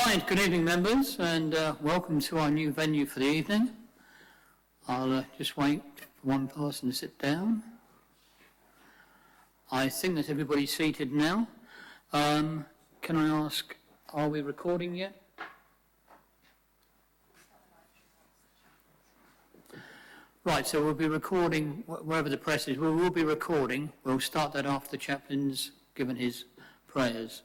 Right, good evening members, and welcome to our new venue for the evening. I'll just wait for one person to sit down. I think that everybody's seated now. Can I ask, are we recording yet? Right, so we'll be recording wherever the press is. We will be recording. We'll start that after the chaplain's given his prayers.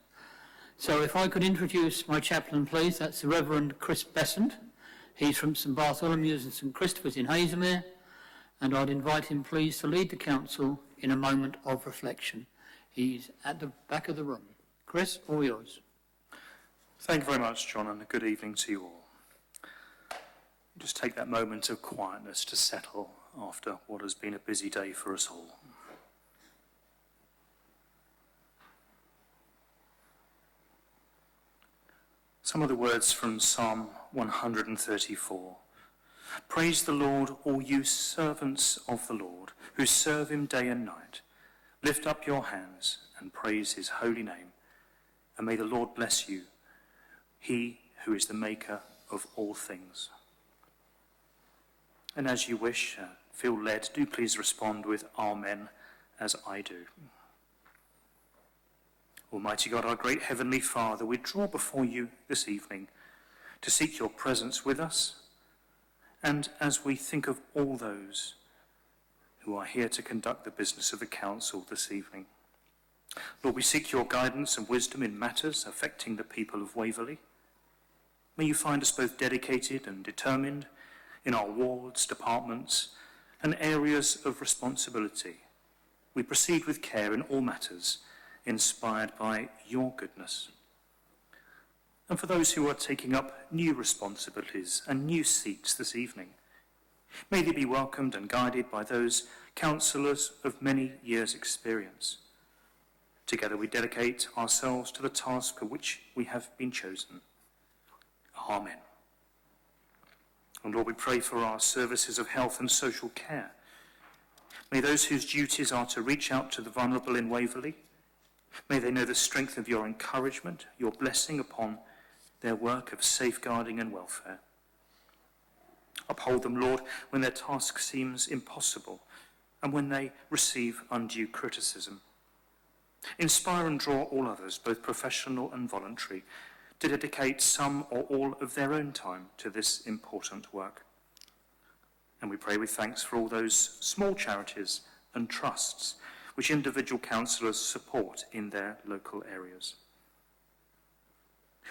So if I could introduce my chaplain, please. That's the Reverend Chris Besant. He's from St Bartholomew's and St Christopher's in Haslemere. And I'd invite him, please, to lead the council in a moment of reflection. He's at the back of the room. Chris, all yours. Thank you very much, John, and a good evening to you all. Just take that moment of quietness to settle after what has been a busy day for us all. Some of the words from Psalm 134. Praise the Lord, all you servants of the Lord, who serve him day and night. Lift up your hands and praise his holy name. And may the Lord bless you, he who is the maker of all things. And as you wish, feel led, do please respond with Amen, as I do. Almighty God, our great Heavenly Father, we draw before you this evening to seek your presence with us. And as we think of all those who are here to conduct the business of the council this evening, Lord, we seek your guidance and wisdom in matters affecting the people of Waverley. May you find us both dedicated and determined in our wards, departments, and areas of responsibility. We proceed with care in all matters, inspired by your goodness. And for those who are taking up new responsibilities and new seats this evening, may they be welcomed and guided by those councillors of many years' experience. Together we dedicate ourselves to the task for which we have been chosen. Amen. And Lord, we pray for our services of health and social care. May those whose duties are to reach out to the vulnerable in Waverley, may they know the strength of your encouragement, your blessing upon their work of safeguarding and welfare. Uphold them, Lord, when their task seems impossible and when they receive undue criticism. Inspire and draw all others, both professional and voluntary, to dedicate some or all of their own time to this important work. And we pray with thanks for all those small charities and trusts which individual councillors support in their local areas.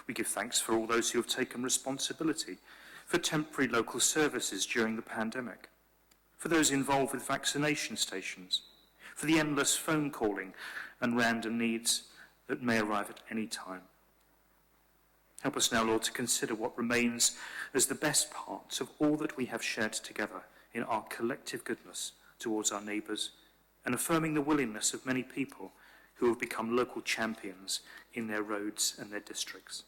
We give thanks for all those who have taken responsibility for temporary local services during the pandemic, for those involved with vaccination stations, for the endless phone calling and random needs that may arrive at any time. Help us now, Lord, to consider what remains as the best parts of all that we have shared together in our collective goodness towards our neighbours, and affirming the willingness of many people who have become local champions in their roads and their districts.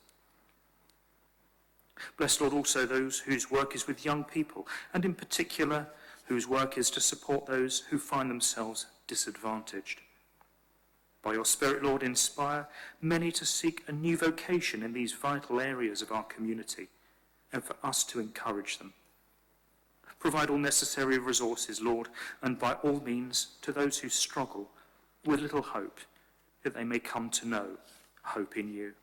Bless, Lord, also those whose work is with young people, and in particular whose work is to support those who find themselves disadvantaged. By your Spirit, Lord, inspire many to seek a new vocation in these vital areas of our community, and for us to encourage them. Provide all necessary resources, Lord, and by all means to those who struggle with little hope, that they may come to know hope in you.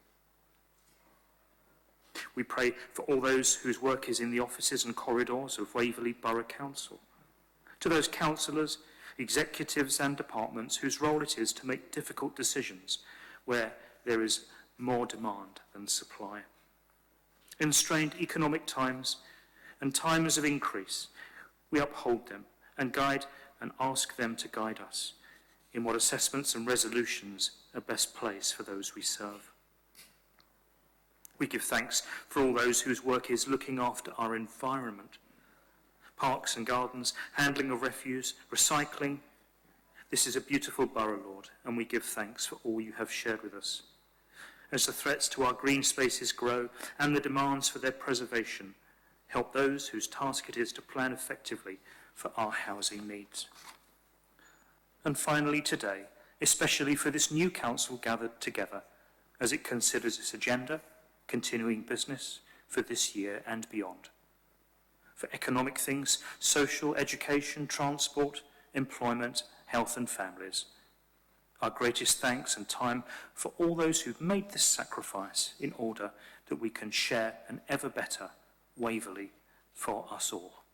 We pray for all those whose work is in the offices and corridors of Waverley Borough Council, to those councillors, executives and departments whose role it is to make difficult decisions where there is more demand than supply. In strained economic times and times of increase, we uphold them and guide and ask them to guide us in what assessments and resolutions are best placed for those we serve. We give thanks for all those whose work is looking after our environment, parks and gardens, handling of refuse, recycling. This is a beautiful borough, Lord, and we give thanks for all you have shared with us. As the threats to our green spaces grow and the demands for their preservation, help those whose task it is to plan effectively for our housing needs. And finally today, especially for this new council gathered together as it considers its agenda, continuing business for this year and beyond. For economic things, social, education, transport, employment, health and families. Our greatest thanks and time for all those who've made this sacrifice in order that we can share an ever better Waverley for us all.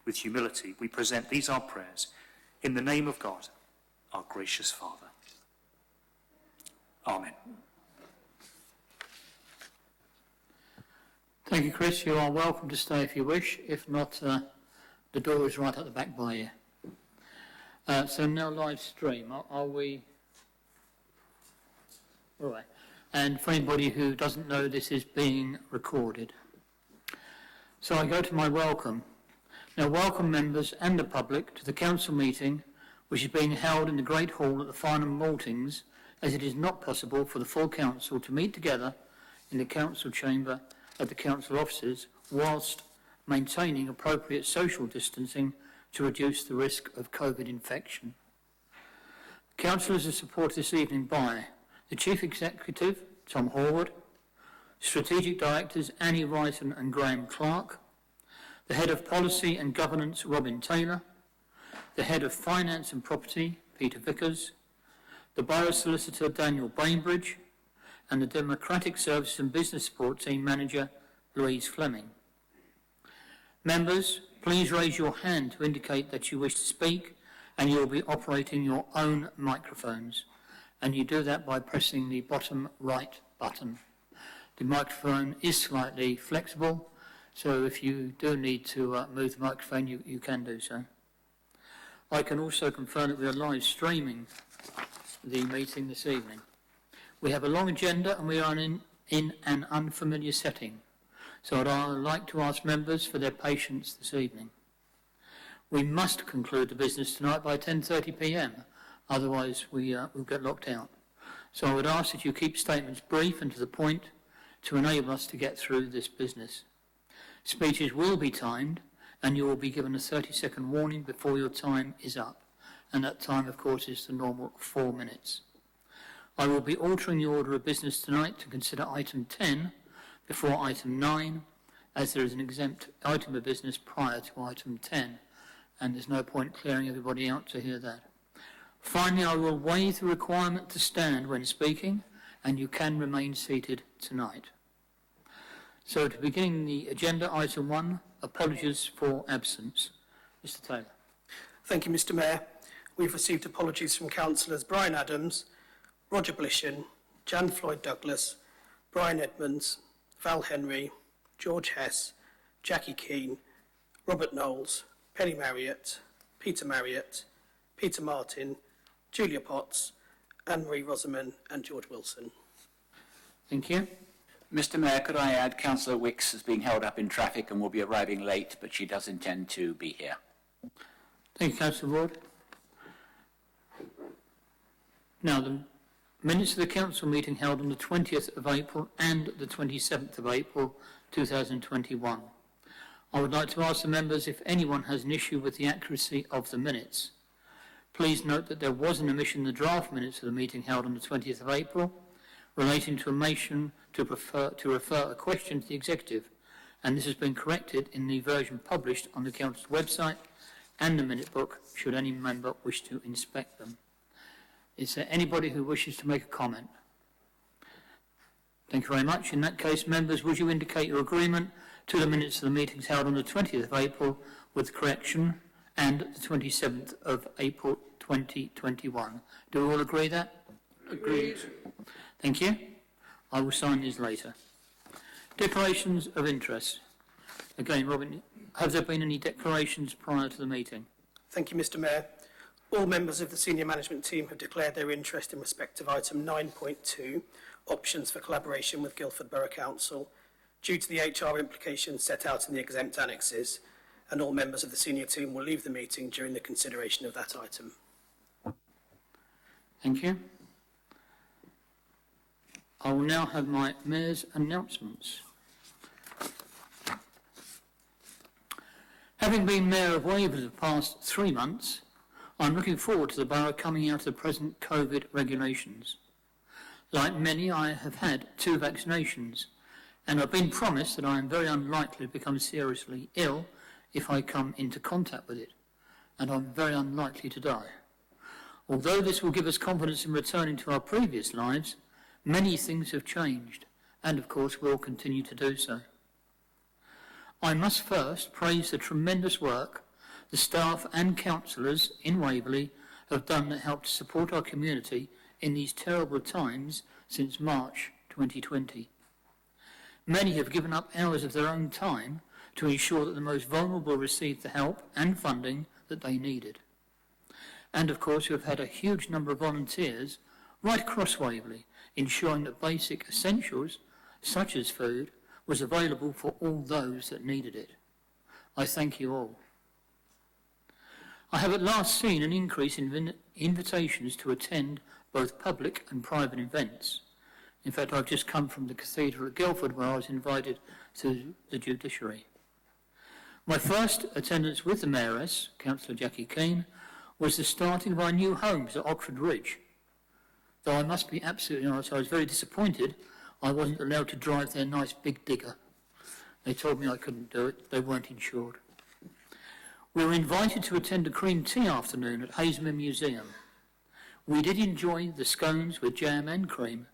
With humility, we present these our prayers in the name of God, our gracious Father. Amen. Thank you, Chris. You are welcome to stay if you wish. If not, the door is right at the back by you. So now live stream. Are we? All right. And for anybody who doesn't know, this is being recorded. So I go to my welcome. Now welcome members and the public to the council meeting, which is being held in the Great Hall at the Farnham Maltings, as it is not possible for the full council to meet together in the council chamber at the council offices whilst maintaining appropriate social distancing to reduce the risk of COVID infection. Councillors are supported this evening by the Chief Executive, Tom Horwood, Strategic Directors Annie Wrighton and Graham Clark, the Head of Policy and Governance Robin Taylor, the Head of Finance and Property Peter Vickers, the Borough Solicitor Daniel Bainbridge, and the Democratic Services and Business Support Team Manager Louise Fleming. Members, please raise your hand to indicate that you wish to speak, and you will be operating your own microphones. And you do that by pressing the bottom right button. The microphone is slightly flexible, so if you do need to move the microphone, you can do so. I can also confirm that we are live streaming the meeting this evening. We have a long agenda and we are in an unfamiliar setting, so I'd like to ask members for their patience this evening. We must conclude the business tonight by 10:30 p.m, otherwise we'll get locked out. So I would ask that you keep statements brief and to the point to enable us to get through this business. Speeches will be timed and you will be given a 30-second warning before your time is up, and that time of course is the normal 4 minutes. I will be altering the order of business tonight to consider item 10 before item 9, as there is an exempt item of business prior to item 10, and there's no point clearing everybody out to hear that. Finally, I will waive the requirement to stand when speaking, and you can remain seated tonight. So to begin the agenda, item 1, apologies for absence. Mr. Taylor. Thank you, Mr. Mayor. We've received apologies from councillors Brian Adams, Roger Blishen, Jan Floyd Douglas, Brian Edmonds, Val Henry, George Hess, Jackie Keane, Robert Knowles, Penny Marriott, Peter Martin, Julia Potts, Anne-Marie Rosamond and George Wilson. Thank you. Mr. Mayor, could I add Councillor Wicks is being held up in traffic and will be arriving late, but she does intend to be here. Thank you, Councillor Ward. Now, the minutes of the council meeting held on the 20th of April and the 27th of April 2021. I would like to ask the members if anyone has an issue with the accuracy of the minutes. Please note that there was an omission in the draft minutes of the meeting held on the 20th of April relating to a motion to refer a question to the executive, and this has been corrected in the version published on the council's website and the minute book, should any member wish to inspect them. Is there anybody who wishes to make a comment? Thank you very much. In that case, members, would you indicate your agreement to the minutes of the meetings held on the 20th of April with correction and the 27th of April 2021? Do we all agree that? Agreed. Thank you. I will sign these later. Declarations of interest. Again, Robin, have there been any declarations prior to the meeting? Thank you, Mr. Mayor. All members of the senior management team have declared their interest in respect of item 9.2, options for collaboration with Guildford Borough Council, due to the HR implications set out in the exempt annexes, and all members of the senior team will leave the meeting during the consideration of that item. Thank you. I will now have my Mayor's announcements. Having been Mayor of Waverley for the past 3 months, I'm looking forward to the borough coming out of the present COVID regulations. Like many, I have had 2 vaccinations And I've been promised that I am very unlikely to become seriously ill if I come into contact with it, and I'm very unlikely to die. Although this will give us confidence in returning to our previous lives, many things have changed, and of course will continue to do so. I must first praise the tremendous work the staff and councillors in Waverley have done that helped to support our community in these terrible times since March 2020. Many have given up hours of their own time to ensure that the most vulnerable received the help and funding that they needed. And of course, we have had a huge number of volunteers right across Waverley, ensuring that basic essentials, such as food, was available for all those that needed it. I thank you all. I have at last seen an increase in invitations to attend both public and private events. In fact, I've just come from the cathedral at Guildford where I was invited to the judiciary. My first attendance with the Mayoress, Councillor Jackie Keane, was the starting of our new homes at Oxford Ridge. Though I must be absolutely honest, I was very disappointed I wasn't allowed to drive their nice big digger. They told me I couldn't do it, they weren't insured. We were invited to attend a cream tea afternoon at Haslemere Museum. We did enjoy the scones with jam and cream,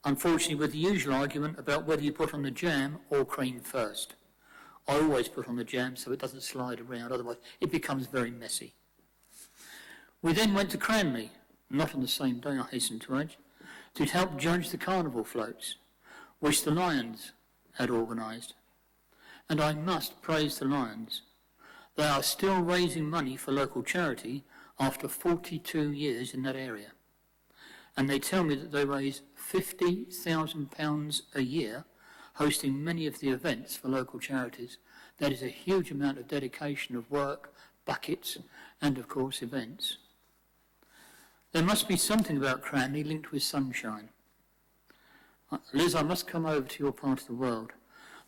unfortunately with the usual argument about whether you put on the jam or cream first. I always put on the jam so it doesn't slide around, otherwise it becomes very messy. We then went to Cranley, not on the same day I hasten to add, to help judge the carnival floats, which the Lions had organised. And I must praise the Lions. They are still raising money for local charity after 42 years in that area. And they tell me that they raise £50,000 a year hosting many of the events for local charities. That is a huge amount of dedication of work, buckets, and of course events. There must be something about Cranley linked with sunshine. Liz, I must come over to your part of the world.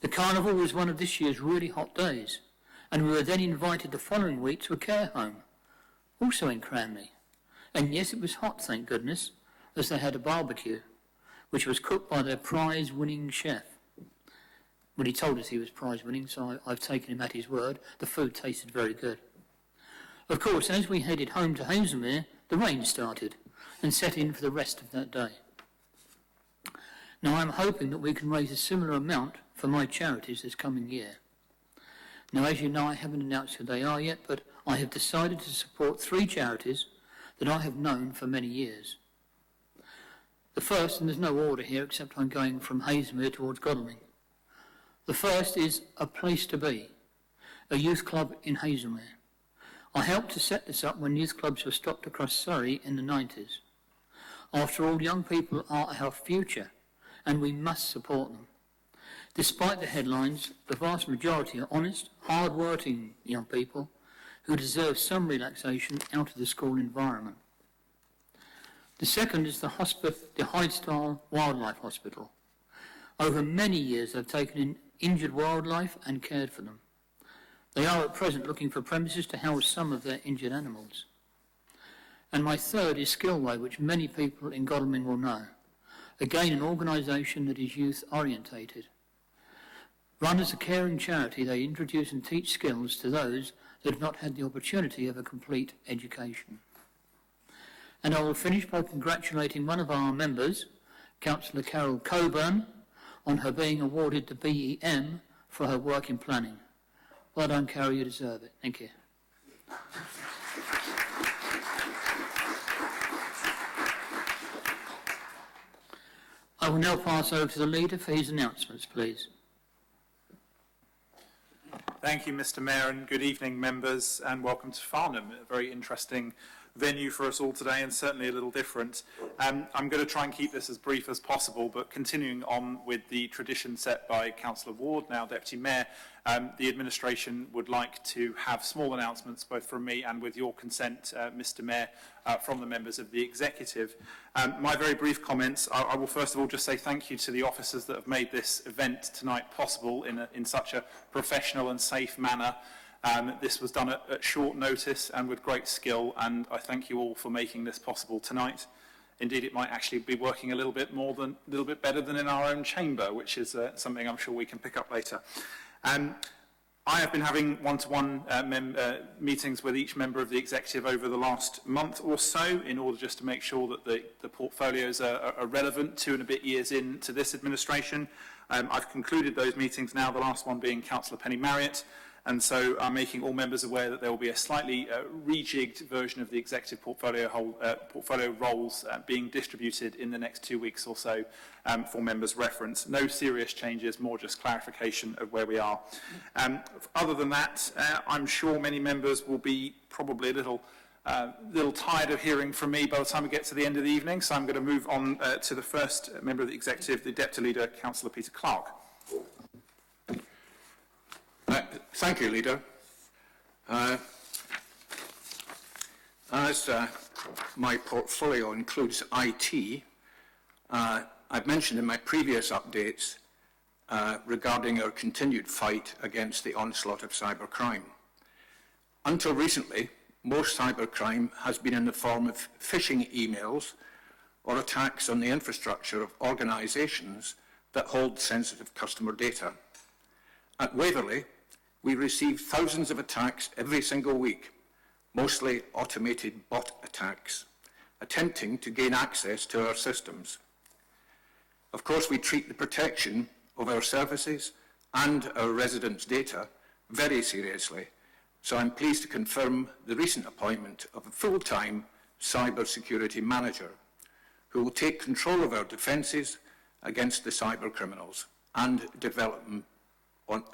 The carnival was one of this year's really hot days, and we were then invited the following week to a care home, also in Cranley. And yes, it was hot, thank goodness, as they had a barbecue, which was cooked by their prize-winning chef. Well, he told us he was prize-winning, so I've taken him at his word. The food tasted very good. Of course, as we headed home to Haslemere, the rain started and set in for the rest of that day. Now, I'm hoping that we can raise a similar amount for my charities this coming year. Now, as you know, I haven't announced who they are yet, but I have decided to support 3 charities that I have known for many years. The first, and there's no order here except I'm going from Haslemere towards Godalming. The first is A Place to Be, a youth club in Haslemere. I helped to set this up when youth clubs were stopped across Surrey in the 90s. After all, young people are our future, and we must support them. Despite the headlines, the vast majority are honest, hard-working young people who deserve some relaxation out of the school environment. The second is the Hydestyle Wildlife Hospital. Over many years, they've taken in injured wildlife and cared for them. They are at present looking for premises to house some of their injured animals. And my third is Skillway, which many people in Godalming will know. Again, an organisation that is youth-orientated. Run as a caring charity, they introduce and teach skills to those that have not had the opportunity of a complete education. And I will finish by congratulating one of our members, Councillor Carol Coburn, on her being awarded the BEM for her work in planning. Well done, Carol, you deserve it. Thank you. I will now pass over to the leader for his announcements, please. Thank you, Mr. Mayor, and good evening, members, and welcome to Farnham, a very interesting venue for us all today and certainly a little different. I'm going to try and keep this as brief as possible, but continuing on with the tradition set by Councillor Ward, now Deputy Mayor, the administration would like to have small announcements both from me and with your consent, Mr. Mayor, from the members of the executive. My very brief comments, I will first of all just say thank you to the officers that have made this event tonight possible in such a professional and safe manner. This was done at short notice and with great skill, and I thank you all for making this possible tonight. Indeed, it might actually be working a little bit better than in our own chamber, which is something I'm sure we can pick up later. I have been having one-to-one meetings with each member of the executive over the last month or so in order just to make sure that the portfolios are relevant 2 and a bit years into this administration. I've concluded those meetings now, the last one being Councillor Penny Marriott, and so I'm making all members aware that there will be a slightly rejigged version of the executive portfolio roles being distributed in the next 2 weeks or so for members' reference. No serious changes, more just clarification of where we are. Other than that, I'm sure many members will be probably a little tired of hearing from me by the time we get to the end of the evening, so I'm going to move on to the first member of the executive, the Deputy Leader, Councillor Peter Clark. Thank you, Leader. As my portfolio includes IT, I've mentioned in my previous updates regarding our continued fight against the onslaught of cybercrime. Until recently, most cybercrime has been in the form of phishing emails or attacks on the infrastructure of organisations that hold sensitive customer data. At Waverley, we receive thousands of attacks every single week, mostly automated bot attacks, attempting to gain access to our systems. Of course, we treat the protection of our services and our residents' data very seriously, so I'm pleased to confirm the recent appointment of a full-time cyber security manager who will take control of our defences against the cyber criminals and develop them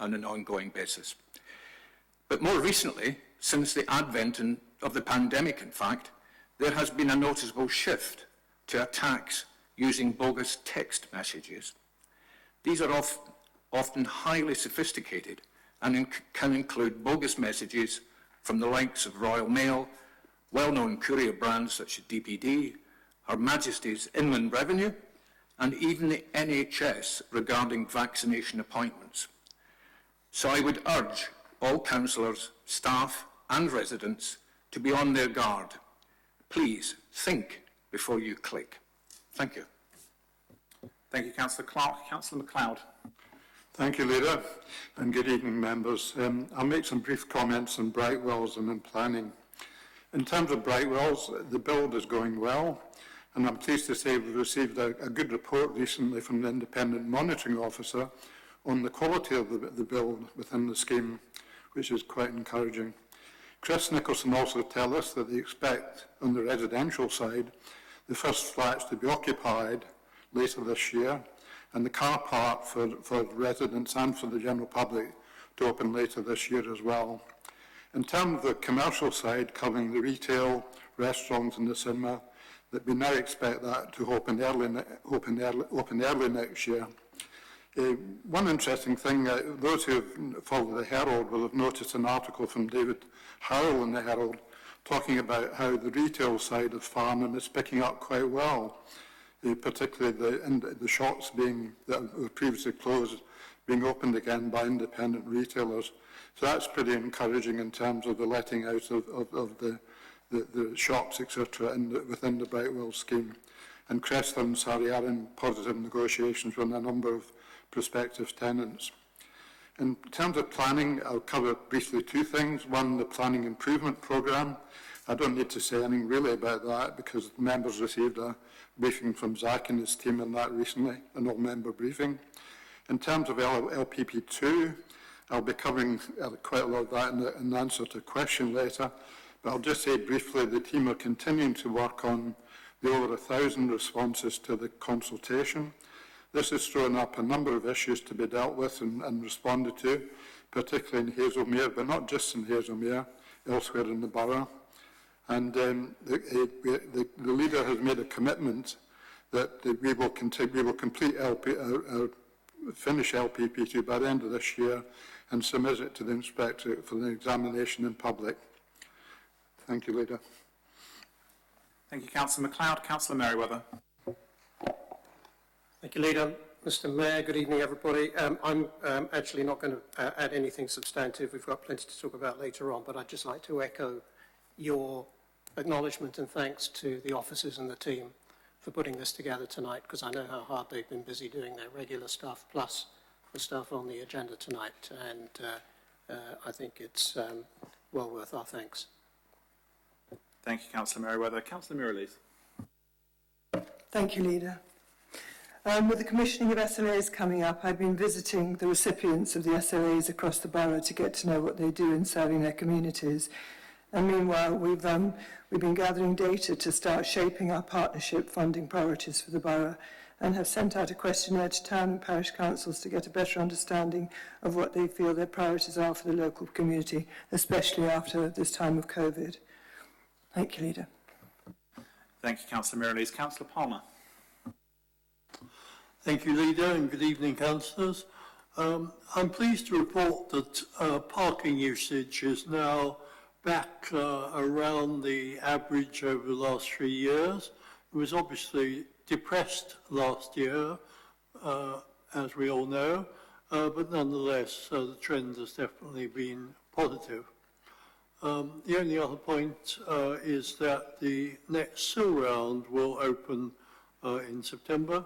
on an ongoing basis. But more recently, since the advent of the pandemic, in fact, there has been a noticeable shift to attacks using bogus text messages. These are often highly sophisticated and can include bogus messages from the likes of Royal Mail, well-known courier brands such as DPD, Her Majesty's Inland Revenue, and even the NHS regarding vaccination appointments. So I would urge all councillors, staff and residents to be on their guard. Please think before you click. Thank you. Thank you, Councillor Clark. Councillor MacLeod. Thank you, Leader, and good evening, members. I'll make some brief comments on Brightwells and on planning. In terms of Brightwells, the build is going well, and I'm pleased to say we've received a good report recently from the Independent Monitoring Officer on the quality of the build within the scheme, which is quite encouraging. Chris Nicholson also tells us that they expect, on the residential side, the first flats to be occupied later this year, and the car park for residents and for the general public to open later this year as well. In terms of the commercial side, covering the retail, restaurants and the cinema, that we now expect that to open early next year. One interesting thing, those who have followed the Herald will have noticed an article from David Howell in the Herald talking about how the retail side of Farnham is picking up quite well, particularly the shops that were previously closed being opened again by independent retailers. So that's pretty encouraging in terms of the letting out of the shops, etc., within the Brightwell scheme. And Cressler and Surrey are in positive negotiations with a number of prospective tenants. In terms of planning, I'll cover briefly two things. One, the planning improvement programme. I don't need to say anything really about that because members received a briefing from Zach and his team on that recently, an all-member briefing. In terms of LPP2, I'll be covering quite a lot of that in answer to a question later, but I'll just say briefly the team are continuing to work on the over 1,000 responses to the consultation. This has thrown up a number of issues to be dealt with and responded to, particularly in Hazelmere, but not just in Hazelmere, elsewhere in the borough. And the leader has made a commitment that we will complete finish LPP2 by the end of this year and submit it to the inspector for the examination in public. Thank you, Leader. Thank you, Councillor MacLeod. Councillor Merriweather. Thank you, Leader. Mr. Mayor, good evening, everybody. I'm actually not going to add anything substantive. We've got plenty to talk about later on, but I'd just like to echo your acknowledgement and thanks to the officers and the team putting this together tonight, because I know how hard they've been busy doing their regular stuff, plus the stuff on the agenda tonight. And I think it's well worth our thanks. Thank you, Councillor Merriweather. Councillor Muralise. Thank you, Leader. With the commissioning of SLAs coming up, I've been visiting the recipients of the SLAs across the borough to get to know what they do in serving their communities. And meanwhile, we've been gathering data to start shaping our partnership funding priorities for the borough, and have sent out a questionnaire to town and parish councils to get a better understanding of what they feel their priorities are for the local community, especially after this time of COVID. Thank you, Leader. Thank you, Councillor Muralise. Councillor Palmer. Thank you, Leader, and good evening, councillors. I'm pleased to report that parking usage is now back around the average over the last 3 years. It was obviously depressed last year, as we all know, but nonetheless, the trend has definitely been positive. The only other point is that the next Sill round will open in September.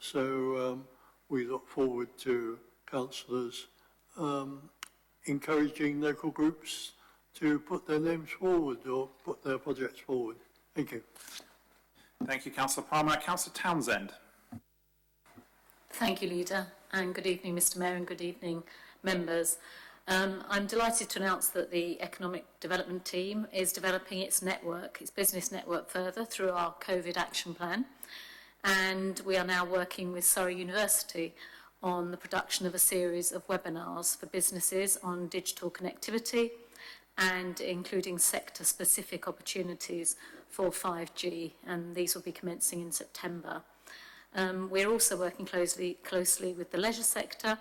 So we look forward to councillors encouraging local groups to put their names forward or put their projects forward. Thank you. Thank you, Councillor Palmer. Councillor Townsend. Thank you, Leader, and good evening, Mr Mayor, and good evening, members. I'm delighted to announce that the Economic Development Team is developing its business network further through our COVID action plan. And we are now working with Surrey University on the production of a series of webinars for businesses on digital connectivity and including sector-specific opportunities for 5G, and these will be commencing in September. We're also working closely with the leisure sector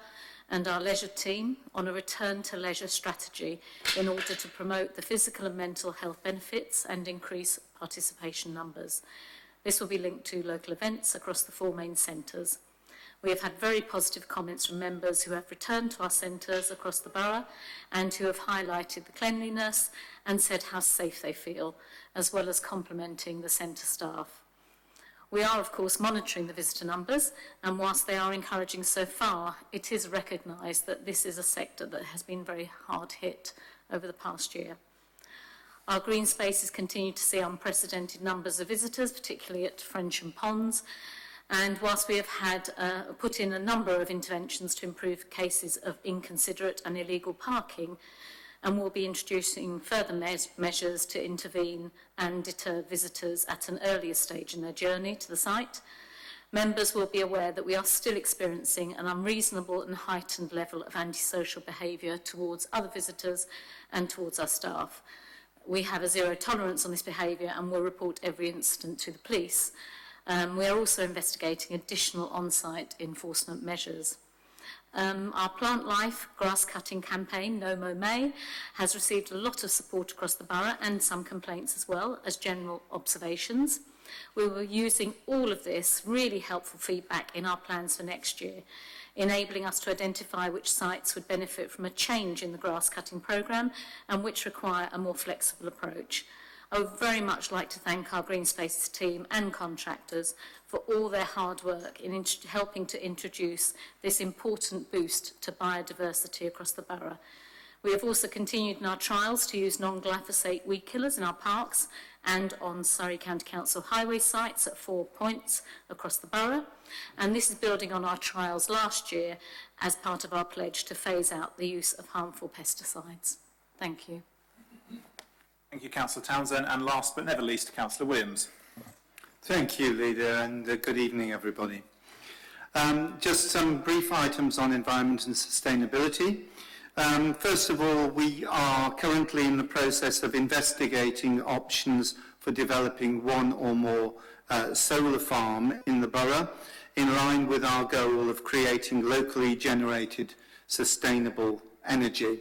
and our leisure team on a return to leisure strategy in order to promote the physical and mental health benefits and increase participation numbers. This will be linked to local events across the 4 main centres. We have had very positive comments from members who have returned to our centres across the borough and who have highlighted the cleanliness and said how safe they feel, as well as complimenting the centre staff. We are, of course, monitoring the visitor numbers, and whilst they are encouraging so far, it is recognised that this is a sector that has been very hard hit over the past year. Our green spaces continue to see unprecedented numbers of visitors, particularly at Frensham Ponds, and whilst we have had put in a number of interventions to improve cases of inconsiderate and illegal parking, and we'll be introducing further measures to intervene and deter visitors at an earlier stage in their journey to the site, members will be aware that we are still experiencing an unreasonable and heightened level of antisocial behaviour towards other visitors and towards our staff. We have a zero tolerance on this behaviour and will report every incident to the police. We are also investigating additional on-site enforcement measures. Our Plant Life grass cutting campaign, No Mow May, has received a lot of support across the borough and some complaints as well as general observations. We were using all of this really helpful feedback in our plans for next year, enabling us to identify which sites would benefit from a change in the grass cutting programme and which require a more flexible approach. I would very much like to thank our Green Spaces team and contractors for all their hard work in helping to introduce this important boost to biodiversity across the borough. We have also continued in our trials to use non-glyphosate weed killers in our parks and on Surrey County Council highway sites at 4 points across the borough. And this is building on our trials last year as part of our pledge to phase out the use of harmful pesticides. Thank you. Thank you, Councillor Townsend. And last but never least, Councillor Williams. Thank you, Leader, and good evening, everybody. Just some brief items on environment and sustainability. First of all, we are currently in the process of investigating options for developing one or more solar farm in the borough, in line with our goal of creating locally generated sustainable energy.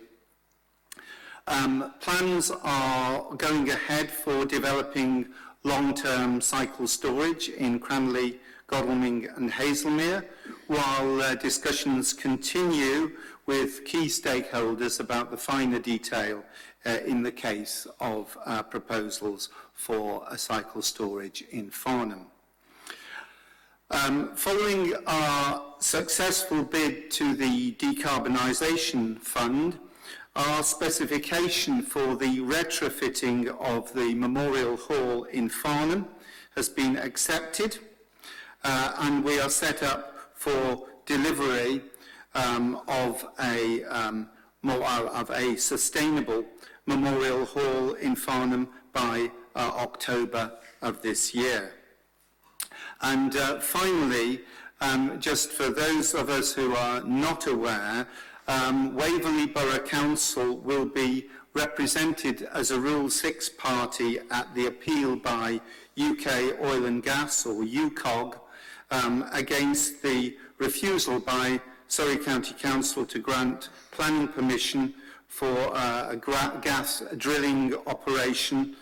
Plans are going ahead for developing long-term cycle storage in Cranley, Godalming and Hazelmere, while discussions continue with key stakeholders about the finer detail in the case of proposals for a cycle storage in Farnham. Following our successful bid to the Decarbonisation Fund, our specification for the retrofitting of the Memorial Hall in Farnham has been accepted, and we are set up for delivery of a sustainable Memorial Hall in Farnham by October of this year. And finally, just for those of us who are not aware, Waverley Borough Council will be represented as a Rule 6 party at the appeal by UK Oil and Gas, or UKOG, against the refusal by Surrey County Council to grant planning permission for a gas drilling operation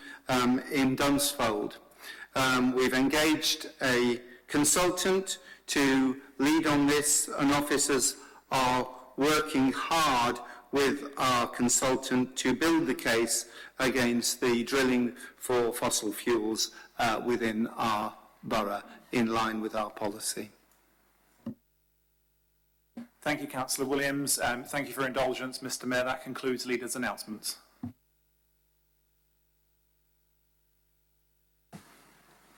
in Dunsfold. We've engaged a consultant to lead on this, and officers are working hard with our consultant to build the case against the drilling for fossil fuels within our borough, in line with our policy. Thank you, Councillor Williams. Thank you for your indulgence, Mr. Mayor. That concludes Leader's announcements.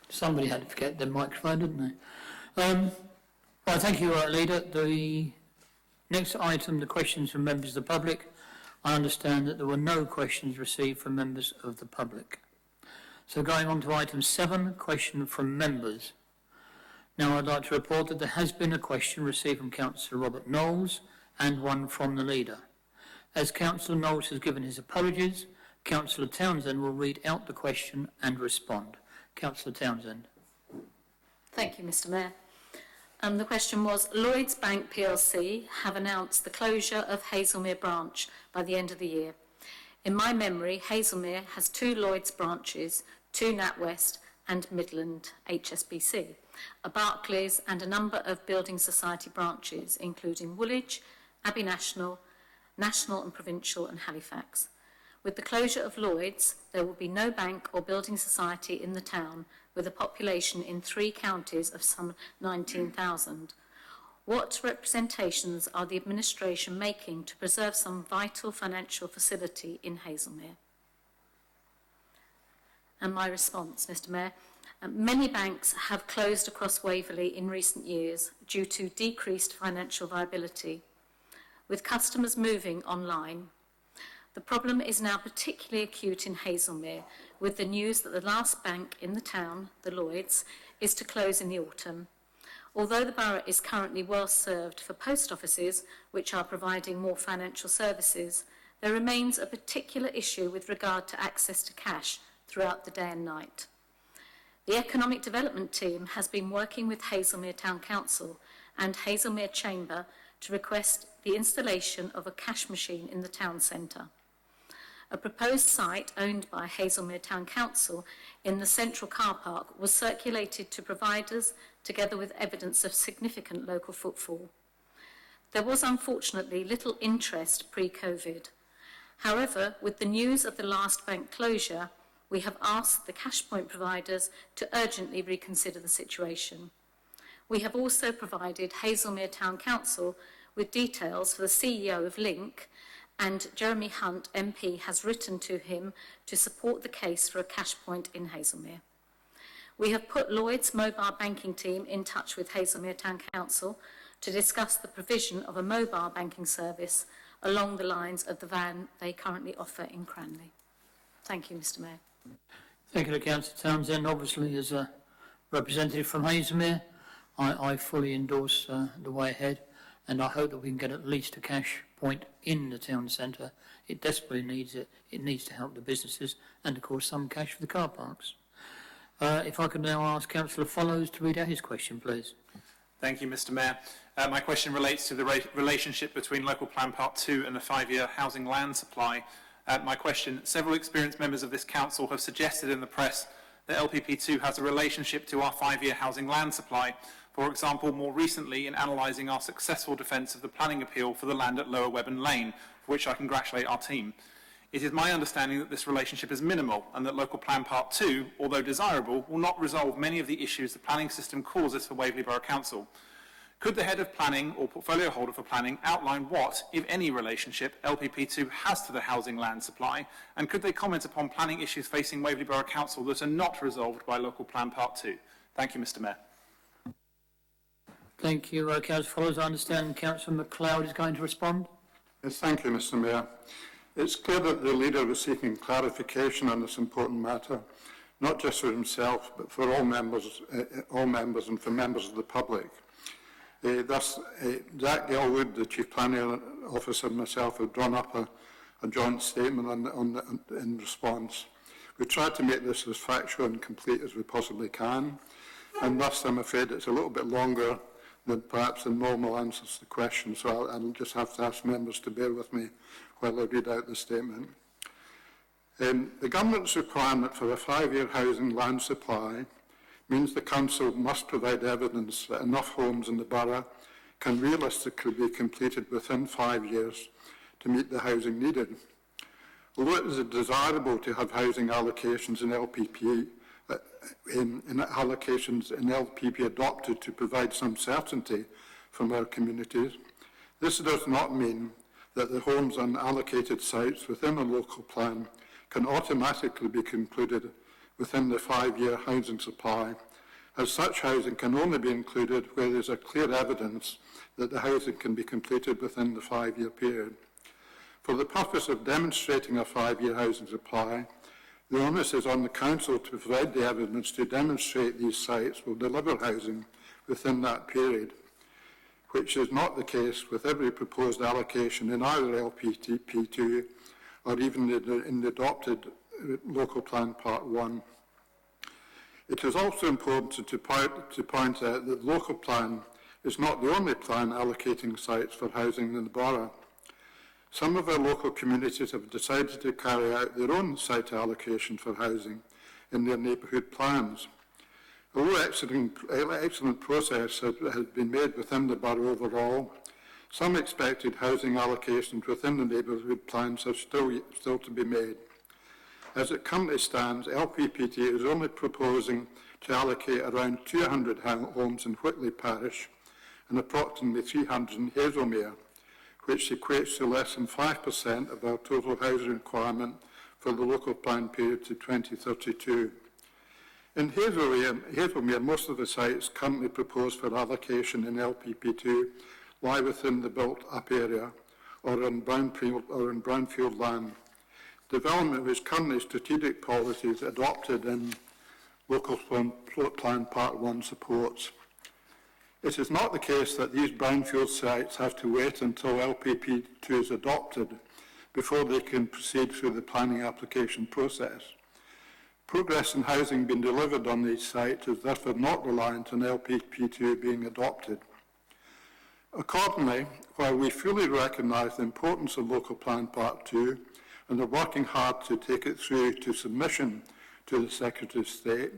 Somebody had to forget the microphone, didn't they? Well, thank you, Leader. The next item, the questions from members of the public. I understand that there were no questions received from members of the public. So going on to item 7, question from members. Now I'd like to report that there has been a question received from Councillor Robert Knowles and one from the Leader. As Councillor Knowles has given his apologies, Councillor Townsend will read out the question and respond. Councillor Townsend. Thank you, Mr. Mayor. The question was, Lloyds Bank plc have announced the closure of Hazelmere branch by the end of the year. In my memory, Hazelmere has 2 Lloyds branches, 2 NatWest and Midland HSBC, a Barclays and a number of Building Society branches, including Woolwich, Abbey National, National and Provincial and Halifax. With the closure of Lloyds, there will be no bank or building society in the town, with a population in 3 counties of some 19,000. What representations are the administration making to preserve some vital financial facility in Hazelmere? And my response, Mr. Mayor, many banks have closed across Waverley in recent years due to decreased financial viability. With customers moving online, the problem is now particularly acute in Hazelmere, with the news that the last bank in the town, the Lloyds, is to close in the autumn. Although the borough is currently well served for post offices, which are providing more financial services, there remains a particular issue with regard to access to cash throughout the day and night. The Economic Development Team has been working with Hazelmere Town Council and Hazelmere Chamber to request the installation of a cash machine in the town centre. A proposed site owned by Hazelmere Town Council in the central car park was circulated to providers together with evidence of significant local footfall. There was unfortunately little interest pre-COVID. However, with the news of the last bank closure, we have asked the cash point providers to urgently reconsider the situation. We have also provided Hazelmere Town Council with details for the CEO of Link, and Jeremy Hunt MP has written to him to support the case for a cash point in Hazelmere. We have put Lloyds mobile banking team in touch with Hazelmere Town Council to discuss the provision of a mobile banking service along the lines of the van they currently offer in Cranley. Thank you, Mr. Mayor. Thank you to Councillor Townsend. Obviously, as a representative from Hazelmere, I fully endorse the way ahead, and I hope that we can get at least a cash point in the town centre. It desperately needs it. It needs to help the businesses and, of course, some cash for the car parks. If I could now ask Councillor Follows to read out his question, please. Thank you, Mr. Mayor. My question relates to the relationship between Local Plan Part 2 and the 5-year housing land supply. My question, several experienced members of this council have suggested in the press that LPP2 has a relationship to our 5-year housing land supply. For example, more recently in analysing our successful defence of the planning appeal for the land at Lower Webburn Lane, for which I congratulate our team. It is my understanding that this relationship is minimal and that Local Plan Part 2, although desirable, will not resolve many of the issues the planning system causes for Waverley Borough Council. Could the head of planning or portfolio holder for planning outline what, if any, relationship LPP2 has to the housing land supply, and could they comment upon planning issues facing Waverley Borough Council that are not resolved by Local Plan Part 2? Thank you, Mr. Mayor. Thank you, Councillor Follows. I understand Councillor MacLeod is going to respond. Yes, thank you, Mr. Mayor. It's clear that the leader was seeking clarification on this important matter, not just for himself, but for all members and for members of the public. Thus, Jack Elwood, the Chief Planning Officer, and myself have drawn up a joint statement in response. We tried to make this as factual and complete as we possibly can, and thus I'm afraid it's a little bit longer than perhaps the normal answers to questions, so I'll just have to ask members to bear with me while I read out the statement. The government's requirement for a 5-year housing land supply means the council must provide evidence that enough homes in the borough can realistically be completed within 5 years to meet the housing needed. Although it is desirable to have housing allocations in LPP, adopted to provide some certainty from our communities, this does not mean that the homes on allocated sites within a local plan can automatically be concluded within the 5-year housing supply, as such housing can only be included where there is a clear evidence that the housing can be completed within the 5-year period. For the purpose of demonstrating a 5-year housing supply, the onus is on the council to provide the evidence to demonstrate these sites will deliver housing within that period, which is not the case with every proposed allocation in either LPP2 or even in the adopted Local Plan Part 1. It is also important to point out that the Local Plan is not the only plan allocating sites for housing in the borough. Some of our local communities have decided to carry out their own site allocation for housing in their neighbourhood plans. Although excellent process has been made within the borough overall, some expected housing allocations within the neighbourhood plans are still to be made. As it currently stands, LPPT is only proposing to allocate around 200 homes in Whitley Parish and approximately 300 in Hazelmere, which equates to less than 5% of our total housing requirement for the local plan period to 2032. In Hazelmere, most of the sites currently proposed for allocation in LPP2 lie within the built-up area or in brownfield land. Development which currently strategic policies adopted in Local Plan Part 1 supports. It is not the case that these brownfield sites have to wait until LPP2 is adopted before they can proceed through the planning application process. Progress in housing being delivered on these sites is therefore not reliant on LPP2 being adopted. Accordingly, while we fully recognise the importance of Local Plan Part 2 and are working hard to take it through to submission to the Secretary of State,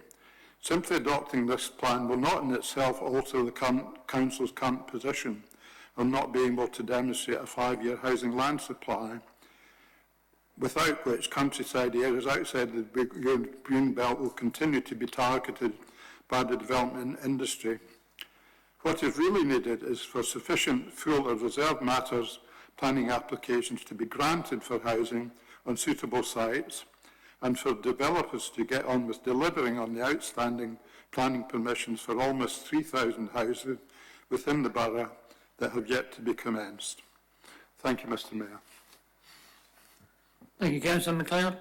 simply adopting this plan will not in itself alter the Council's current position of not being able to demonstrate a 5-year housing land supply, without which countryside areas outside the Green Belt will continue to be targeted by the development industry. What is really needed is for sufficient full or reserved matters planning applications to be granted for housing on suitable sites, and for developers to get on with delivering on the outstanding planning permissions for almost 3,000 houses within the borough that have yet to be commenced. Thank you, Mr. Mayor. Thank you, Councillor MacLeod.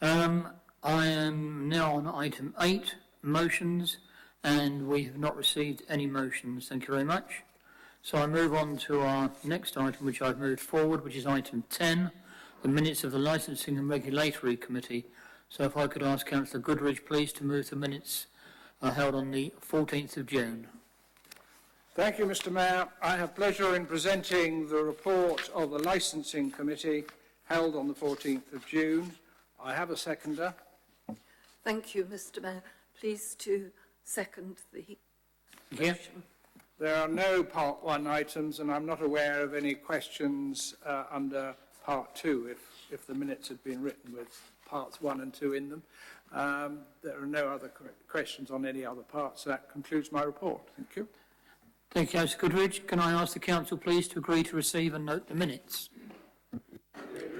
I am now on item 8, motions, and we have not received any motions. Thank you very much. So I move on to our next item, which I've moved forward, which is item 10, the minutes of the Licensing and Regulatory Committee. So if I could ask Councillor Goodridge, please, to move the minutes held on the 14th of June. Thank you, Mr. Mayor. I have pleasure in presenting the report of the Licensing Committee held on the 14th of June. I have a seconder. Thank you, Mr. Mayor. Pleased to second the motion. There are no Part 1 items, and I'm not aware of any questions under Part 2, if if the minutes had been written with parts 1 and 2 in them. There are no other questions on any other parts. So that concludes my report. Thank you. Thank you, Councillor Goodrich. Can I ask the council please to agree to receive and note the minutes?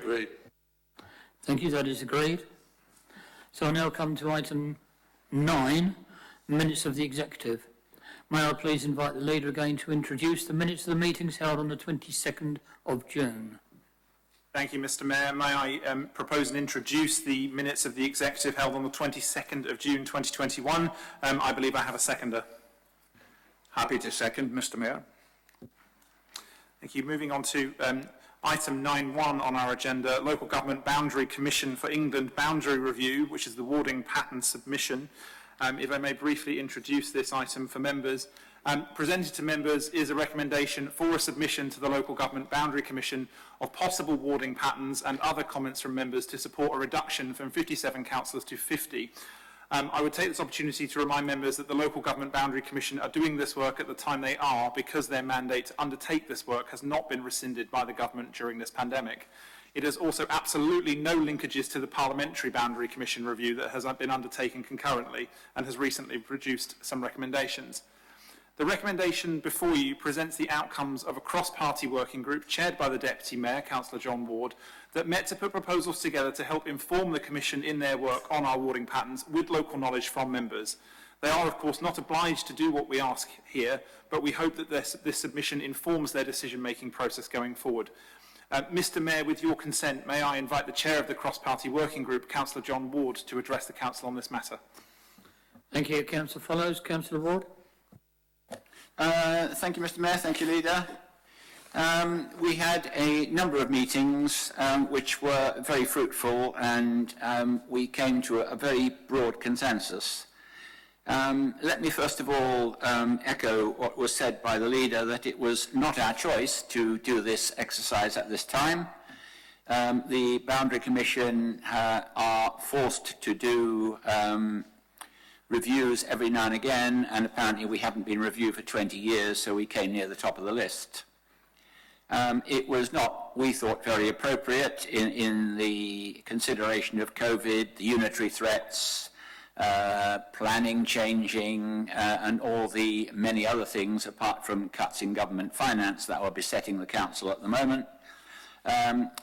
Great. Thank you, that is agreed. So I now come to item 9, minutes of the executive. May I please invite the leader again to introduce the minutes of the meetings held on the 22nd of June. Thank you, Mr. Mayor. May I propose and introduce the minutes of the executive held on the 22nd of June 2021. I believe I have a seconder. Happy to second, Mr. Mayor. Thank you. Moving on to item 9.1 on our agenda, Local Government Boundary Commission for England Boundary Review, which is the warding pattern submission. If I may briefly introduce this item for members. Presented to members is a recommendation for a submission to the Local Government Boundary Commission of possible warding patterns and other comments from members to support a reduction from 57 councillors to 50. I would take this opportunity to remind members that the Local Government Boundary Commission are doing this work at the time they are because their mandate to undertake this work has not been rescinded by the government during this pandemic. It has also absolutely no linkages to the Parliamentary Boundary Commission review that has been undertaken concurrently and has recently produced some recommendations. The recommendation before you presents the outcomes of a cross-party working group chaired by the Deputy Mayor, Councillor John Ward, that met to put proposals together to help inform the Commission in their work on our warding patterns with local knowledge from members. They are, of course, not obliged to do what we ask here, but we hope that this submission informs their decision-making process going forward. Mr. Mayor, with your consent, may I invite the Chair of the cross-party working group, Councillor John Ward, to address the Council on this matter. Thank you, Councillor Follows. Councillor Ward. Thank you, Mr. Mayor. Thank you, Leader. We had a number of meetings which were very fruitful, and we came to a very broad consensus. Let me first of all echo what was said by the Leader, that it was not our choice to do this exercise at this time. The Boundary Commission are forced to do reviews every now and again, and apparently we haven't been reviewed for 20 years, so we came near the top of the list. It was not, we thought, very appropriate in the consideration of COVID, the unitary threats, planning changing, and all the many other things apart from cuts in government finance that are besetting the council at the moment.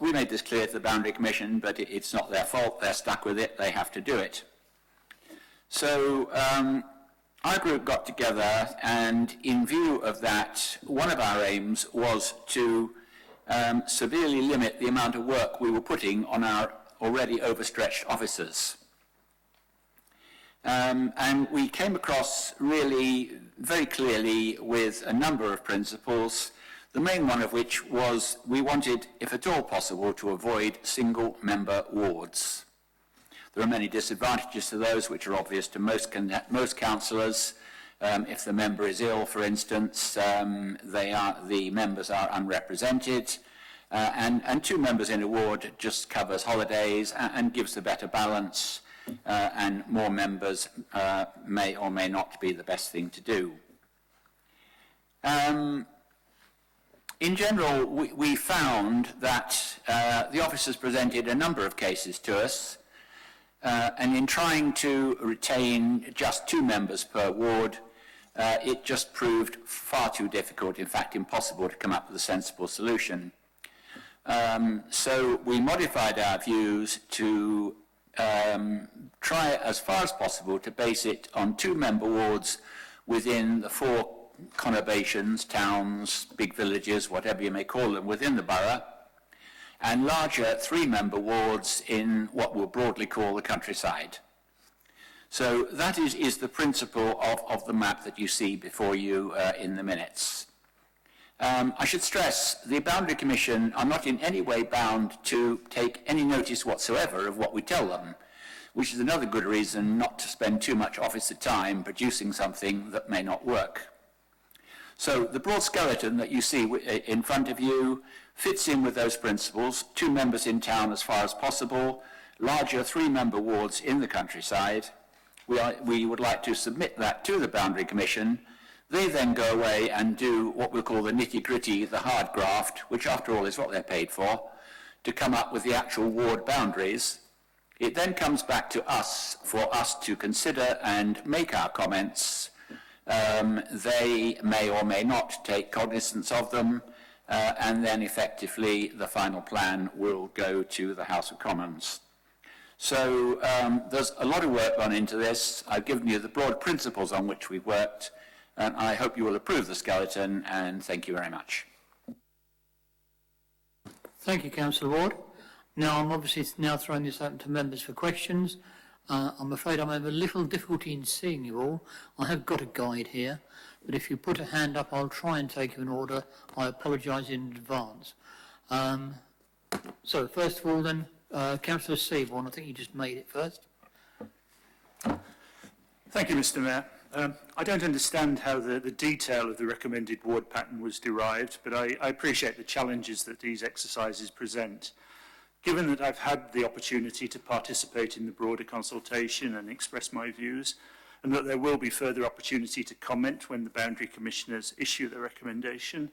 We made this clear to the Boundary Commission, but it's not their fault. They're stuck with it. They have to do it. So our group got together, and in view of that, one of our aims was to severely limit the amount of work we were putting on our already overstretched officers. And we came across really very clearly with a number of principles, the main one of which was we wanted, if at all possible, to avoid single-member wards. There are many disadvantages to those which are obvious to most councillors. If the member is ill, for instance, the members are unrepresented, and 2 members in a ward just covers holidays and gives a better balance, and more members may or may not be the best thing to do. In general, we found that the officers presented a number of cases to us, and in trying to retain just 2 members per ward, it just proved far too difficult, in fact impossible, to come up with a sensible solution. So we modified our views to try as far as possible to base it on 2-member wards within the 4 conurbations, towns, big villages, whatever you may call them, within the borough, and larger 3-member wards in what we'll broadly call the countryside. So that is the principle of the map that you see before you in the minutes. I should stress the Boundary Commission are not in any way bound to take any notice whatsoever of what we tell them, which is another good reason not to spend too much officer time producing something that may not work. So the broad skeleton that you see in front of you fits in with those principles: 2 members in town as far as possible, larger 3-member wards in the countryside. We would like to submit that to the Boundary Commission. They then go away and do what we call the nitty-gritty, the hard graft, which after all is what they're paid for, to come up with the actual ward boundaries. It then comes back to us for us to consider and make our comments. They may or may not take cognizance of them, and then effectively the final plan will go to the House of Commons. So there's a lot of work gone into this. I've given you the broad principles on which we've worked, and I hope you will approve the skeleton, and thank you very much. Thank you, Councillor Ward. Now, I'm obviously now throwing this open to members for questions. I'm afraid I'm having a little difficulty in seeing you all. I have got a guide here, but if you put a hand up, I'll try and take you in order. I apologise in advance. So, first of all then, Councillor Seaborn, I think you just made it first. Thank you, Mr. Mayor. I don't understand how the detail of the recommended ward pattern was derived, but I appreciate the challenges that these exercises present. Given that I've had the opportunity to participate in the broader consultation and express my views, and that there will be further opportunity to comment when the boundary commissioners issue their recommendation,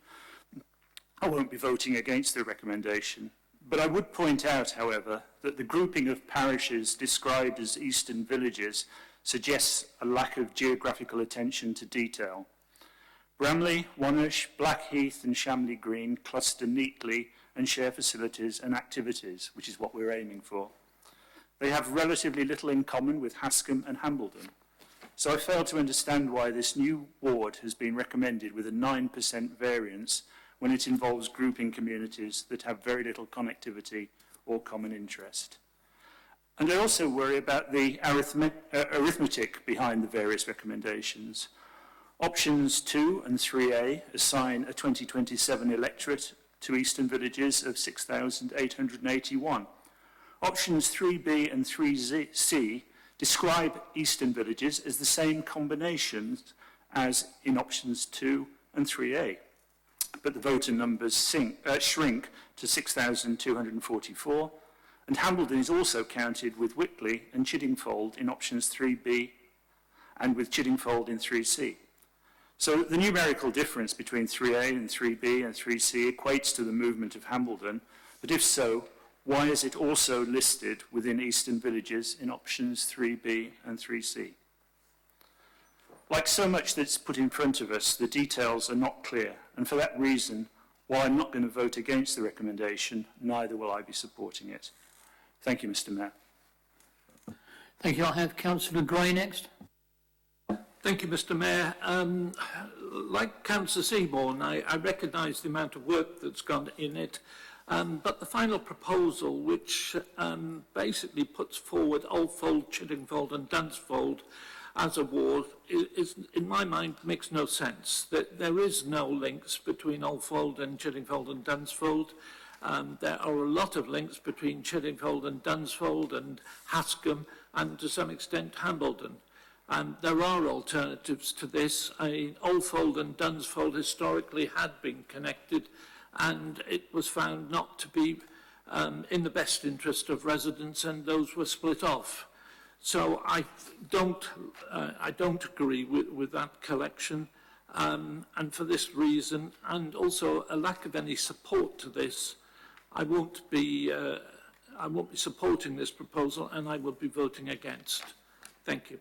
I won't be voting against the recommendation. But I would point out, however, that the grouping of parishes described as eastern villages suggests a lack of geographical attention to detail. Bramley, Wonersh, Blackheath and Shamley Green cluster neatly and share facilities and activities, which is what we're aiming for. They have relatively little in common with Hascombe and Hambledon. So I fail to understand why this new ward has been recommended with a 9% variance when it involves grouping communities that have very little connectivity or common interest. And I also worry about the arithmetic behind the various recommendations. Options 2 and 3A assign a 2027 electorate to eastern villages of 6,881. Options 3B and 3C describe eastern villages as the same combinations as in options 2 and 3A, but the voter numbers shrink to 6,244, and Hambledon is also counted with Whitley and Chiddingfold in options 3B and with Chiddingfold in 3C. So the numerical difference between 3A and 3B and 3C equates to the movement of Hambledon, but if so, why is it also listed within eastern villages in options 3B and 3C? Like so much that's put in front of us, the details are not clear, and for that reason, while I'm not going to vote against the recommendation, neither will I be supporting it. Thank you, Mr. Mayor. Thank you. I have Councillor Gray next. Thank you, Mr. Mayor. Like Councillor Seaborn, I recognise the amount of work that's gone in it, but the final proposal, which basically puts forward Oldfold, Chiddingfold and Dunsfold as a ward, is, in my mind, makes no sense. There is no links between Oldfold and Chiddingfold and Dunsfold. There are a lot of links between Chiddingfold and Dunsfold and Hascombe and, to some extent, Hambledon. There are alternatives to this. Oldfold and Dunsfold historically had been connected, and it was found not to be in the best interest of residents, and those were split off. So I don't agree with that collection, and for this reason, and also a lack of any support to this, I won't be supporting this proposal, and I will be voting against. Thank you.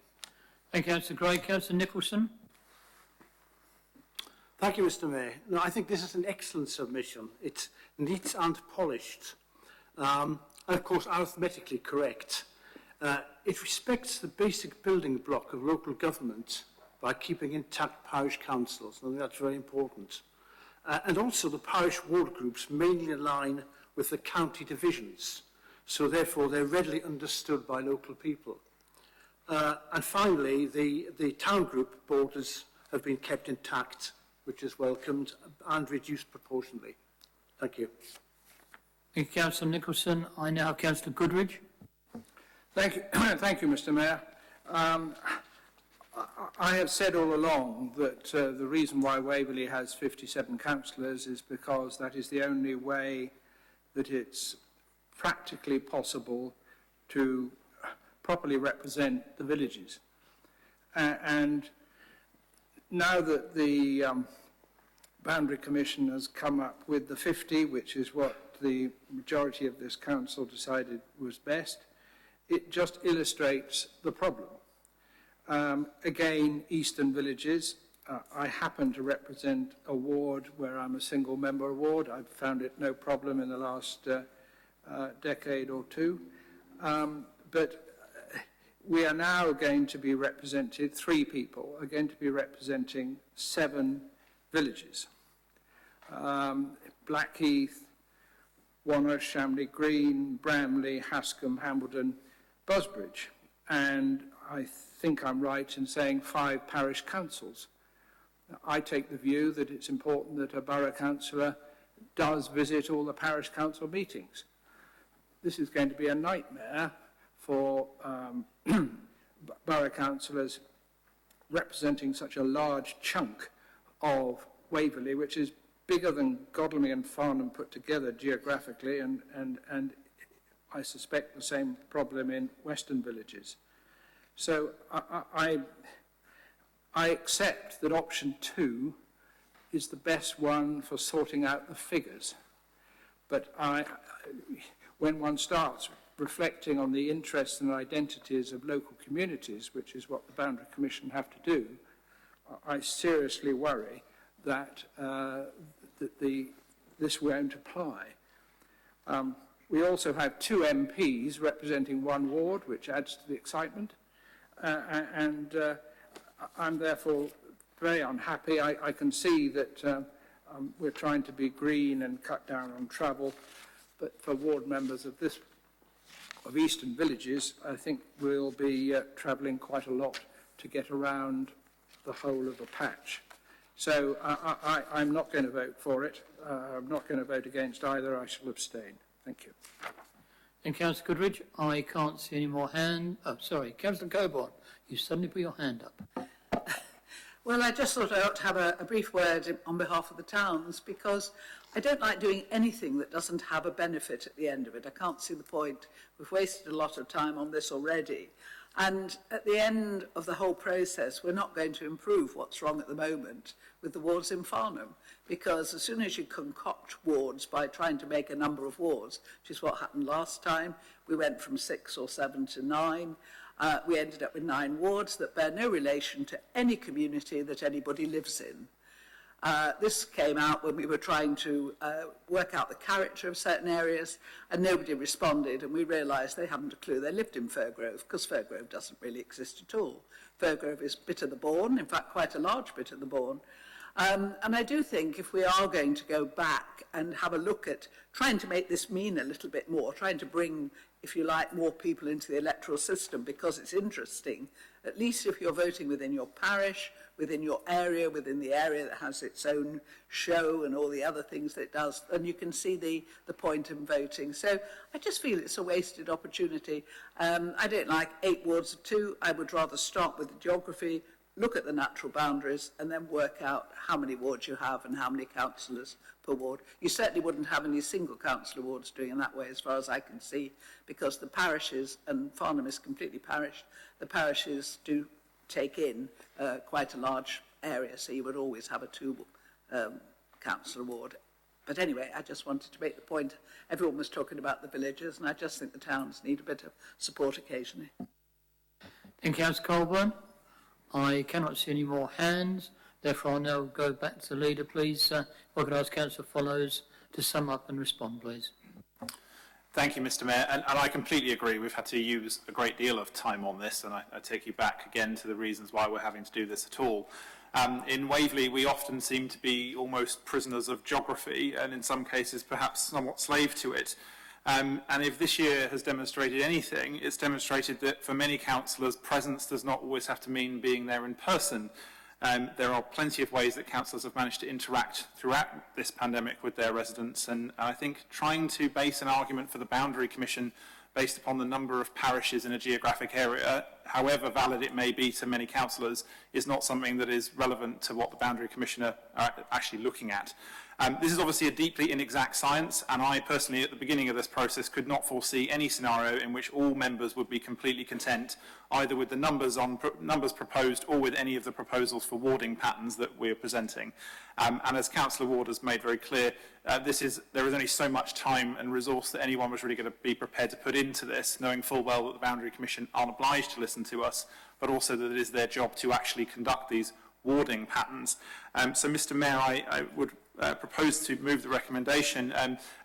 Thank you, Councillor Gray. Councillor Nicholson. Thank you, Mr. Mayor. No, I think this is an excellent submission. It's neat and polished, and of course arithmetically correct. It respects the basic building block of local government by keeping intact parish councils. I think that's very important. And also the parish ward groups mainly align with the county divisions, so therefore they're readily understood by local people. And finally, the town group borders have been kept intact, which is welcomed, and reduced proportionally. Thank you. Thank you, Councillor Nicholson. I now have Councillor Goodridge. Thank you, thank you, Mr. Mayor. I have said all along that the reason why Waverley has 57 councillors is because that is the only way that it's practically possible to properly represent the villages. And now that the Boundary Commission has come up with the 50, which is what the majority of this council decided was best. It just illustrates the problem. Again, Eastern Villages, I happen to represent a ward where I'm a single member ward. I've found it no problem in the last decade or two. But we are now going to be represented, 3 people are going to be representing 7 villages. Blackheath, Wanner, Shamley Green, Bramley, Hascombe, Hambledon, Busbridge. And I think I'm right in saying 5 parish councils. I take the view that it's important that a borough councillor does visit all the parish council meetings. This is going to be a nightmare for borough councillors representing such a large chunk of Waverley, which is bigger than Godalming and Farnham put together geographically, and I suspect the same problem in Western Villages. So I accept that option 2 is the best one for sorting out the figures. But when one starts reflecting on the interests and identities of local communities, which is what the Boundary Commission have to do, I seriously worry that this won't apply. We also have 2 MPs representing 1 ward, which adds to the excitement, and I'm therefore very unhappy. I can see that we're trying to be green and cut down on travel, but for ward members of Eastern Villages, I think we'll be travelling quite a lot to get around the whole of the patch. So I'm not going to vote for it. I'm not going to vote against either. I shall abstain. Thank you. And Councillor Goodridge, I can't see any more hands. Oh, sorry. Councillor Coburn, you suddenly put your hand up. Well, I just thought I ought to have a brief word on behalf of the towns, because I don't like doing anything that doesn't have a benefit at the end of it. I can't see the point. We've wasted a lot of time on this already. And at the end of the whole process, we're not going to improve what's wrong at the moment with the wards in Farnham, because as soon as you concoct wards by trying to make a number of wards, which is what happened last time, we went from 6 or 7 to 9. We ended up with 9 wards that bear no relation to any community that anybody lives in. This came out when we were trying to work out the character of certain areas, and nobody responded, and we realised they haven't a clue they lived in Firgrove, because Firgrove doesn't really exist at all. Firgrove is bit of the Bourne, in fact quite a large bit of the Bourne. And I do think if we are going to go back and have a look at trying to make this mean a little bit more, trying to bring, if you like, more people into the electoral system because it's interesting, at least if you're voting within your parish, within your area, within the area that has its own show and all the other things that it does, then you can see the point in voting. So I just feel it's a wasted opportunity. I don't like 8 wards of 2. I would rather start with the geography, look at the natural boundaries, and then work out how many wards you have and how many councillors per ward. You certainly wouldn't have any single councillor wards doing it that way, as far as I can see, because the parishes, and Farnham is completely parish, the parishes do take in quite a large area, so you would always have a 2 councillor ward. But anyway, I just wanted to make the point. Everyone was talking about the villages, and I just think the towns need a bit of support occasionally. Thank you, Councillor Colburn. I cannot see any more hands. Therefore, I'll now go back to the leader, please. If I could ask Councillor Follows to sum up and respond, please. Thank you, Mr. Mayor, and I completely agree. We've had to use a great deal of time on this, and I take you back again to the reasons why we're having to do this at all. In Waverley, we often seem to be almost prisoners of geography, and in some cases perhaps somewhat slave to it. And if this year has demonstrated anything, it's demonstrated that for many councillors, presence does not always have to mean being there in person. There are plenty of ways that councillors have managed to interact throughout this pandemic with their residents, and I think trying to base an argument for the Boundary Commission based upon the number of parishes in a geographic area however valid it may be to many councillors, is not something that is relevant to what the Boundary Commissioner are actually looking at. This is obviously a deeply inexact science, and I personally, at the beginning of this process, could not foresee any scenario in which all members would be completely content, either with the numbers proposed or with any of the proposals for warding patterns that we are presenting. And as Councillor Ward has made very clear, there is only so much time and resource that anyone was really going to be prepared to put into this, knowing full well that the Boundary Commission aren't obliged to listen to us, but also that it is their job to actually conduct these warding patterns. So, Mr. Mayor, I would propose to move the recommendation,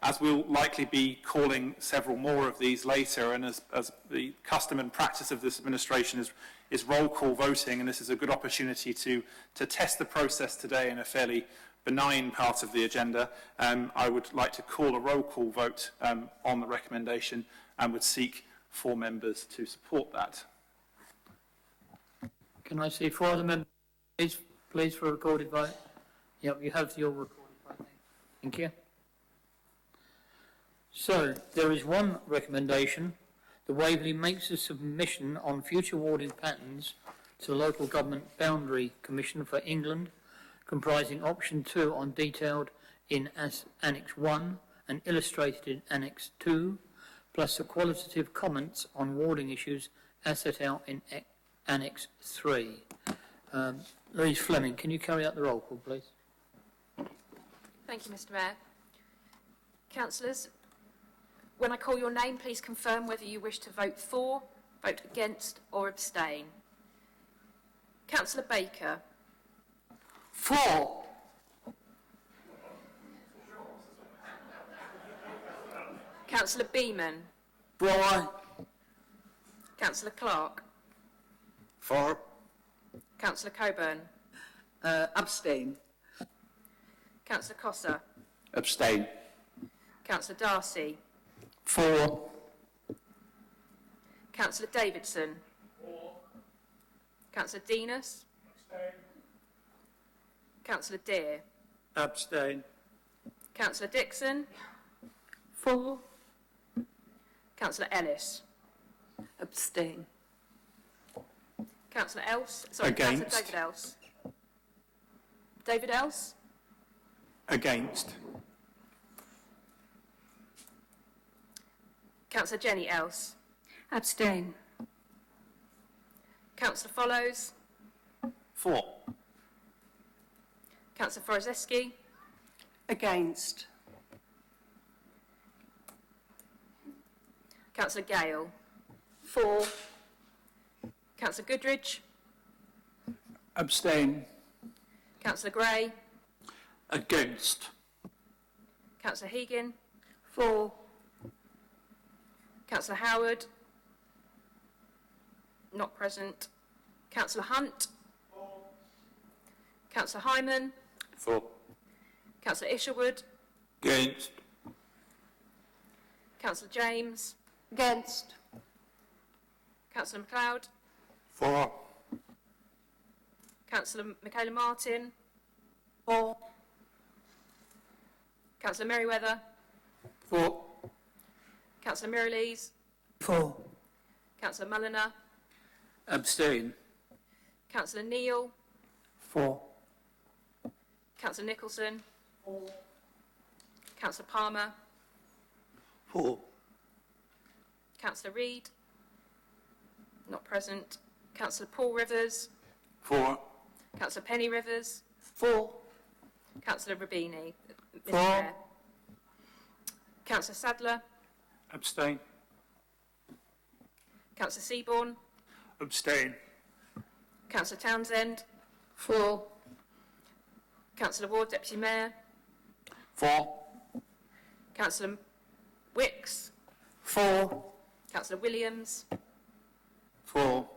as we'll likely be calling several more of these later, and as the custom and practice of this administration is roll call voting, and this is a good opportunity to test the process today in a fairly benign part of the agenda. I would like to call a roll call vote on the recommendation and would seek 4 members to support that. Can I see 4 other members, please, for a recorded vote? Yep, you have your recorded vote. Thank you. So, there is one recommendation. The Waverley makes a submission on future warding patterns to the Local Government Boundary Commission for England, comprising option 2 on detailed in Annex 1 and illustrated in Annex 2, plus the qualitative comments on warding issues as set out in Annex 3. Louise Fleming, can you carry out the roll call, please? Thank you, Mr. Mayor. Councillors, when I call your name, please confirm whether you wish to vote for, vote against or abstain. Councillor Baker. For. Councillor Beeman. For. Councillor Clark. For. Councillor Coburn. Abstain. Councillor Cossa. Abstain. Councillor Darcy. For. Councillor Davidson. For. Councillor Denis. Abstain. Councillor Deer. Abstain. Councillor Dixon. For. Councillor Ellis. Abstain. Councillor Else. Sorry, Against. Councillor David Else. David Else. Against. Councillor Jenny Else. Abstain. Councillor Follows. For. Councillor Forozeski. Against. Councillor Gale. For. Councillor Goodridge. Abstain. Councillor Gray. Against. Councillor Hegan. For. Councillor Howard. Not present. Councillor Hunt. For. Councillor Hyman. For. Councillor Isherwood. Against. Councillor James. Against. Councillor MacLeod. For. Councillor Michaela Martin. For. Councillor Merriweather. For. Councillor Mirrlees. For. Councillor Mulliner. Abstain. Councillor Neal. For. Councillor Nicholson. Councillor Palmer. For. Councillor Reid. Not present. Councillor Paul Rivers. For. Councillor Penny Rivers. For. Councillor Rubini. Mr. For. Mayor. Councillor Sadler. Abstain. Councillor Seaborn. Abstain. Councillor Townsend. For. Councillor Ward, Deputy Mayor. For. Councillor Wicks. For. Councillor Williams. For.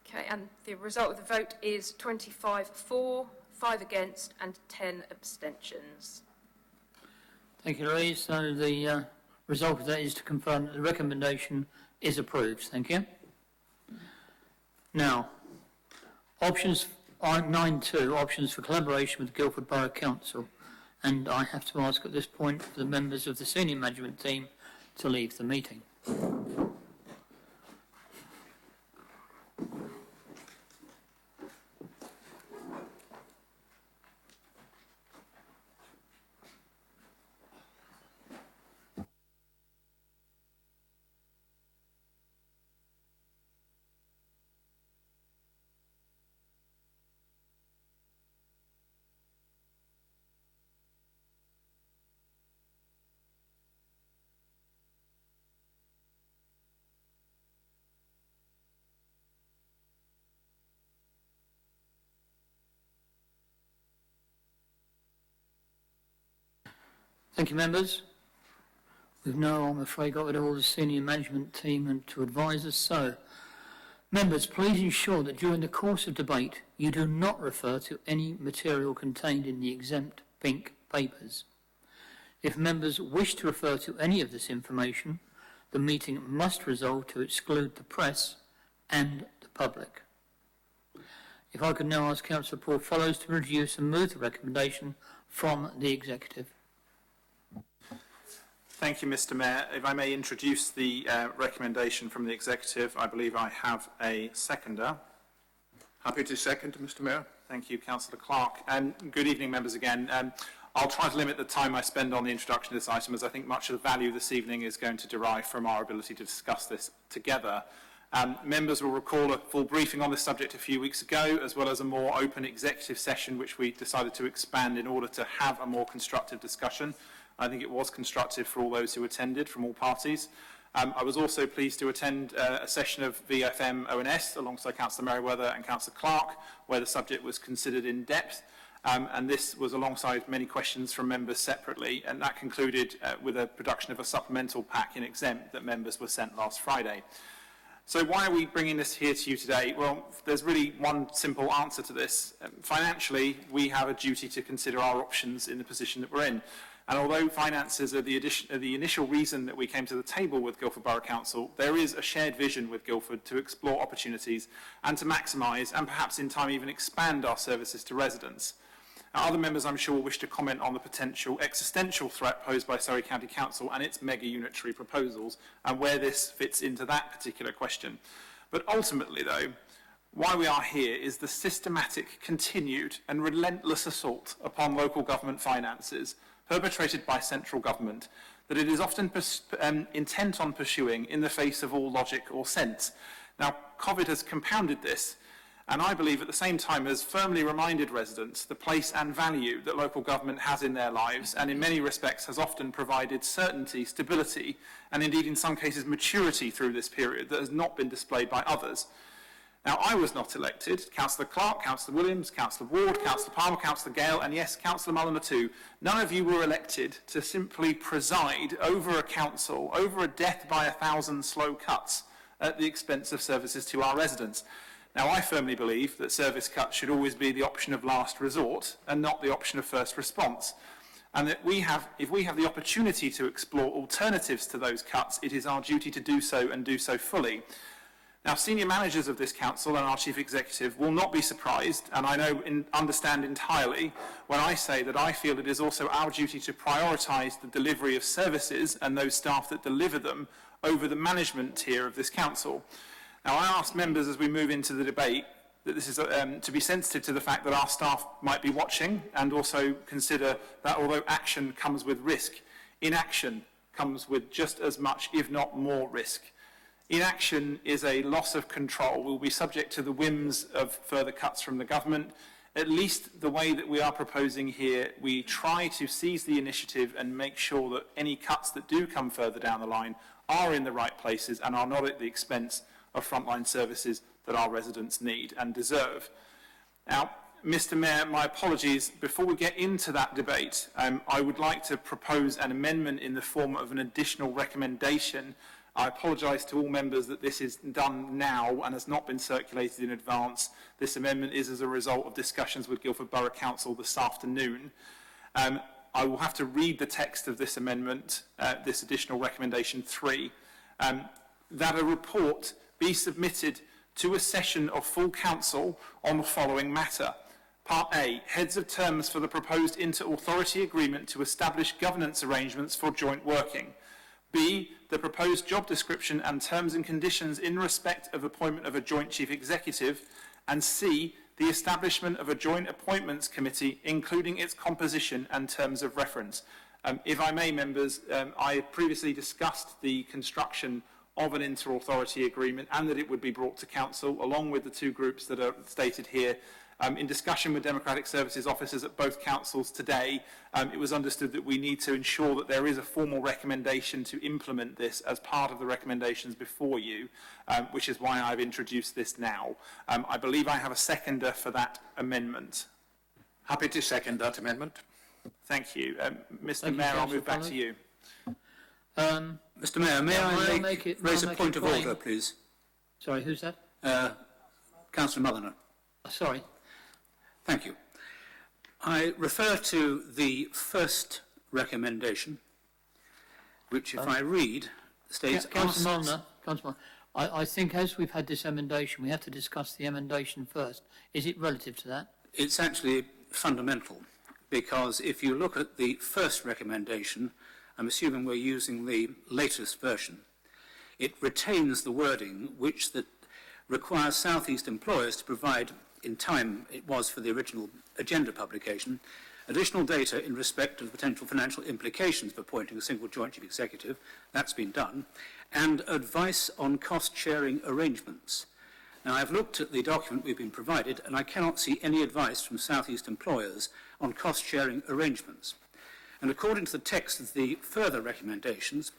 Okay, and the result of the vote is 25 for, 5 against and 10 abstentions. Thank you, Louise. So the result of that is to confirm that the recommendation is approved. Thank you. Now, options 9.2, options for collaboration with Guildford Borough Council. And I have to ask at this point for the members of the senior management team to leave the meeting. Thank you, members. We've now, I'm afraid, got rid of all the senior management team and to advise us so. Members, please ensure that during the course of debate, you do not refer to any material contained in the exempt pink papers. If members wish to refer to any of this information, the meeting must resolve to exclude the press and the public. If I could now ask Councillor Paul Fellows to introduce and move the recommendation from the Executive. Thank you, Mr. Mayor. If I may introduce the recommendation from the Executive, I believe I have a seconder. Happy to second, Mr. Mayor. Thank you, Councillor Clark. Good evening, members, again. I'll try to limit the time I spend on the introduction of this item, as I think much of the value this evening is going to derive from our ability to discuss this together. Members will recall a full briefing on this subject a few weeks ago, as well as a more open executive session, which we decided to expand in order to have a more constructive discussion. I think it was constructive for all those who attended from all parties. I was also pleased to attend a session of VFM ONS alongside Councillor Merriweather and Councillor Clark, where the subject was considered in depth. And this was alongside many questions from members separately, and that concluded with a production of a supplemental pack in exempt that members were sent last Friday. So why are we bringing this here to you today? Well, there's really one simple answer to this. Financially, we have a duty to consider our options in the position that we're in. And although finances are the initial reason that we came to the table with Guildford Borough Council, there is a shared vision with Guildford to explore opportunities and to maximise and perhaps in time even expand our services to residents. Now, other members, I'm sure, will wish to comment on the potential existential threat posed by Surrey County Council and its mega-unitary proposals and where this fits into that particular question. But ultimately, though, why we are here is the systematic, continued and relentless assault upon local government finances perpetrated by central government that it is often intent on pursuing in the face of all logic or sense. Now, COVID has compounded this, and I believe at the same time has firmly reminded residents the place and value that local government has in their lives, and in many respects has often provided certainty, stability, and indeed in some cases maturity through this period that has not been displayed by others. Now, I was not elected. Councillor Clark, Councillor Williams, Councillor Ward, Councillor Palmer, Councillor Gale, and yes, Councillor Mulliner too. None of you were elected to simply preside over a council, over a death by 1,000 slow cuts at the expense of services to our residents. Now, I firmly believe that service cuts should always be the option of last resort and not the option of first response. And that if we have the opportunity to explore alternatives to those cuts, it is our duty to do so and do so fully. Now, senior managers of this council and our chief executive will not be surprised, and I know understand entirely when I say that I feel it is also our duty to prioritise the delivery of services and those staff that deliver them over the management tier of this council. Now, I ask members as we move into the debate that this is to be sensitive to the fact that our staff might be watching, and also consider that although action comes with risk, inaction comes with just as much, if not more, risk. Inaction is a loss of control. We'll be subject to the whims of further cuts from the government. At least the way that we are proposing here, we try to seize the initiative and make sure that any cuts that do come further down the line are in the right places and are not at the expense of frontline services that our residents need and deserve. Now, Mr. Mayor, my apologies. Before we get into that debate, I would like to propose an amendment in the form of an additional recommendation. I apologise to all members that this is done now and has not been circulated in advance. This amendment is as a result of discussions with Guildford Borough Council this afternoon. I will have to read the text of this amendment, this additional recommendation 3, that a report be submitted to a session of full council on the following matter. Part A, heads of terms for the proposed inter-authority agreement to establish governance arrangements for joint working. B, the proposed job description and terms and conditions in respect of appointment of a joint chief executive, and C, the establishment of a joint appointments committee, including its composition and terms of reference. If I may, members, I previously discussed the construction of an inter-authority agreement and that it would be brought to council along with the two groups that are stated here. In discussion with Democratic Services officers at both councils today, it was understood that we need to ensure that there is a formal recommendation to implement this as part of the recommendations before you, which is why I've introduced this now. I believe I have a seconder for that amendment. Happy to second that amendment. Thank you. Mr. Mayor, I'll move back to you. Mr. Mayor, may I raise a point of order, please? Sorry, who's that? Councillor Mulliner. Sorry. Thank you. I refer to the first recommendation, which, if I read, states... Councillor Mulliner, I think as we've had this emendation, we have to discuss the emendation first. Is it relative to that? It's actually fundamental, because if you look at the first recommendation, I'm assuming we're using the latest version, it retains the wording which that requires South East employers to provide, in time it was for the original agenda publication, additional data in respect of potential financial implications of appointing a single joint chief executive. That's been done. And advice on cost-sharing arrangements. Now, I've looked at the document we've been provided, and I cannot see any advice from South East employers on cost-sharing arrangements. And according to the text of the further recommendations,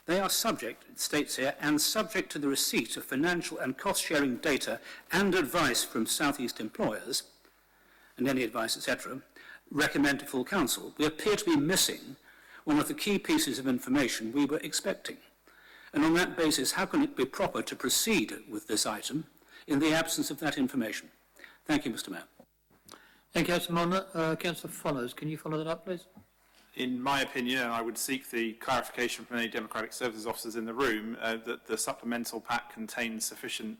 they are subject, it states here, and subject to the receipt of financial and cost-sharing data and advice from South East employers, and any advice, etc., recommend to full council. We appear to be missing one of the key pieces of information we were expecting. And on that basis, how can it be proper to proceed with this item in the absence of that information? Thank you, Mr. Mayor. Thank you, Councillor Mulliner. Councillor Follows, can you follow that up, please? In my opinion, and I would seek the clarification from any Democratic Services officers in the room, that the supplemental pack contains sufficient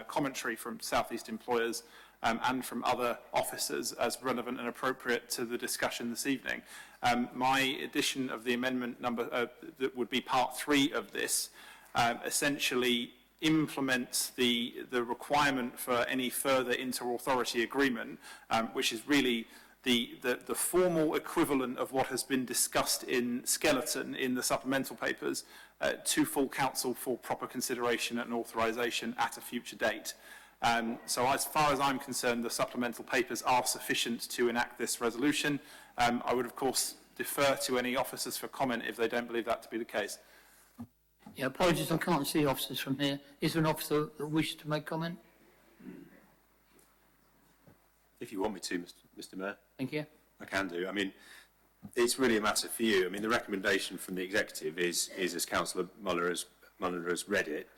commentary from South East employers and from other officers as relevant and appropriate to the discussion this evening. My addition of the amendment number that would be part 3 of this essentially implements the requirement for any further inter-authority agreement, which is really the formal equivalent of what has been discussed in skeleton in the supplemental papers to full council for proper consideration and authorisation at a future date. So as far as I'm concerned, the supplemental papers are sufficient to enact this resolution. I would, of course, defer to any officers for comment if they don't believe that to be the case. Yeah, apologies, I can't see officers from here. Is there an officer that wishes to make comment? If you want me to, Mr. Mayor. Thank you. I can do. I mean, it's really a matter for you. I mean, the recommendation from the executive is as Councillor Mulliner has read it,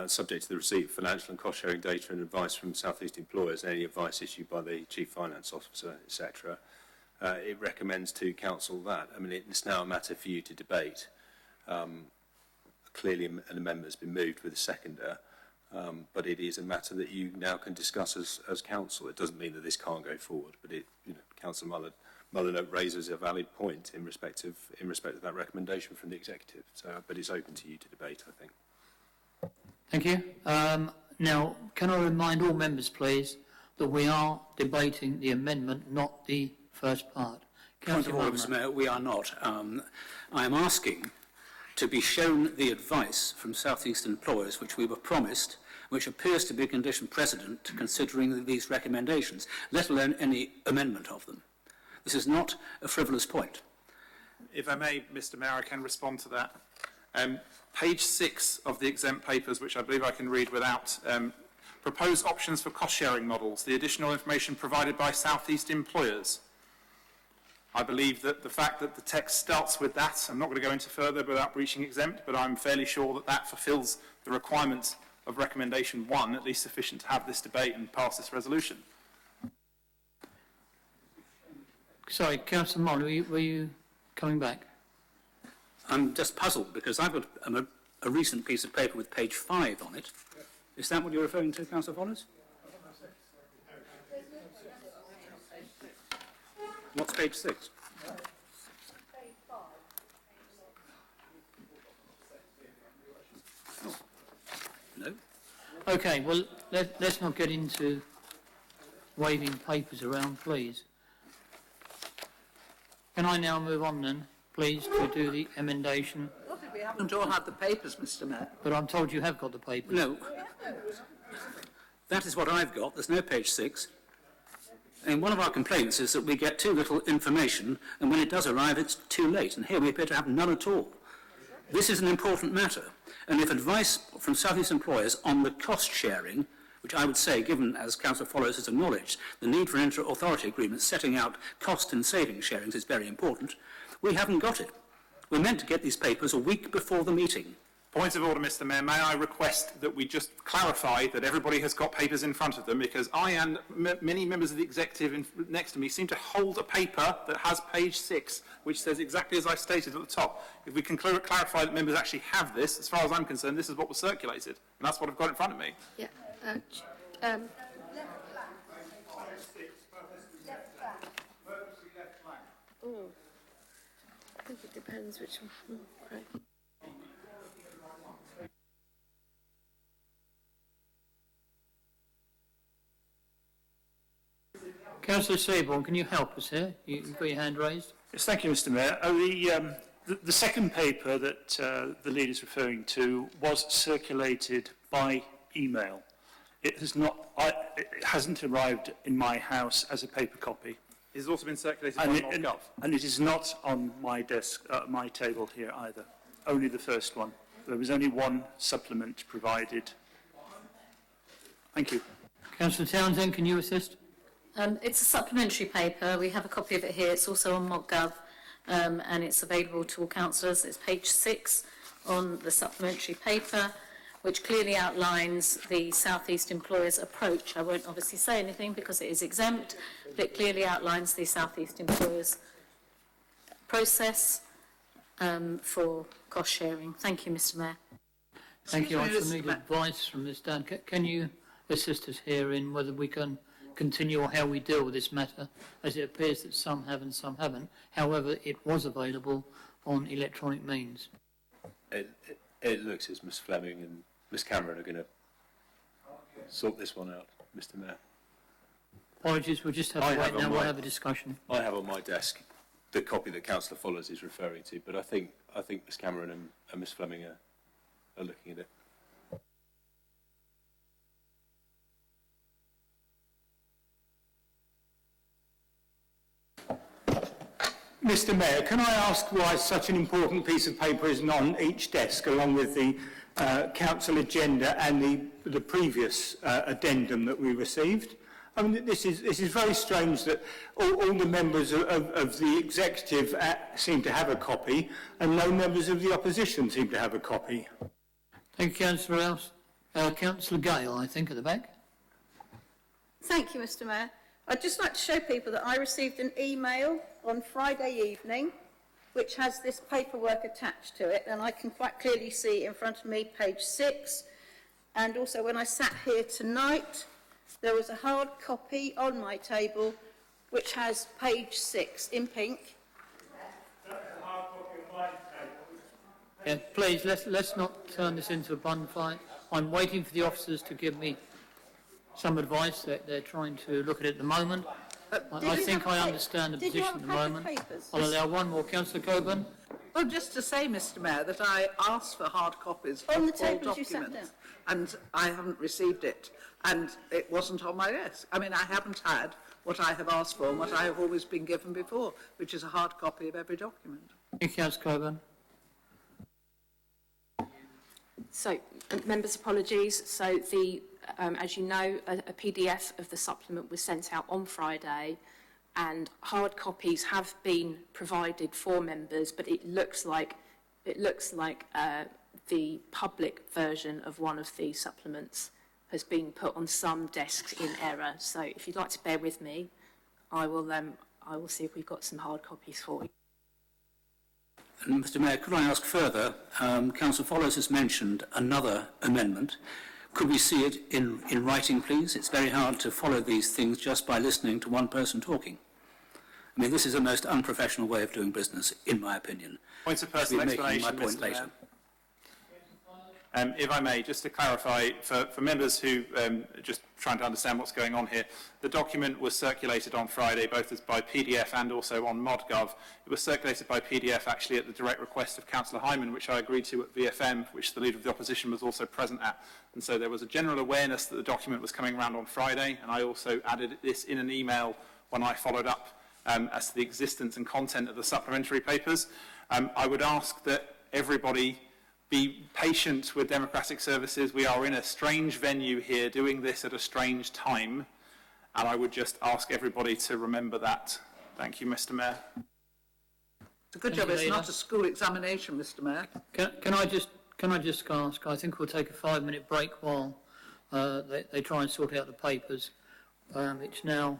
subject to the receipt of financial and cost-sharing data and advice from South East employers, and any advice issued by the Chief Finance Officer, etc. It recommends to Council that. I mean, it's now a matter for you to debate. Clearly, an amendment has been moved with a seconder, but it is a matter that you now can discuss as Council. It doesn't mean that this can't go forward, but Councillor Mulliner raises a valid point in respect of that recommendation from the executive. So, but it's open to you to debate, I think. Thank you. Now, can I remind all members, please, that we are debating the amendment, not the first part. Point of order, Mr. Mayor, we are not. I am asking to be shown the advice from South East employers which we were promised, which appears to be a condition precedent to considering these recommendations, let alone any amendment of them. This is not a frivolous point. If I may, Mr. Mayor, I can respond to that. Page 6 of the exempt papers, which I believe I can read without, propose options for cost-sharing models, the additional information provided by South East employers. I believe that the fact that the text starts with that, I'm not going to go into further without breaching exempt, but I'm fairly sure that that fulfills the requirements of recommendation 1, at least sufficient to have this debate and pass this resolution. Sorry, Councillor Mulliner, were you coming back? I'm just puzzled because I've got a recent piece of paper with page 5 on it. Is that what you're referring to, Councillor Follis? What's page 6? Okay, well, let's not get into waving papers around, please. Can I now move on then, please, to do the emendation? We haven't all had the papers, Mr Mayor. But I'm told you have got the papers. No. That is what I've got. There's no page 6. And one of our complaints is that we get too little information, and when it does arrive, it's too late. And here we appear to have none at all. This is an important matter. And if advice from South East employers on the cost sharing, which I would say, given, as Councillor Follows has acknowledged, the need for inter-authority agreements setting out cost and saving sharings is very important, we haven't got it. We're meant to get these papers a week before the meeting. Point of order, Mr Mayor. May I request that we just clarify that everybody has got papers in front of them, because I and many members of the executive next to me seem to hold a paper that has page 6, which says exactly as I stated at the top. If we can clarify that members actually have this, as far as I'm concerned, this is what was circulated, and that's what I've got in front of me. Yeah. I think it depends which one. Right. Councillor Seaborn, can you help us here? You've got your hand raised. Yes, thank you, Mr Mayor. The second paper that the leader is referring to was circulated by email. It hasn't arrived in my house as a paper copy. It has also been circulated by Gov. And it is not on my desk, my table here either. Only the first one. There was only one supplement provided. Thank you. Councillor Townsend, can you assist? It's a supplementary paper. We have a copy of it here. It's also on ModGov, and it's available to all councillors. It's page 6 on the supplementary paper, which clearly outlines the South East employers' approach. I won't obviously say anything because it is exempt, but it clearly outlines the South East employers' process for cost sharing. Thank you, Mr Mayor. Thank you. I shall need advice from Ms Dunn. Can you assist us here in whether we can continue or how we deal with this matter, as it appears that some have and some haven't. However, it was available on electronic means. It looks as Ms Fleming and Ms Cameron are going to sort this one out, Mr Mayor. Apologies, we'll just have to wait now. We'll have a discussion. I have on my desk the copy that Councillor Follows is referring to, but I think Ms Cameron and Ms Fleming are looking at it. Mr Mayor, can I ask why such an important piece of paper isn't on each desk, along with the council agenda and the previous addendum that we received? I mean, this is very strange that all the members of the executive seem to have a copy, and no members of the opposition seem to have a copy. Thank you, Councillor Else. Councillor Gale, I think, at the back. Thank you, Mr Mayor. I'd just like to show people that I received an email on Friday evening which has this paperwork attached to it, and I can quite clearly see in front of me page 6, and also when I sat here tonight there was a hard copy on my table which has page 6 in pink. Yeah, please, let's not turn this into a bun fight. I'm waiting for the officers to give me some advice that they're trying to look at it at the moment. I think I understand the position at the moment. I'll allow one more. Councillor Coburn. Well, just to say, Mr Mayor, that I asked for hard copies of On the all tables you sat documents, and I haven't received it, and it wasn't on my desk. I mean, I haven't had what I have asked for and what I have always been given before, which is a hard copy of every document. Thank you, Councillor Coburn. So, members' apologies. So, as you know, a PDF of the supplement was sent out on Friday, and hard copies have been provided for members, but it looks like the public version of one of the supplements has been put on some desks in error. So, if you'd like to bear with me, I will see if we've got some hard copies for you. And Mr Mayor, could I ask further, Councillor Follows has mentioned another amendment. Could we see it in writing, please? It's very hard to follow these things just by listening to one person talking. I mean, this is a most unprofessional way of doing business, in my opinion. Points of personal I'll be making explanation, my point Mr. later. If I may, just to clarify, for members who are just trying to understand what's going on here, the document was circulated on Friday, both as by PDF and also on ModGov. It was circulated by PDF actually at the direct request of Councillor Hyman, which I agreed to at VFM, which the Leader of the Opposition was also present at. And so there was a general awareness that the document was coming around on Friday, and I also added this in an email when I followed up as to the existence and content of the supplementary papers. I would ask that everybody be patient with Democratic Services. We are in a strange venue here doing this at a strange time, and I would just ask everybody to remember that. Thank you, Mr. Mayor. It's a good job it's not a school examination, Mr. Mayor. Can I just ask, I think we'll take a 5-minute break while they try and sort out the papers. It's now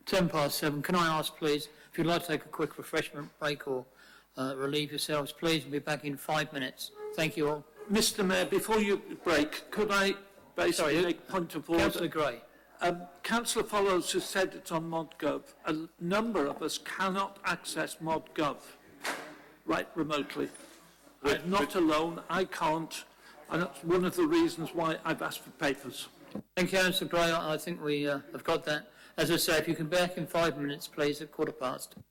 7:10. Can I ask, please, if you'd like to take a quick refreshment break or relieve yourselves, please, we'll be back in 5 minutes. Thank you all. Mr Mayor, before you break, could I basically make a point of order? Councillor Gray. Councillor Follows has said it's on ModGov. A number of us cannot access ModGov right remotely. I'm not alone, I can't, and that's one of the reasons why I've asked for papers. Thank you, Councillor Gray. I think we have got that. As I say, if you can be back in 5 minutes, please, at 15:15.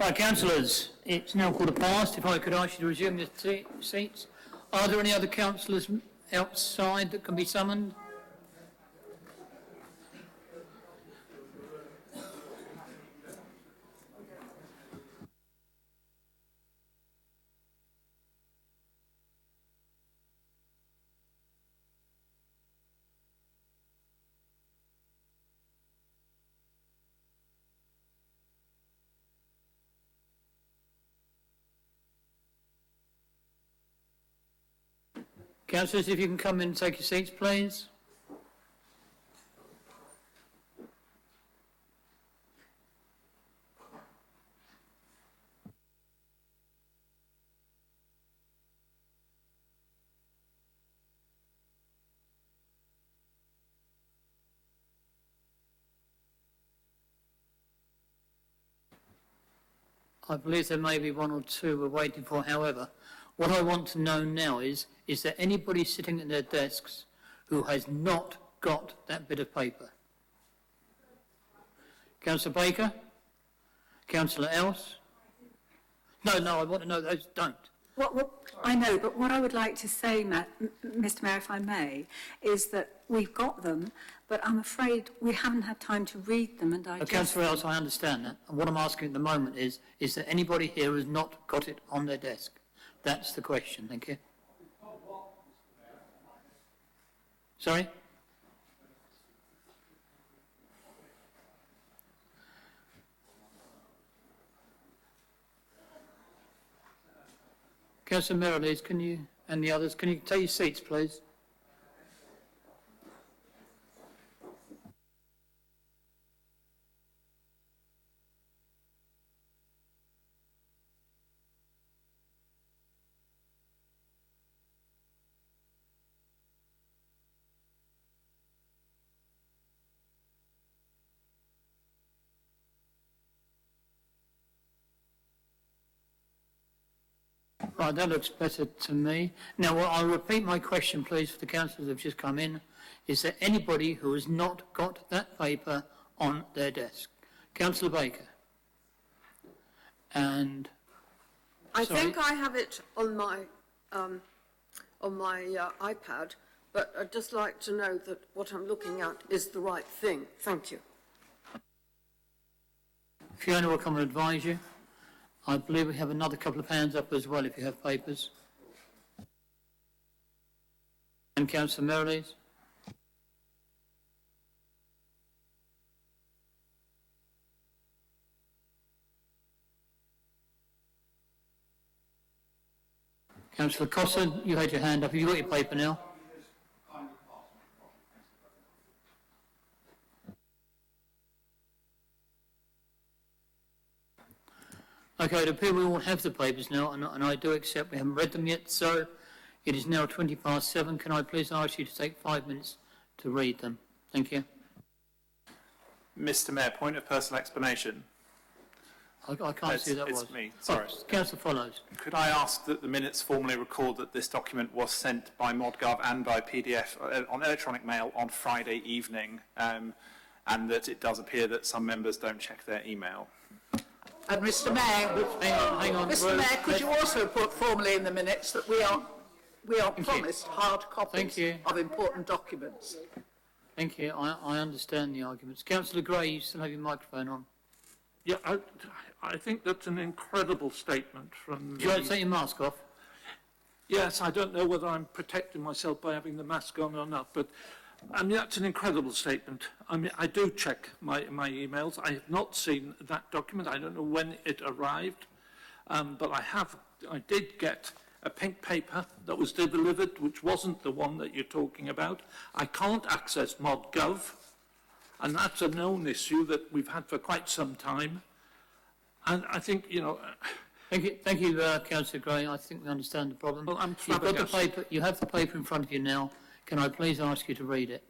Right, councillors, it's now 1:15. If I could ask you to resume your seats. Are there any other councillors outside that can be summoned? Councillors, if you can come in and take your seats, please. I believe there may be one or two we're waiting for. However, what I want to know now is there anybody sitting at their desks who has not got that bit of paper? Councillor Baker? Councillor Else? No, I want to know those don't. What I know, but what I would like to say, Mr Mayor, if I may, is that we've got them, but I'm afraid we haven't had time to read them and digest Councillor them. Else, I understand that. And what I'm asking at the moment is there anybody here who has not got it on their desk? That's the question. Thank you. Sorry? Councillor Merrilees, can you, and the others, can you take your seats, please? Right, that looks better to me. Now, I'll repeat my question, please, for the councillors who have just come in. Is there anybody who has not got that paper on their desk? Councillor Baker. And... I sorry. think I have it on my iPad, but I'd just like to know that what I'm looking at is the right thing. Thank you. Fiona will come and advise you. I believe we have another couple of hands up as well if you have papers. And Councillor Merrilees. Councillor Cossett, you had your hand up. Have you got your paper now? Okay, it appears we all have the papers now, and I do accept we haven't read them yet, so it is now 7:20. Can I please ask you to take 5 minutes to read them? Thank you. Mr Mayor, point of personal explanation. I can't see who that was. It's me, sorry. Councillor Follows. Could I ask that the minutes formally record that this document was sent by ModGov and by PDF on electronic mail on Friday evening, and that it does appear that some members don't check their email? And Mr Mayor, hang on. Mr Mayor, could you also put formally in the minutes that we are promised hard copies of important documents? Thank you. I understand the arguments. Councillor Gray, you still have your microphone on. Yeah, I think that's an incredible statement from... Do you want to take your mask off? Yes, I don't know whether I'm protecting myself by having the mask on or not, but I mean, that's an incredible statement. I mean, I do check my emails. I have not seen that document. I don't know when it arrived, but I did get a pink paper that was delivered, which wasn't the one that you're talking about. I can't access ModGov, and that's a known issue that we've had for quite some time. And I think, you know... Thank you, Councillor Gray. I think we understand the problem. Well, I'm You've got the paper. You have the paper in front of you now. Can I please ask you to read it?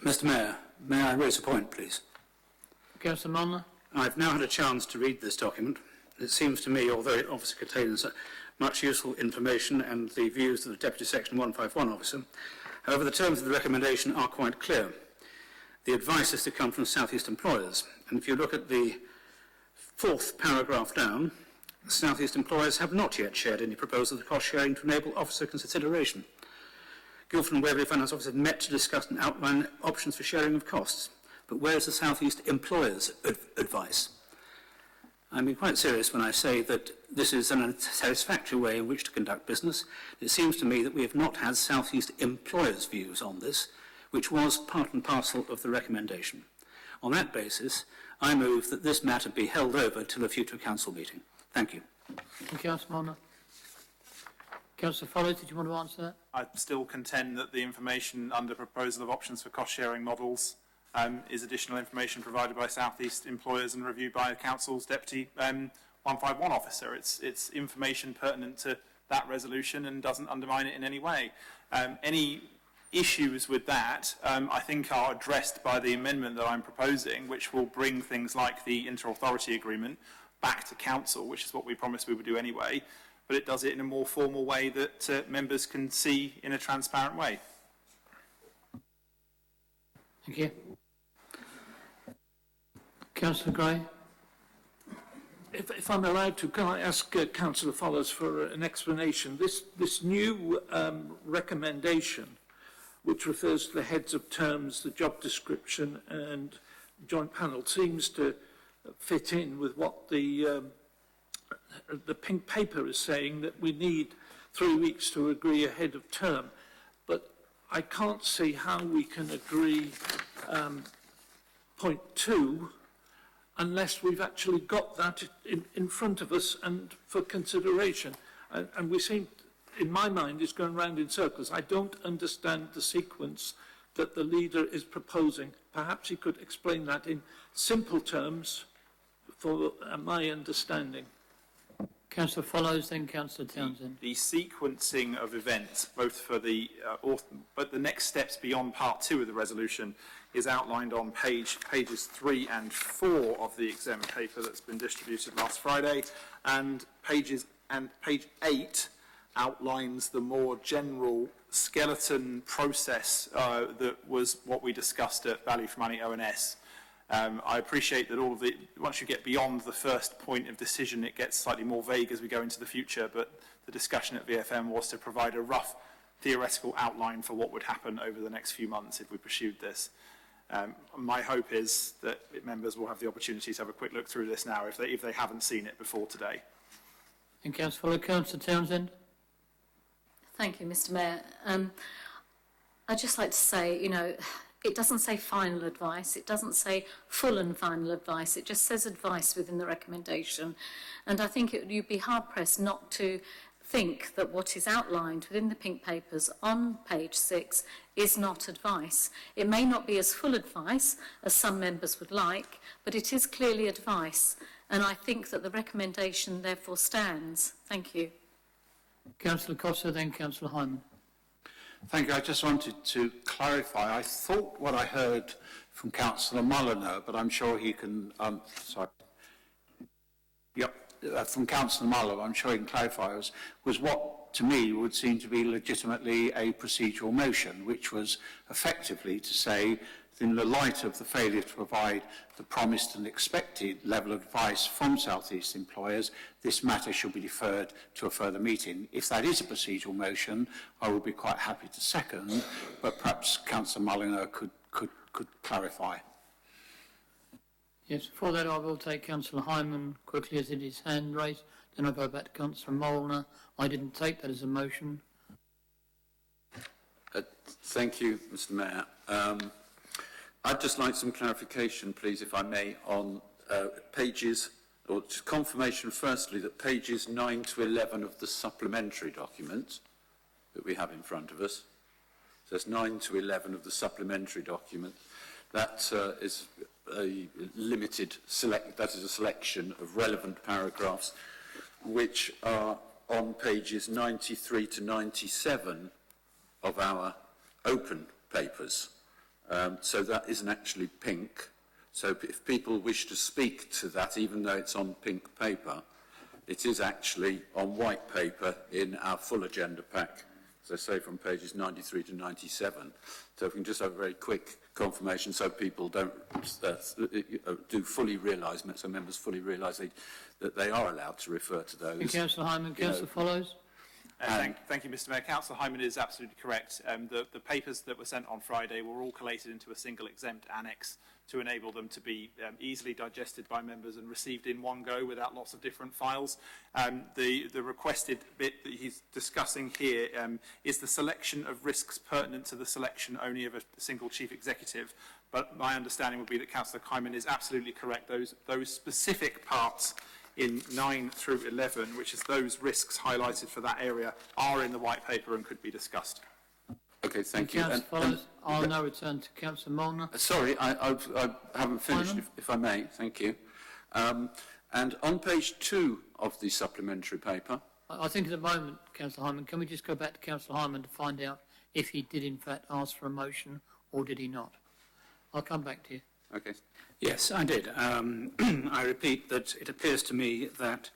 Mr Mayor, may I raise a point, please? Councillor Mulliner. I've now had a chance to read this document. It seems to me, although it obviously contains much useful information and the views of the Deputy Section 151 officer, however, the terms of the recommendation are quite clear. The advice is to come from South East employers, and if you look at the fourth paragraph down, South East employers have not yet shared any proposal for cost sharing to enable officer consideration. Guildford and Waverley Finance Office have met to discuss and outline options for sharing of costs. But where's the South East employers' advice? I'm being quite serious when I say that this is an unsatisfactory way in which to conduct business. It seems to me that we have not had South East employers' views on this, which was part and parcel of the recommendation. On that basis, I move that this matter be held over till a future council meeting. Thank you. Thank you, Councillor Mulliner. Councillor Folliott, did you want to answer that? I still contend that the information under proposal of options for cost-sharing models is additional information provided by South East employers and reviewed by the Council's Deputy 151 officer. It's information pertinent to that resolution and doesn't undermine it in any way. Any issues with that, I think, are addressed by the amendment that I'm proposing, which will bring things like the inter-authority agreement back to Council, which is what we promised we would do anyway, but it does it in a more formal way that members can see in a transparent way. Thank you. Councillor Gray. If I'm allowed to, can I ask Councillor Folliott for an explanation? This new recommendation, which refers to the heads of terms, the job description and joint panel, seems to fit in with what the pink paper is saying, that we need 3 weeks to agree a head of term. But I can't see how we can agree point 2 unless we've actually got that in front of us and for consideration. And we seem, in my mind, is going round in circles. I don't understand the sequence that the leader is proposing. Perhaps he could explain that in simple terms for my understanding. Councillor Follows, then Councillor Townsend. The sequencing of events, both for the but the next steps beyond part 2 of the resolution, is outlined on pages 3 and 4 of the exempt paper that's been distributed last Friday, and page 8 outlines the more general skeleton process that was what we discussed at Value for Money ONS. I appreciate that once you get beyond the first point of decision, it gets slightly more vague as we go into the future, but the discussion at VFM was to provide a rough theoretical outline for what would happen over the next few months if we pursued this. My hope is that members will have the opportunity to have a quick look through this now if they haven't seen it before today. And Councillor Townsend. Thank you, Mr Mayor. I'd just like to say, it doesn't say final advice, it doesn't say full and final advice, it just says advice within the recommendation. And I think you'd be hard-pressed not to think that what is outlined within the pink papers on page 6 is not advice. It may not be as full advice as some members would like, but it is clearly advice. And I think that the recommendation therefore stands. Thank you. Councillor Costa, then Councillor Hyman. Thank you. I just wanted to clarify. I thought what I heard from Councillor Mulliner, but I'm sure he can, from Councillor Mulliner, I'm sure he can clarify, was what to me would seem to be legitimately a procedural motion, which was effectively to say, in the light of the failure to provide the promised and expected level of advice from South East employers, this matter should be deferred to a further meeting. If that is a procedural motion, I would be quite happy to second, but perhaps Councillor Mulliner could clarify. Yes, before that I will take Councillor Hyman quickly as it is hand raised. Then I'll go back to Councillor Mulliner. I didn't take that as a motion. Thank you, Mr Mayor. I'd just like some clarification, please, if I may, on pages, or just confirmation firstly that pages 9 to 11 of the supplementary document that we have in front of us, so that's 9 to 11 of the supplementary document, that is a limited that is a selection of relevant paragraphs which are on pages 93 to 97 of our open papers. So that isn't actually pink. So if people wish to speak to that, even though it's on pink paper, it is actually on white paper in our full agenda pack, as I say, from pages 93 to 97. So if we can just have a very quick confirmation so people don't do fully realise, so members fully realise that they are allowed to refer to those. Thank you, Councillor Hyman. Councillor Follows. Thank you, Mr Mayor. Councillor Hyman is absolutely correct. The papers that were sent on Friday were all collated into a single exempt annex to enable them to be easily digested by members and received in one go without lots of different files. The requested bit that he's discussing here is the selection of risks pertinent to the selection only of a single chief executive. But my understanding would be that Councillor Hyman is absolutely correct. Those specific parts in 9 through 11, which is those risks highlighted for that area, are in the white paper and could be discussed. Okay, thank you. Councillor Follows. I'll now return to Councillor Molnar. Sorry, I haven't finished, if I may. Thank you. And on page 2 of the supplementary paper... I think at the moment, Councillor Hyman, can we just go back to Councillor Hyman to find out if he did in fact ask for a motion or did he not? I'll come back to you. Okay. Yes, I did. I repeat that it appears to me that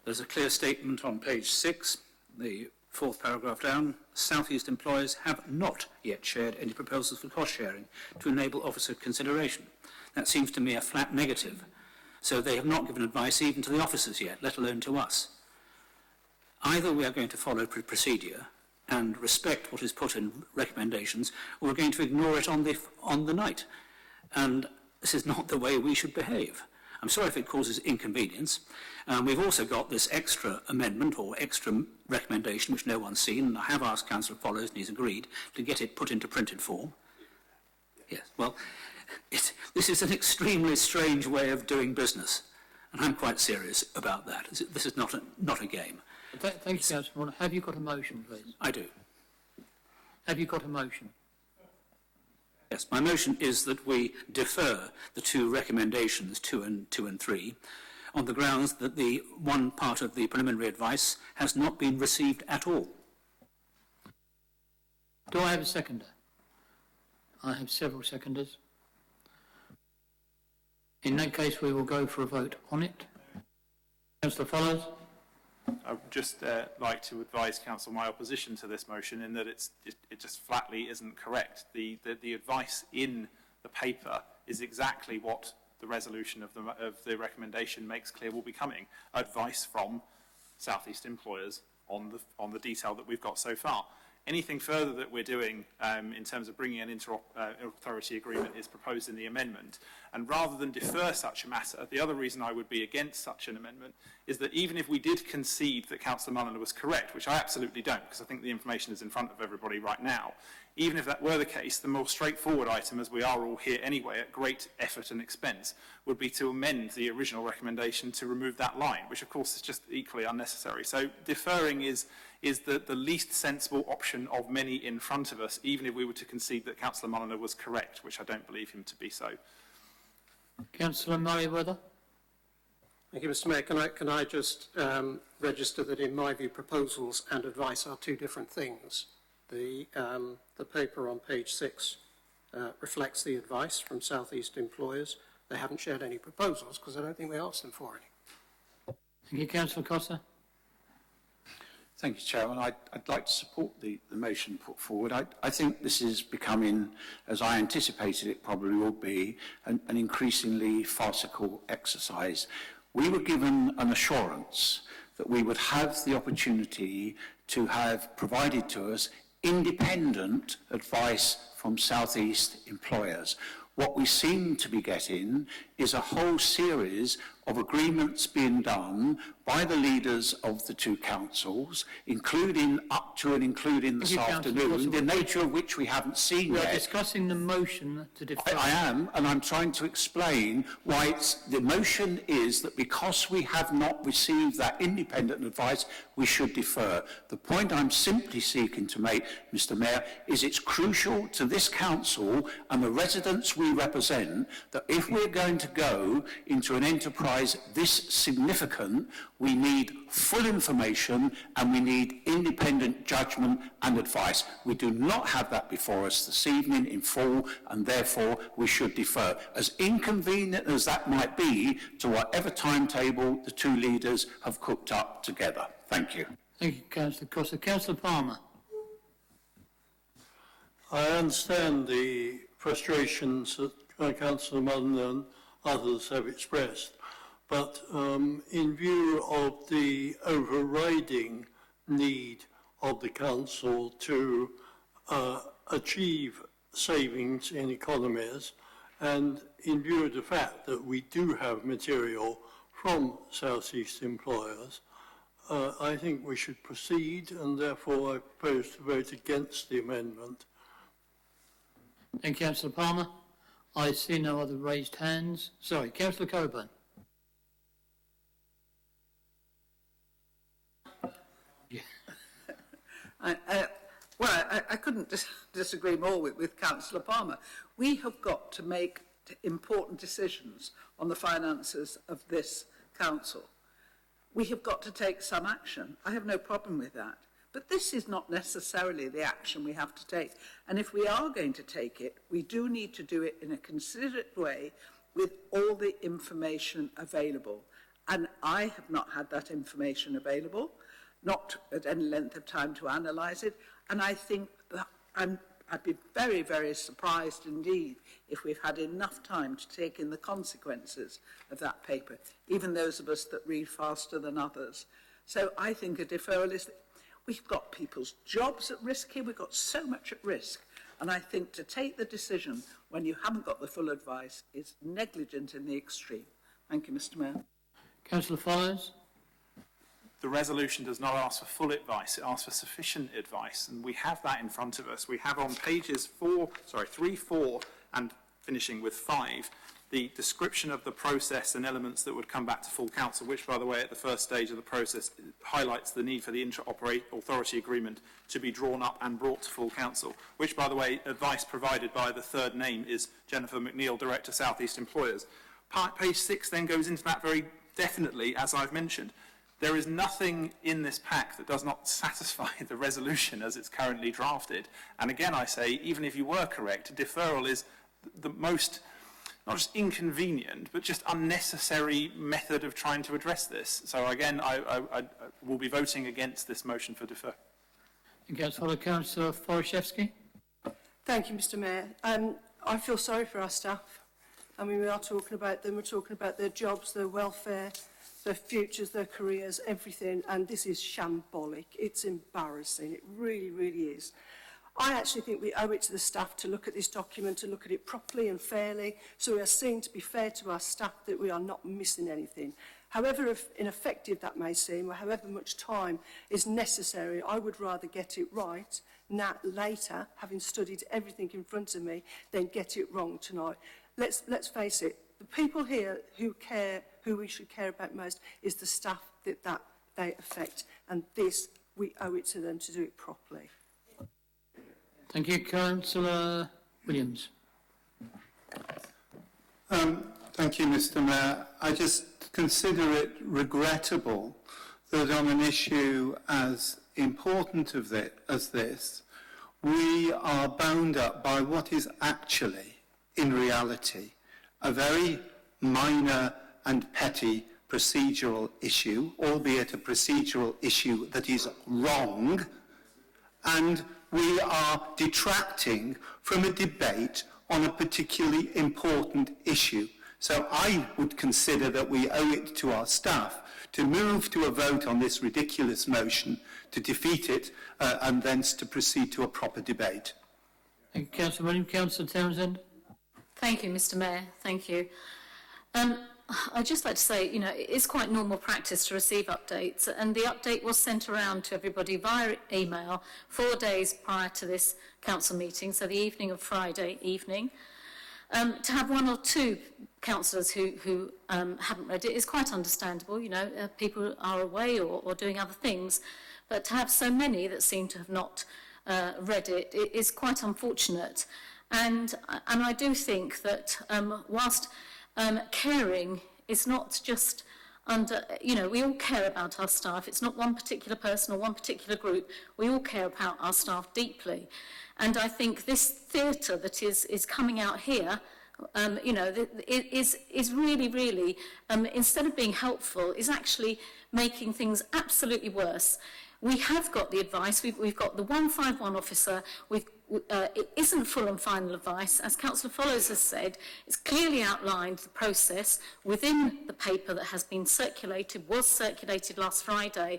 there's a clear statement on page 6, the fourth paragraph down. South East employers have not yet shared any proposals for cost sharing to enable officer consideration. That seems to me a flat negative. So they have not given advice even to the officers yet, let alone to us. Either we are going to follow procedure and respect what is put in recommendations, or we're going to ignore it on the night. And this is not the way we should behave. I'm sorry if it causes inconvenience. We've also got this extra amendment or extra recommendation, which no one's seen, and I have asked Councillor Follows, and he's agreed, to get it put into printed form. Yes, well, this is an extremely strange way of doing business, and I'm quite serious about that. This is not a game. Thank you, Councillor Molnar. Have you got a motion, please? I do. Have you got a motion? Yes, my motion is that we defer the two recommendations, 2 and 3, on the grounds that the one part of the preliminary advice has not been received at all. Do I have a seconder? I have several seconders. In that case, we will go for a vote on it. Councillor Follows. I would just like to advise Council my opposition to this motion in that it just flatly isn't correct. The advice in the paper is exactly what the resolution of the recommendation makes clear will be coming. Advice from South East employers on the detail that we've got so far. Anything further that we're doing in terms of bringing an inter-authority agreement is proposed in the amendment. And rather than defer such a matter, the other reason I would be against such an amendment is that even if we did concede that Councillor Mulliner was correct, which I absolutely don't, because I think the information is in front of everybody right now, even if that were the case, the more straightforward item, as we are all here anyway at great effort and expense, would be to amend the original recommendation to remove that line, which of course is just equally unnecessary. So deferring is the least sensible option of many in front of us, even if we were to concede that Councillor Mulliner was correct, which I don't believe him to be so. Councillor Murray-Weather. Thank you, Mr Mayor. Can I just register that, in my view, proposals and advice are two different things. The paper on page 6 reflects the advice from South East employers. They haven't shared any proposals because I don't think we asked them for any. Thank you, Councillor Costa. Thank you, Chairman. I'd like to support the motion put forward. I think this is becoming, as I anticipated it probably will be, an increasingly farcical exercise. We were given an assurance that we would have the opportunity to have provided to us independent advice from South East employers. What we seem to be getting is a whole series of agreements being done by the leaders of the two councils, including up to and including this afternoon, the nature of which we haven't seen yet. We are discussing the motion to defer. I am, and I'm trying to explain why the motion is that because we have not received that independent advice, we should defer. The point I'm simply seeking to make, Mr Mayor, is it's crucial to this council and the residents we represent that if we're going to go into an enterprise realise this significant, we need full information and we need independent judgment and advice. We do not have that before us this evening in full, and therefore we should defer. As inconvenient as that might be to whatever timetable the two leaders have cooked up together. Thank you. Thank you, Councillor Costa. Councillor Palmer. I understand the frustrations that Councillor Mullen and others have expressed, but in view of the overriding need of the Council to achieve savings in economies, and in view of the fact that we do have material from South East employers, I think we should proceed, and therefore I propose to vote against the amendment. Thank you, Councillor Palmer. I see no other raised hands. Sorry, Councillor Coburn. I couldn't disagree more with Councillor Palmer. We have got to make important decisions on the finances of this council. We have got to take some action. I have no problem with that. But this is not necessarily the action we have to take. And if we are going to take it, we do need to do it in a considerate way with all the information available. And I have not had that information available, not at any length of time to analyse it. And I think that I'd be very, very surprised indeed if we've had enough time to take in the consequences of that paper, even those of us that read faster than others. So I think a deferral is... We've got people's jobs at risk here. We've got so much at risk. And I think to take the decision when you haven't got the full advice is negligent in the extreme. Thank you, Mr. Mayor. Councillor Fires. The resolution does not ask for full advice, it asks for sufficient advice, and we have that in front of us. We have on pages 3, 4, and finishing with 5, the description of the process and elements that would come back to full council, which, by the way, at the first stage of the process highlights the need for the inter-authority agreement to be drawn up and brought to full council, which, by the way, advice provided by the third name is Jennifer McNeil, Director, South East Employers. Page 6 then goes into that very definitely, as I've mentioned. There is nothing in this pack that does not satisfy the resolution as it's currently drafted. And again, I say, even if you were correct, deferral is the most, not just inconvenient, but just unnecessary method of trying to address this. So again, I will be voting against this motion for defer. Councillor Forashevsky. Thank you, Mr. Mayor. I feel sorry for our staff. I mean, we are talking about them, we're talking about their jobs, their welfare, their futures, their careers, everything, and this is shambolic. It's embarrassing. It really, really is. I actually think we owe it to the staff to look at this document, to look at it properly and fairly, so we are seen to be fair to our staff, that we are not missing anything. However ineffective that may seem, or however much time is necessary, I would rather get it right now, later, having studied everything in front of me, than get it wrong tonight. Let's face it, the people here who we should care about most is the staff that they affect, and this, we owe it to them to do it properly. Thank you, Councillor Williams. Thank you, Mr. Mayor. I just consider it regrettable that on an issue as important as this, we are bound up by what is actually, in reality, a very minor and petty procedural issue, albeit a procedural issue that is wrong, and we are detracting from a debate on a particularly important issue. So I would consider that we owe it to our staff to move to a vote on this ridiculous motion, to defeat it, and thence to proceed to a proper debate. Thank you, Councillor Williams. Councillor Townsend. Thank you, Mr. Mayor. Thank you. I'd just like to say, you know, it's quite normal practice to receive updates, and the update was sent around to everybody via email 4 days prior to this council meeting, so the evening of Friday evening. To have one or two councillors who haven't read it is quite understandable. You know, people are away or doing other things, but to have so many that seem to have not read it is quite unfortunate. And I do think that whilst caring It's not just under, you know, we all care about our staff. It's not one particular person or one particular group. We all care about our staff deeply. And I think this theatre that is coming out here, you know, is really, really, instead of being helpful, is actually making things absolutely worse. We have got the advice, we've got the 151 officer, it isn't full and final advice. As Councillor Follows has said, it's clearly outlined the process within the paper that has been circulated, was circulated last Friday.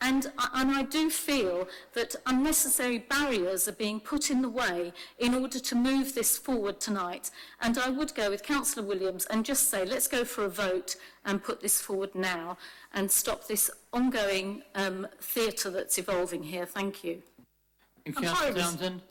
And I do feel that unnecessary barriers are being put in the way in order to move this forward tonight. And I would go with Councillor Williams and just say, let's go for a vote and put this forward now and stop this ongoing theatre that's evolving here. Thank you. Councillor Townsend,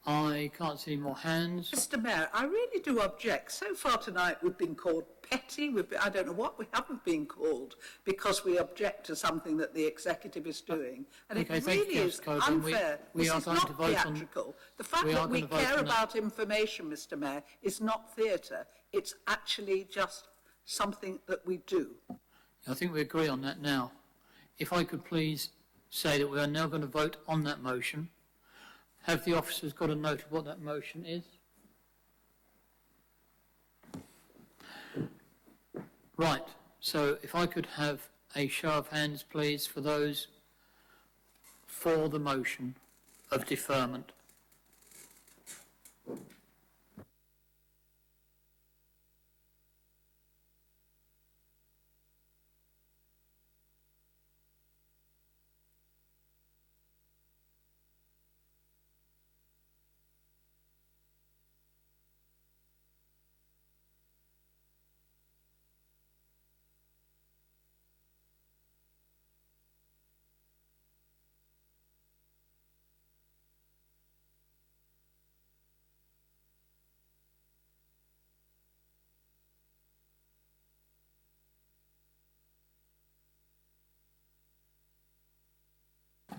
I can't see any more hands. Mr Mayor, I really do object. So far tonight we've been called petty, I don't know what we haven't been called, because we object to something that the executive is doing. And Okay, it thank you, really is Councillor Coburn. unfair. We This are is going to not vote on- theatrical. The fact we are that we going to vote care on that. about information, Mr Mayor, is not theatre. It's actually just something that we do. I think we agree on that now. If I could please say that we are now going to vote on that motion. Have the officers got a note of what that motion is? Right, so if I could have a show of hands, please, for those for the motion of deferment.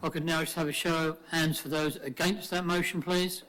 I could now just have a show of hands for those against that motion, please.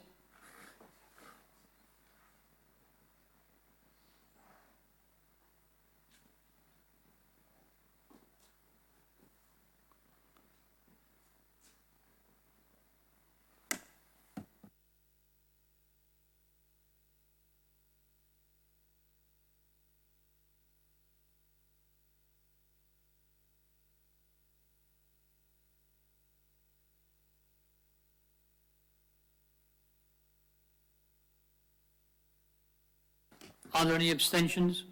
Are there any abstentions?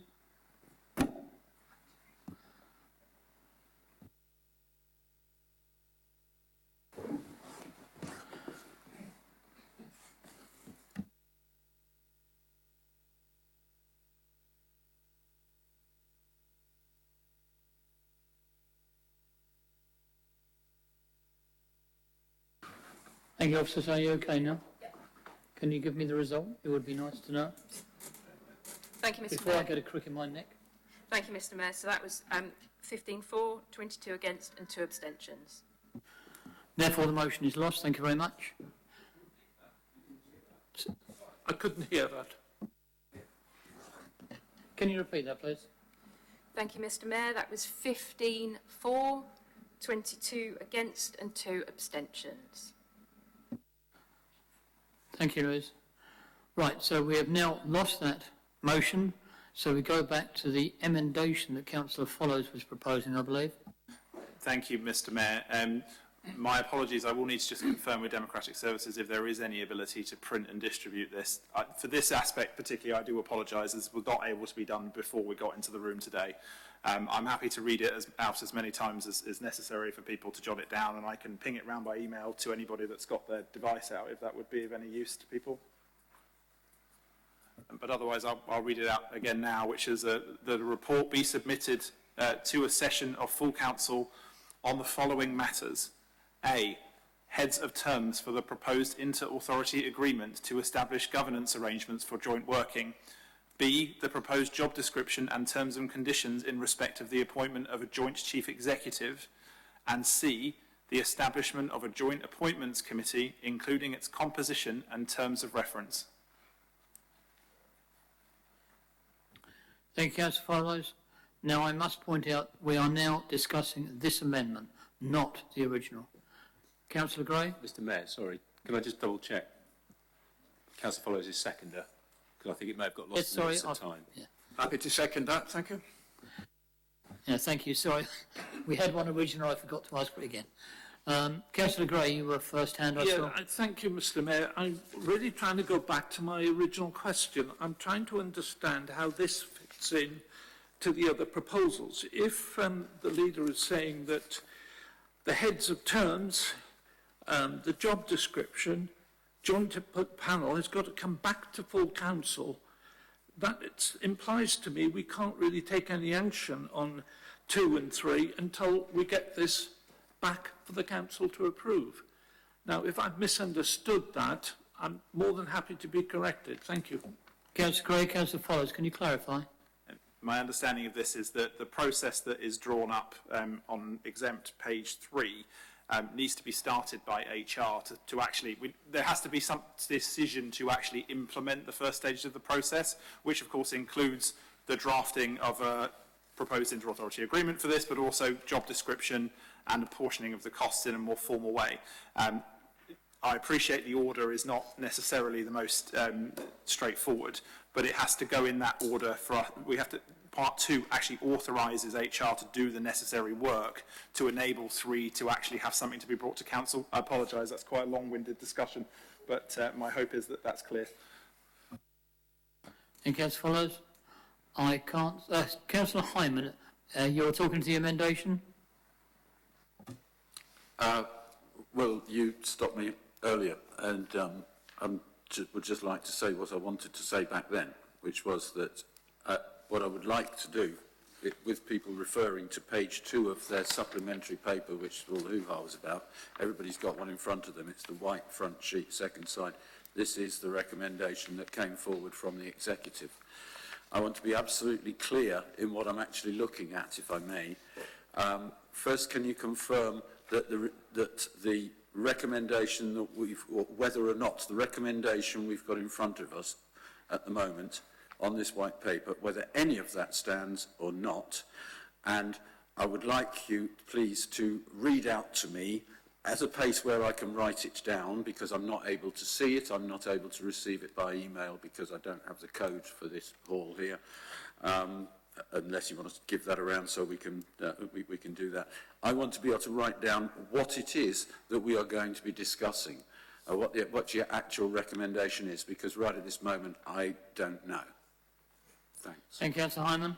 Thank you, officers. Are you okay now? Can you give me the result? It would be nice to know. Thank you, Mr Before Mayor. I get a crick in my neck. Thank you, Mr Mayor. So that was 15 for, 22 against and 2 abstentions. Therefore, the motion is lost. Thank you very much. I couldn't hear that. Can you repeat that, please? Thank you, Mr Mayor. That was 15 for, 22 against and 2 abstentions. Thank you, Louise. Right, so we have now lost that motion, so we go back to the emendation that Councillor Follows was proposing, I believe. Thank you, Mr Mayor. My apologies, I will need to just confirm with Democratic Services if there is any ability to print and distribute this. For this aspect particularly, I do apologise, as was not able to be done before we got into the room today. I'm happy to read it out as many times as necessary for people to jot it down, and I can ping it round by email to anybody that's got their device out, if that would be of any use to people. But otherwise, I'll read it out again now, which is that the report be submitted to a session of full council on the following matters. A, heads of terms for the proposed inter-authority agreement to establish governance arrangements for joint working. B, the proposed job description and terms and conditions in respect of the appointment of a joint chief executive. And C, the establishment of a joint appointments committee, including its composition and terms of reference. Thank you, Councillor Follows. Now, I must point out, we are now discussing this amendment, not the original. Councillor Gray? Mr Mayor, sorry, can I just double check? Councillor Follows is seconder, because I think it may have got lost in the midst of time. Yeah. Happy to second that, thank you. Yeah, thank you. Sorry, we had one original. I forgot to ask for it again. Councillor Gray, you were first hand. I saw. Thank you, Mr. Mayor. I'm really trying to go back to my original question. I'm trying to understand how this fits in to the other proposals. If the leader is saying that the heads of terms, the job description, joint panel has got to come back to full council, that implies to me we can't really take any action on 2 and 3 until we get this back for the council to approve. Now, if I've misunderstood that, I'm more than happy to be corrected. Thank you. Councillor Gray, Councillor Follows, can you clarify? My understanding of this is that the process that is drawn up on exempt page 3 needs to be started by HR to actually, there has to be some decision to actually implement the first stage of the process, which of course includes the drafting of a proposed inter-authority agreement for this, but also job description and apportioning of the costs in a more formal way. I appreciate the order is not necessarily the most straightforward, but it has to go in that order for us. We have to, part 2 actually authorises HR to do the necessary work to enable 3 to actually have something to be brought to council. I apologise, that's quite a long-winded discussion, but my hope is that that's clear. And Councillor Follows? I can't. Councillor Hyman, you're talking to the amendation? Well, you stopped me earlier, and I would just like to say what I wanted to say back then, which was that what I would like to do, with people referring to page 2 of their supplementary paper, which all the hoo-ha was about, everybody's got one in front of them. It's the white front sheet, second side. This is the recommendation that came forward from the executive. I want to be absolutely clear in what I'm actually looking at, if I may. First, can you confirm that the recommendation that or whether or not the recommendation we've got in front of us at the moment on this white paper, whether any of that stands or not? And I would like you, please, to read out to me at a pace where I can write it down, because I'm not able to see it, I'm not able to receive it by email because I don't have the code for this hall here, unless you want to give that around so we can do that. I want to be able to write down what it is that we are going to be discussing, what your actual recommendation is, because right at this moment I don't know. Thanks. And Councillor Hyman?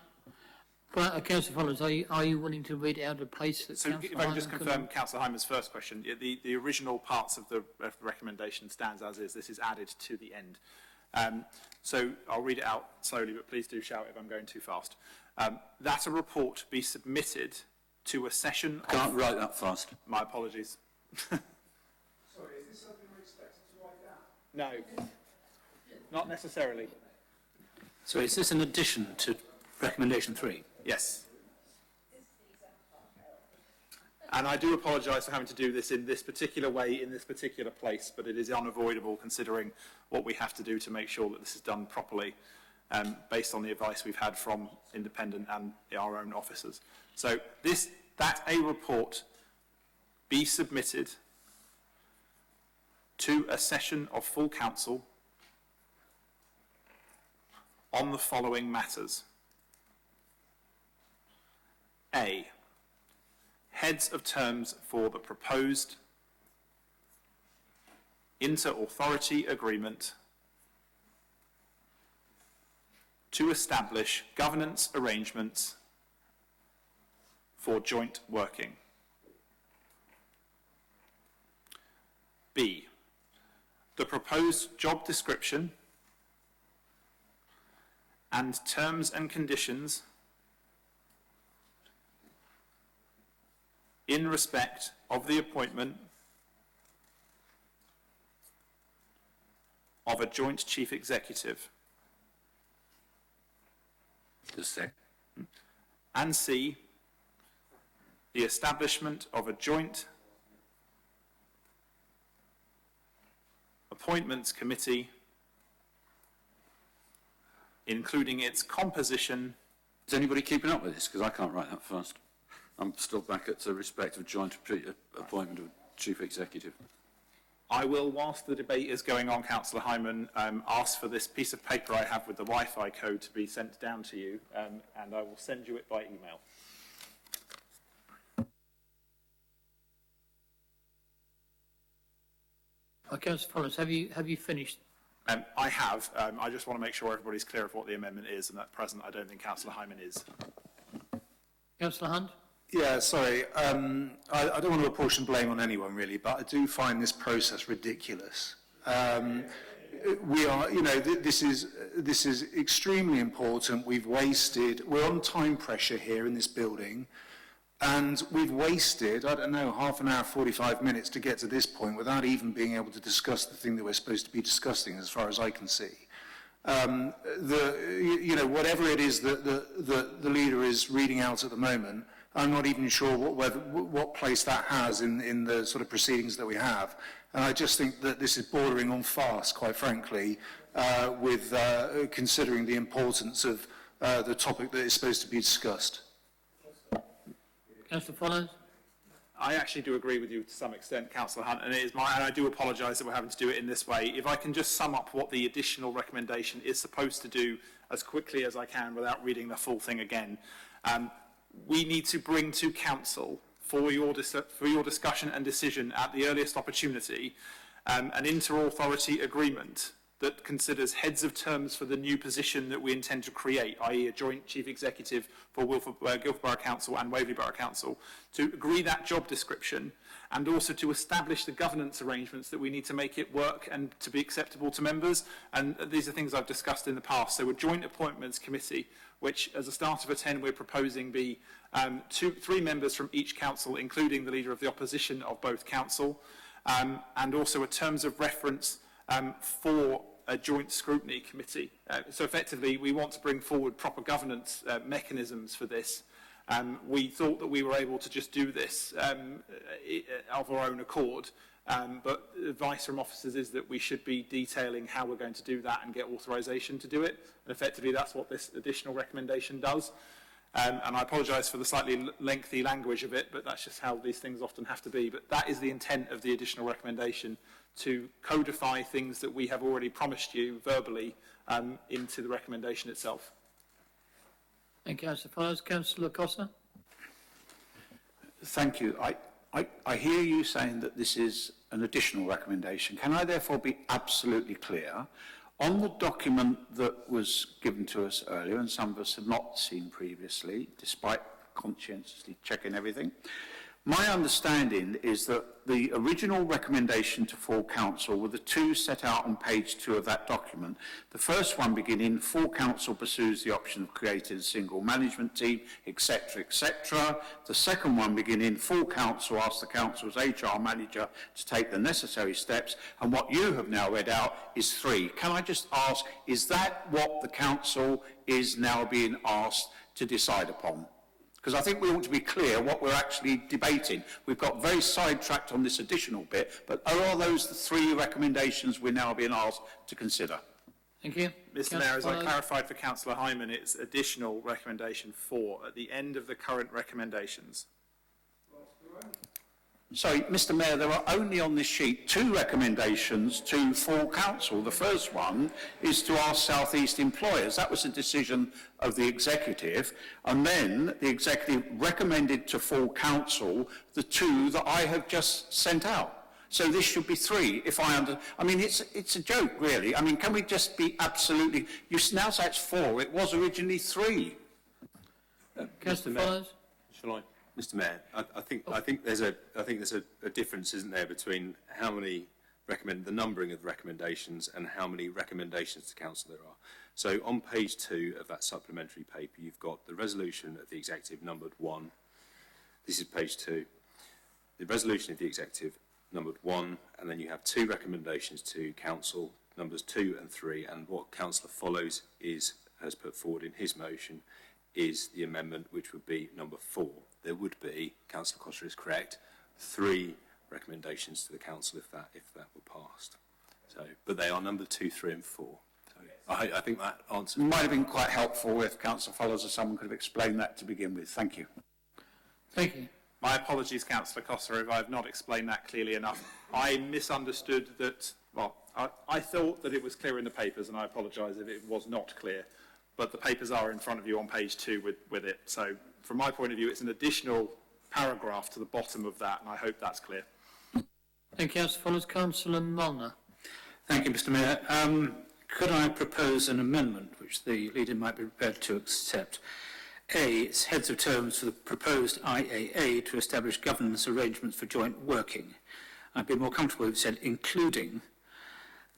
Councillor Follows, are you willing to read it out at a pace that So if I can just confirm Councillor Hyman's first question, the original parts of the recommendation stands as is. This is added to the end. So I'll read it out slowly, but please do shout if I'm going too fast. That a report be submitted to a session I can't write that fast. My apologies. Sorry, is this something we're expected to write down? No, not necessarily. So is this an addition to recommendation 3? Yes. And I do apologise for having to do this in this particular way, in this particular place, but it is unavoidable considering what we have to do to make sure that this is done properly, based on the advice we've had from independent and our own officers. So that a report be submitted to a session of full council on the following matters. A, heads of terms for the proposed inter-authority agreement to establish governance arrangements for joint working. B, the proposed job description and terms and conditions in respect of the appointment of a joint chief executive. And C, the establishment of a joint appointments committee, including its composition Is anybody keeping up with this? Because I can't write that fast. I'm still back at the respect of joint appointment of Chief Executive. I will, whilst the debate is going on, Councillor Hyman, ask for this piece of paper I have with the Wi-Fi code to be sent down to you, and I will send you it by email. Councillor Collins, have you finished? I have. I just want to make sure everybody's clear of what the amendment is, and at present I don't think Councillor Hyman is. Councillor Hunt? Yeah, sorry. I don't want to apportion blame on anyone really, but I do find this process ridiculous. We are, you know, this is extremely important. We're on time pressure here in this building, and we've wasted, I don't know, half an hour, 45 minutes to get to this point without even being able to discuss the thing that we're supposed to be discussing, as far as I can see. You know, whatever it is that the leader is reading out at the moment, I'm not even sure what place that has in the sort of proceedings that we have. And I just think that this is bordering on farce, quite frankly, with considering the importance of the topic that is supposed to be discussed. Councillor Collins? I actually do agree with you to some extent, Councillor Hunt, and I do apologise that we're having to do it in this way. If I can just sum up what the additional recommendation is supposed to do as quickly as I can without reading the full thing again. We need to bring to Council for your discussion and decision at the earliest opportunity an inter-authority agreement that considers heads of terms for the new position that we intend to create, i.e. a joint chief executive for Guildford Borough Council and Waverley Borough Council, to agree that job description and also to establish the governance arrangements that we need to make it work and to be acceptable to members. And these are things I've discussed in the past. So a joint appointments committee, which as a start of a 10 we're proposing be 3 members from each council, including the leader of the opposition of both council, and also a terms of reference for a joint scrutiny committee. So effectively, we want to bring forward proper governance mechanisms for this. We thought that we were able to just do this of our own accord, but advice from officers is that we should be detailing how we're going to do that and get authorisation to do it. And effectively, that's what this additional recommendation does. And I apologise for the slightly lengthy language of it, but that's just how these things often have to be. But that is the intent of the additional recommendation, to codify things that we have already promised you verbally into the recommendation itself. Thank you, Councillor Collins. Councillor Costa? Thank you. I hear you saying that this is an additional recommendation. Can I therefore be absolutely clear? On the document that was given to us earlier, and some of us have not seen previously, despite conscientiously checking everything, my understanding is that the original recommendation to full council were the two set out on page 2 of that document. The first one beginning, full council pursues the option of creating a single management team, etc., etc. The second one beginning, full council asks the council's HR manager to take the necessary steps, and what you have now read out is 3. Can I just ask, is that what the council is now being asked to decide upon? Because I think we ought to be clear what we're actually debating. We've got very sidetracked on this additional bit, but are those the 3 recommendations we're now being asked to consider? Thank you. Mr. Mayor, as I clarified for Councillor Hyman, it's additional recommendation 4 at the end of the current recommendations. Sorry, Mr. Mayor, there are only on this sheet 2 recommendations to full council. The first one is to our South East employers. That was a decision of the executive, and then the executive recommended to full council the 2 that I have just sent out. So this should be 3, if I mean, it's a joke, really. I mean, can we just be absolutely... You now say it's 4. It was originally 3. Councillor Collins? Shall I? Mr. Mayor, I think there's a difference, isn't there, between how many the numbering of the recommendations and how many recommendations to council there are. So on page 2 of that supplementary paper, you've got the resolution of the executive numbered 1. This is page 2. The resolution of the executive numbered 1, and then you have 2 recommendations to council, numbers 2 and 3, and what councillor Follows has put forward in his motion is the amendment, which would be number 4. There would be, Councillor Costa is correct, 3 recommendations to the council if that were passed. So, but they are number 2, 3 and 4. So. I think that answers. Might have been quite helpful if Councillor Follows or someone could have explained that to begin with. Thank you. Thank you. My apologies, Councillor Costa, if I have not explained that clearly enough. I misunderstood that, well, I thought that it was clear in the papers, and I apologise if it was not clear, but the papers are in front of you on page 2 with it. So from my point of view, it's an additional paragraph to the bottom of that, and I hope that's clear. Thank you, Councillor Follows. Councillor Molnar. Thank you, Mr. Mayor. Could I propose an amendment which the leader might be prepared to accept? A, it's heads of terms for the proposed IAA to establish governance arrangements for joint working. I'd be more comfortable if it said including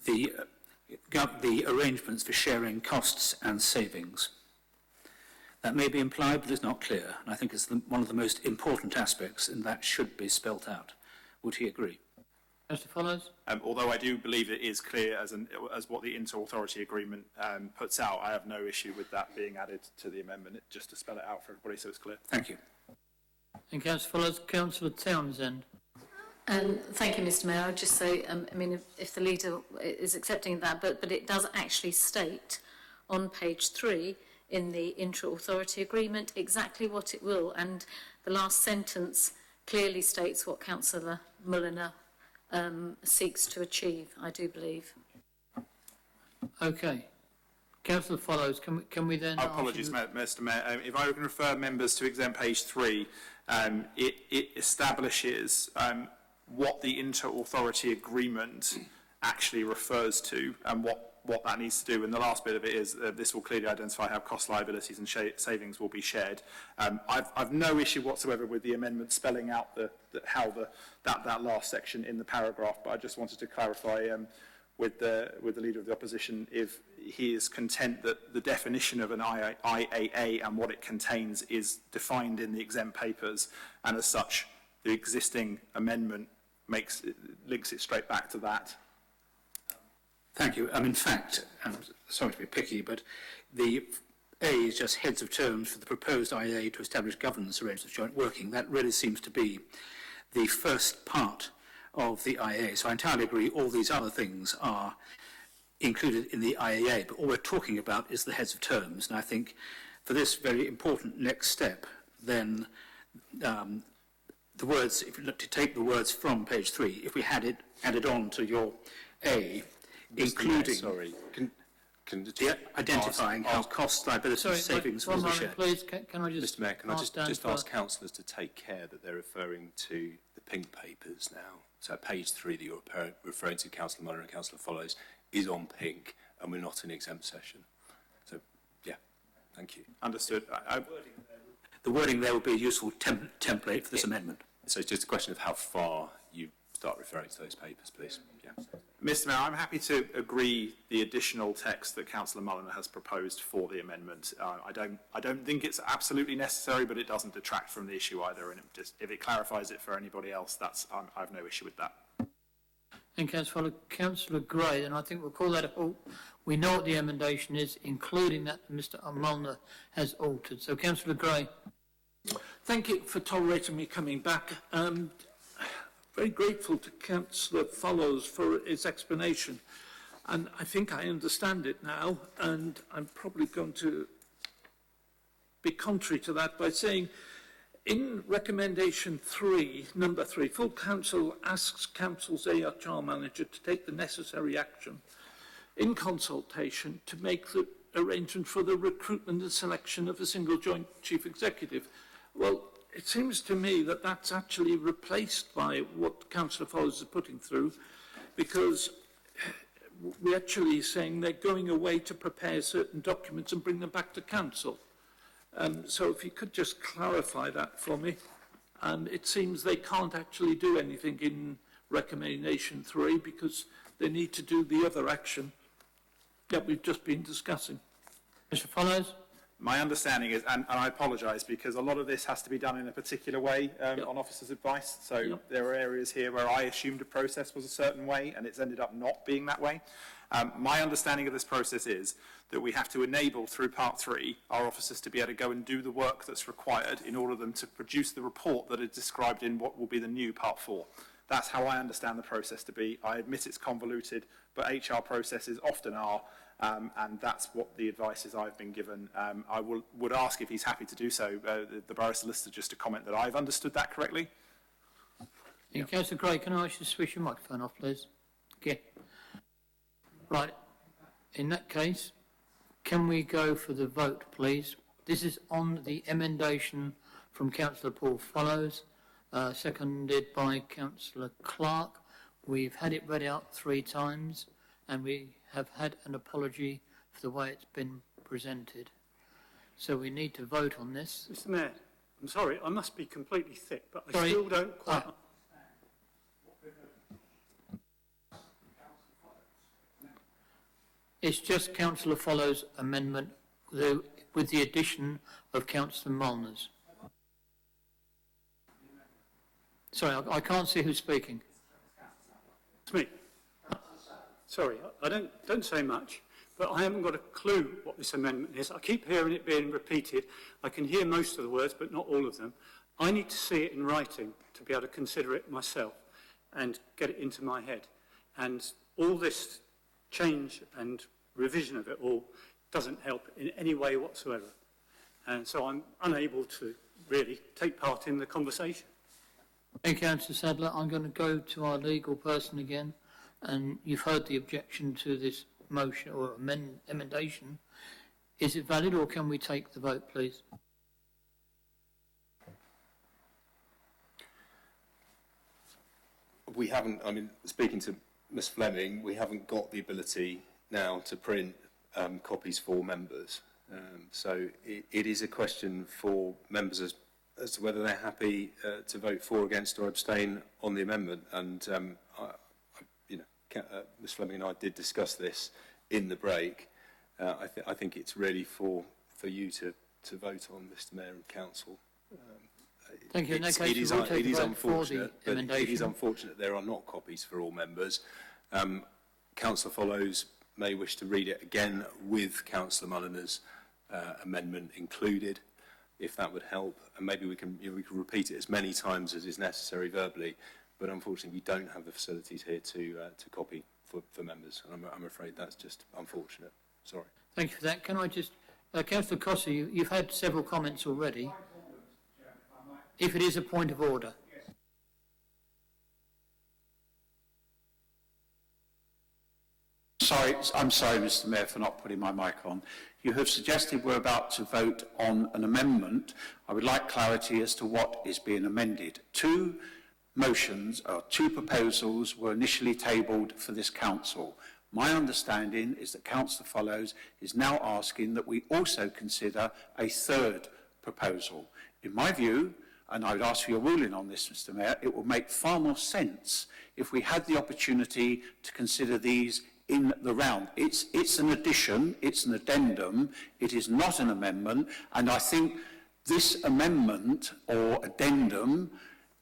the arrangements for sharing costs and savings. That may be implied, but it's not clear. And I think it's one of the most important aspects, and that should be spelt out. Would he agree? Councillor Follows. Although I do believe it is clear as what the inter-authority agreement puts out, I have no issue with that being added to the amendment, just to spell it out for everybody so it's clear. Thank you. Thank you, Councillor Follows. Councillor Townsend. Thank you, Mr. Mayor. I'd just say, I mean, if the leader is accepting that, but it does actually state on page 3 in the intra-authority agreement exactly what it will, and the last sentence clearly states what Councillor Mulliner seeks to achieve, I do believe. Okay. Councillor Follows, can we then... Apologies, Mr. Mayor. If I can refer members to exempt page 3, it establishes what the inter-authority agreement actually refers to and what that needs to do. And the last bit of it is this will clearly identify how cost, liabilities and savings will be shared. I've no issue whatsoever with the amendment spelling out that last section in the paragraph, but I just wanted to clarify with the Leader of the Opposition if he is content that the definition of an IAA and what it contains is defined in the exempt papers, and as such the existing amendment links it straight back to that. Thank you. In fact, I'm sorry to be picky, but the A is just heads of terms for the proposed IAA to establish governance arrangements for joint working. That really seems to be the first part of the IAA. So I entirely agree all these other things are included in the IAA, but all we're talking about is the heads of terms. And I think for this very important next step, then the words, if you look to take the words from page 3, if we had it added on to your A, including identifying how costs, liabilities and savings will be shared. Please, can I just... Mr. Mayor, can I just ask councillors to take care that they're referring to the pink papers now? So page 3 that you're referring to, Councillor Muller and Councillor Follows, is on pink, and we're not in exempt session. So, yeah, thank you. Understood. The wording there will be a useful template for this amendment. So it's just a question of how far you start referring to those papers, please. Yeah. Mr. Mayor, I'm happy to agree the additional text that Councillor Mulliner has proposed for the amendment. I don't think it's absolutely necessary, but it doesn't detract from the issue either. And if it clarifies it for anybody else, I have no issue with that. Thank you, Councillor Gray, and I think we'll call that a halt. We know what the amendation is, including that Mr. Mulliner has altered. So, Councillor Gray. Thank you for tolerating me coming back. Very grateful to Councillor Follows for his explanation, and I think I understand it now, and I'm probably going to be contrary to that by saying in recommendation 3, number 3, full council asks council's AHR manager to take the necessary action in consultation to make the arrangement for the recruitment and selection of a single joint chief executive. Well, it seems to me that that's actually replaced by what Councillor Follows is putting through, because we're actually saying they're going away to prepare certain documents and bring them back to council. So if you could just clarify that for me. It seems they can't actually do anything in recommendation 3 because they need to do the other action that we've just been discussing. Mr. Follows? My understanding is, and I apologise because a lot of this has to be done in a particular way on officers' advice. So there are areas here where I assumed a process was a certain way and it's ended up not being that way. My understanding of this process is that we have to enable through part 3 our officers to be able to go and do the work that's required in order for them to produce the report that is described in what will be the new part 4. That's how I understand the process to be. I admit it's convoluted, but HR processes often are. and that's what the advice is I've been given. I would ask if he's happy to do so, the Borough Solicitor, just to comment that I've understood that correctly. Yeah. Councillor Gray, can I ask you to switch your microphone off, please? Okay. Right. In that case, can we go for the vote, please? This is on the emendation from Councillor Paul Follows, seconded by Councillor Clark. We've had it read out 3 times, and we have had an apology for the way it's been presented. So we need to vote on this. Mr. Mayor, I'm sorry, I must be completely thick, but I Sorry. still don't quite... It's just Councillor Follows' amendment with the addition of Councillor Molnar's. Sorry, I can't see who's speaking. It's me. Sorry, I don't say much, but I haven't got a clue what this amendment is. I keep hearing it being repeated. I can hear most of the words, but not all of them. I need to see it in writing to be able to consider it myself and get it into my head. And all this change and revision of it all doesn't help in any way whatsoever. And so I'm unable to really take part in the conversation. Thank you, Councillor Sadler. I'm going to go to our legal person again, and you've heard the objection to this motion or emendation. Is it valid, or can we take the vote, please? We haven't, I mean, speaking to Ms Fleming, we haven't got the ability now to print copies for members. So it is a question for members as to whether they're happy to vote for, against or abstain on the amendment. And, Ms Fleming and I did discuss this in the break. I think it's really for you to vote on, Mr Mayor and Council. Thank you. In that case, it is we'll take the vote for the unfortunate, but it is emendation. unfortunate there are not copies for all members. Councillor Follows may wish to read it again with Councillor Molyneux's amendment included, if that would help, and maybe we can repeat it as many times as is necessary verbally. But unfortunately, we don't have the facilities here to copy for members, and I'm afraid that's just unfortunate. Sorry. Thank you for that. Can I just, Councillor Cossey, you've had several comments already. If it is a point of order. I'm sorry, Mr Mayor, for not putting my mic on. You have suggested we're about to vote on an amendment. I would like clarity as to what is being amended. 2 motions, or 2 proposals were initially tabled for this council. My understanding is that Councillor Follows is now asking that we also consider a 3rd proposal. In my view, and I would ask for your ruling on this, Mr Mayor, it would make far more sense if we had the opportunity to consider these in the round. It's an addition, it's an addendum, it is not an amendment, and I think this amendment or addendum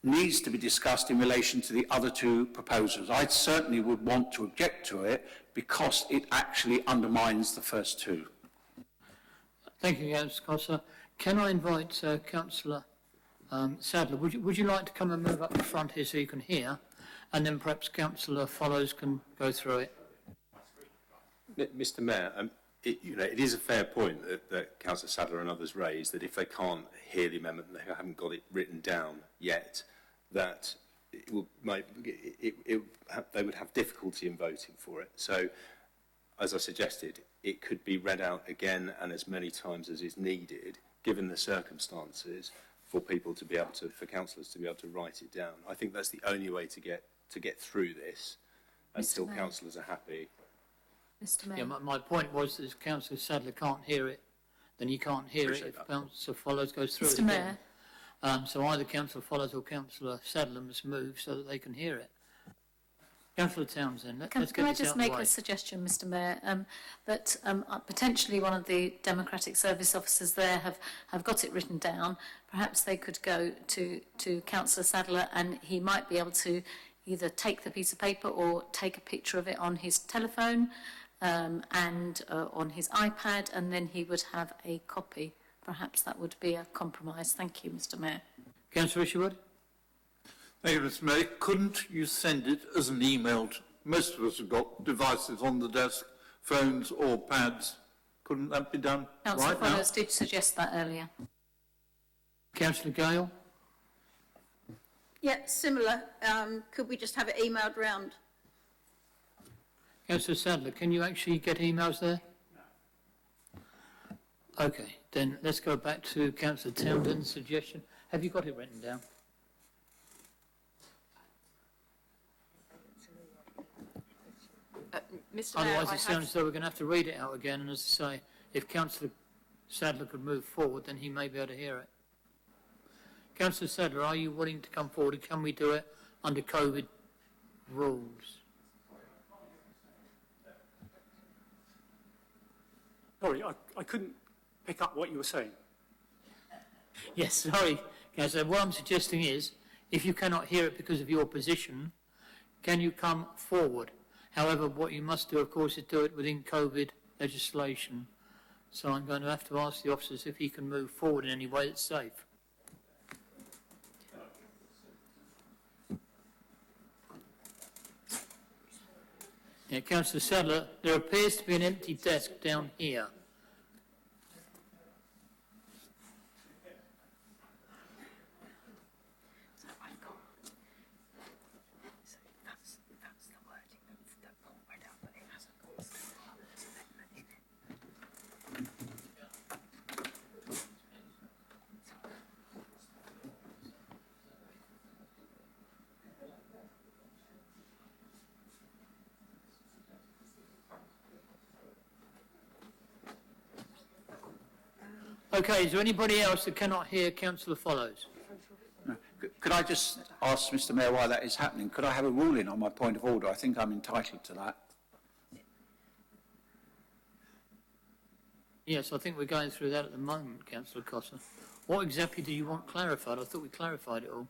needs to be discussed in relation to the other 2 proposals. I certainly would want to object to it because it actually undermines the first 2. Thank you, Councillor Cossey. Can I invite Councillor Sadler? Would you like to come and move up the front here so you can hear, and then perhaps Councillor Follows can go through it? Mr Mayor, it is a fair point that Councillor Sadler and others raised, that if they can't hear the amendment and they haven't got it written down yet, that they would have difficulty in voting for it. So, as I suggested, it could be read out again and as many times as is needed, given the circumstances, for people to be able to, for councillors to be able to write it down. I think that's the only way to get through this until councillors are happy. Mr Mayor. Yeah, my point was that if Councillor Sadler can't hear it, then he can't hear it if Councillor Follows goes through it again. Mr Mayor. So either Councillor Follows or Councillor Sadler must move so that they can hear it. Councillor Townsend, let's get this out of the way. Can I just make a suggestion, Mr Mayor, that potentially one of the Democratic Service officers there have got it written down. Perhaps they could go to Councillor Sadler and he might be able to either take the piece of paper or take a picture of it on his telephone and on his iPad, and then he would have a copy. Perhaps that would be a compromise. Thank you, Mr Mayor. Councillor Isherwood? Thank you, Mr Mayor. Couldn't you send it as an email? Most of us have got devices on the desk, phones or pads. Couldn't that be done Councillor right now? Follows did suggest that earlier. Councillor Gale? Yeah, similar. Could we just have it emailed round? Councillor Sadler, can you actually get emails there? Okay, then let's go back to Councillor Townsend's suggestion. Have you got it written down? Mr Mayor, Otherwise, I it sounds have, as though we're going to have to read it out again, and as I say, if Councillor Sadler could move forward, then he may be able to hear it. Councillor Sadler, are you willing to come forward, and can we do it under COVID rules? Sorry, I couldn't pick up what you were saying. Yes, sorry, Councillor. What I'm suggesting is, if you cannot hear it because of your position, can you come forward? However, what you must do, of course, is do it within COVID legislation. So I'm going to have to ask the officers if he can move forward in any way that's safe. Yeah, Councillor Sadler, there appears to be an empty desk down here. Okay, is there anybody else that cannot hear Councillor Follows? Could I just ask Mr Mayor why that is happening? Could I have a ruling on my point of order? I think I'm entitled to that. Yes, I think we're going through that at the moment, Councillor Costa. What exactly do you want clarified? I thought we clarified it all.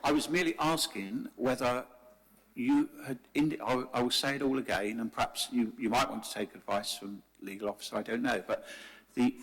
I was merely asking whether you had... I will say it all again, and perhaps you might want to take advice from legal officer, I don't know. But the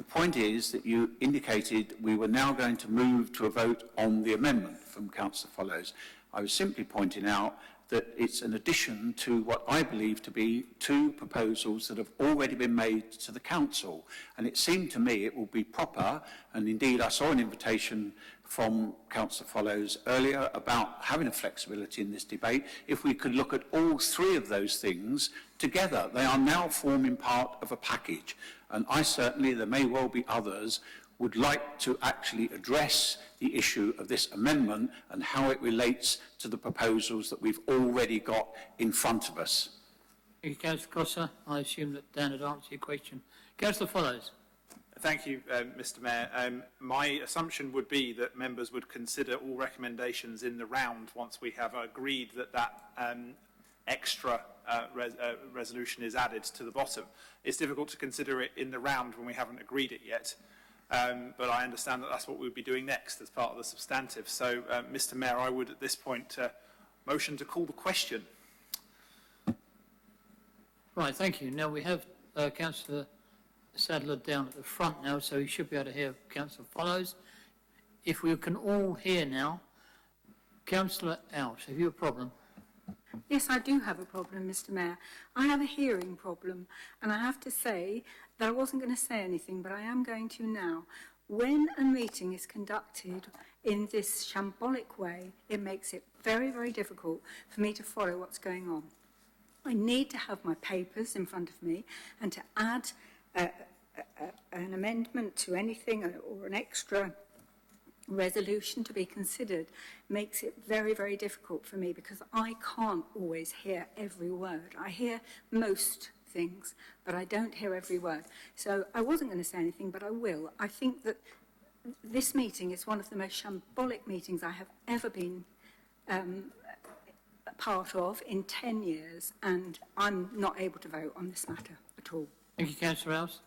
point is that you indicated we were now going to move to a vote on the amendment from Councillor Follows. I was simply pointing out that it's an addition to what I believe to be two proposals that have already been made to the Council. And it seemed to me it would be proper, and indeed I saw an invitation from Councillor Follows earlier about having a flexibility in this debate, if we could look at all three of those things together. They are now forming part of a package. And I certainly, there may well be others, would like to actually address the issue of this amendment and how it relates to the proposals that we've already got in front of us. Thank you, Councillor Costa. I assume that Dan had answered your question. Councillor Follows. Thank you, Mr Mayor. My assumption would be that members would consider all recommendations in the round once we have agreed that extra resolution is added to the bottom. It's difficult to consider it in the round when we haven't agreed it yet. But I understand that that's what we'll be doing next as part of the substantive. So, Mr Mayor, I would at this point motion to call the question. Right, thank you. Now we have Councillor Sadler down at the front now, so he should be able to hear Councillor Follows. If we can all hear now, Councillor Ouch, have you a problem? Yes, I do have a problem, Mr Mayor. I have a hearing problem, and I have to say that I wasn't going to say anything, but I am going to now. When a meeting is conducted in this shambolic way, it makes it very, very difficult for me to follow what's going on. I need to have my papers in front of me, and to add an amendment to anything or an extra resolution to be considered makes it very, very difficult for me because I can't always hear every word. I hear most things, but I don't hear every word. So I wasn't going to say anything, but I will. I think that this meeting is one of the most shambolic meetings I have ever been part of in 10 years, and I'm not able to vote on this matter at all. Thank you, Councillor Ouch.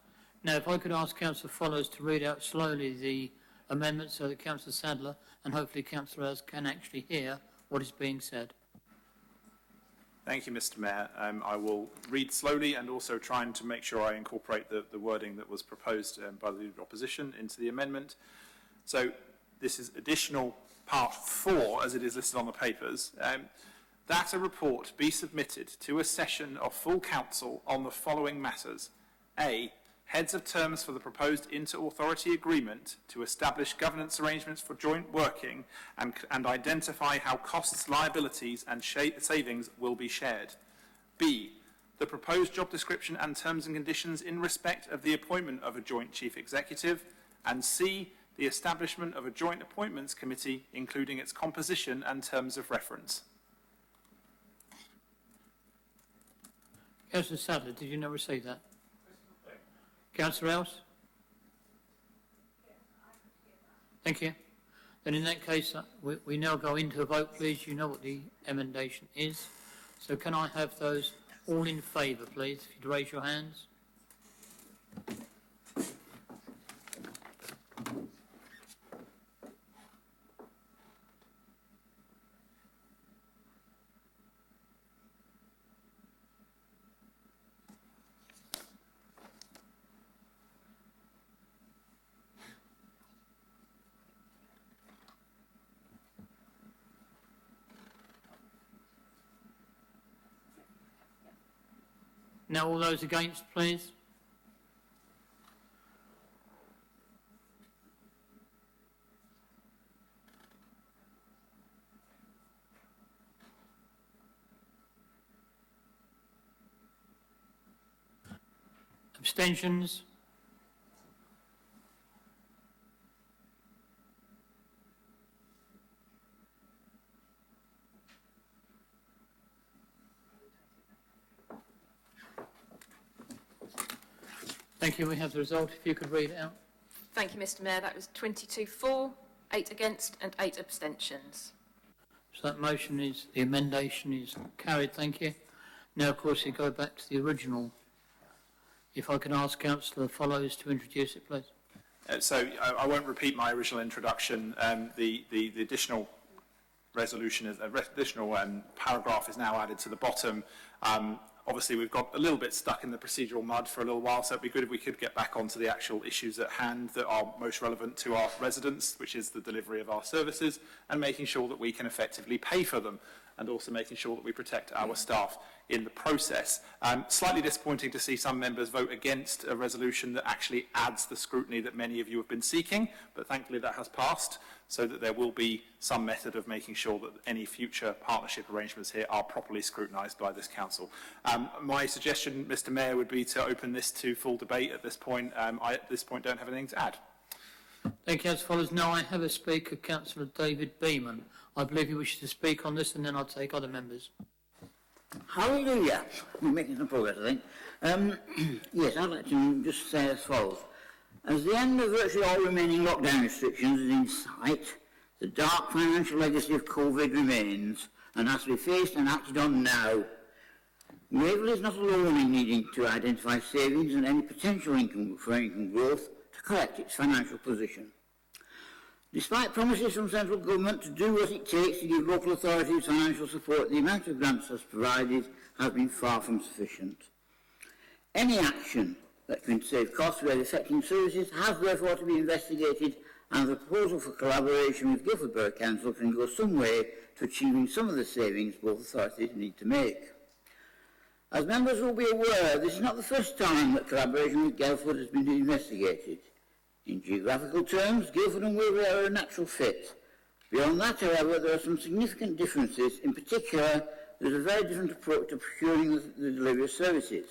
Now, if I could ask Councillor Follows to read out slowly the amendment so that Councillor Sadler and hopefully Councillor Ouch can actually hear what is being said. Thank you, Mr Mayor. I will read slowly and also trying to make sure I incorporate the wording that was proposed by the Leader of Opposition into the amendment. So this is additional part 4 as it is listed on the papers. that a report be submitted to a session of full council on the following matters. A. Heads of terms for the proposed inter-authority agreement to establish governance arrangements for joint working and identify how costs, liabilities and savings will be shared. B. The proposed job description and terms and conditions in respect of the appointment of a joint chief executive. And C. The establishment of a joint appointments committee, including its composition and terms of reference. Councillor Sadler, did you not receive that? Councillor Else? Thank you. Then in that case, we now go into a vote, please. You know what the emendation is. So can I have those all in favour, please, if you'd raise your hands? Now all those against, please. Abstentions? Thank you. We have the result. If you could read it out. Thank you, Mr Mayor. That was 22 for, 8 against and 8 abstentions. So that motion is, the emendation is carried. Thank you. Now, of course, we go back to the original. If I can ask Councillor Follows to introduce it, please. So I won't repeat my original introduction. The additional resolution, additional paragraph is now added to the bottom. Obviously, we've got a little bit stuck in the procedural mud for a little while, so it'd be good if we could get back onto the actual issues at hand that are most relevant to our residents, which is the delivery of our services and making sure that we can effectively pay for them, and also making sure that we protect our staff in the process. Slightly disappointing to see some members vote against a resolution that actually adds the scrutiny that many of you have been seeking, but thankfully that has passed, so that there will be some method of making sure that any future partnership arrangements here are properly scrutinised by this council. My suggestion, Mr Mayor, would be to open this to full debate at this point. I at this point don't have anything to add. Thank you. As follows, now I have a speaker, Councillor David Beeman. I believe he wishes to speak on this, and then I'll take other members. Hallelujah. We're making some progress, I think. Yes, I'd like to just say as follows. As the end of virtually all remaining lockdown restrictions is in sight, the dark financial legacy of COVID remains and has to be faced and acted on now. Waverley is not alone in needing to identify savings and any potential income growth to correct its financial position. Despite promises from central government to do what it takes to give local authorities financial support, the amount of grants that's provided has been far from sufficient. Any action that can save costs where affecting services has therefore to be investigated, and the proposal for collaboration with Guildford Borough Council can go some way to achieving some of the savings both authorities need to make. As members will be aware, this is not the first time that collaboration with Guildford has been investigated. In geographical terms, Guildford and Waverley are a natural fit. Beyond that, however, there are some significant differences. In particular, there's a very different approach to procuring the delivery of services.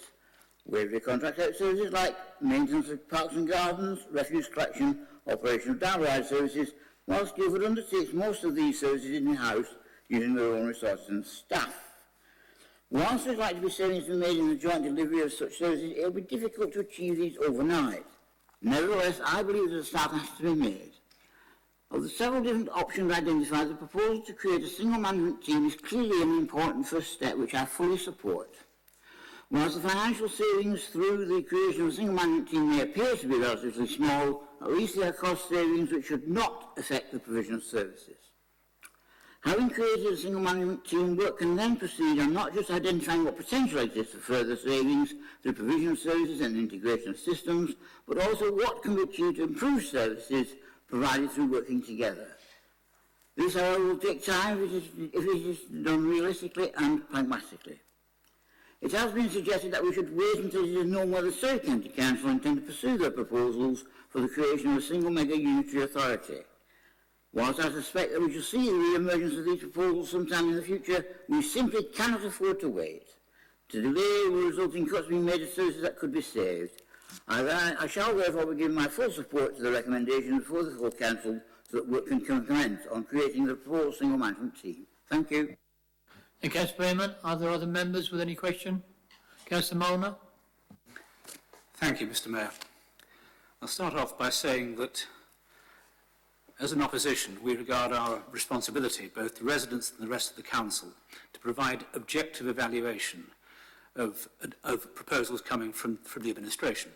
Waverley contracts out services like maintenance of parks and gardens, refuse collection, operation of down ride services, whilst Guildford undertakes most of these services in-house using their own resources and staff. Whilst there's likely to be savings to be made in the joint delivery of such services, it will be difficult to achieve these overnight. Nevertheless, I believe that a start has to be made. Of the several different options identified, the proposal to create a single management team is clearly an important first step, which I fully support. Whilst the financial savings through the creation of a single management team may appear to be relatively small, at least they are cost savings which should not affect the provision of services. Having created a single management team, work can then proceed on not just identifying what potential exists for further savings through provision of services and integration of systems, but also what can be achieved to improve services provided through working together. This, however, will take time if it is done realistically and pragmatically. It has been suggested that we should wait until it is known whether Surrey County Council intend to pursue their proposals for the creation of a single mega unitary authority. Whilst I suspect that we shall see the re-emergence of these proposals sometime in the future, we simply cannot afford to wait. To delay will result in cuts being made to services that could be saved. I shall therefore be giving my full support to the recommendation before the full Council so that work can commence on creating the proposed single management team. Thank you. Thank you, Councillor Behrman. Are there other members with any question? Councillor Molnar? Thank you, Mr. Mayor. I'll start off by saying that as an opposition, we regard our responsibility, both the residents and the rest of the council, to provide objective evaluation of proposals coming from the administration.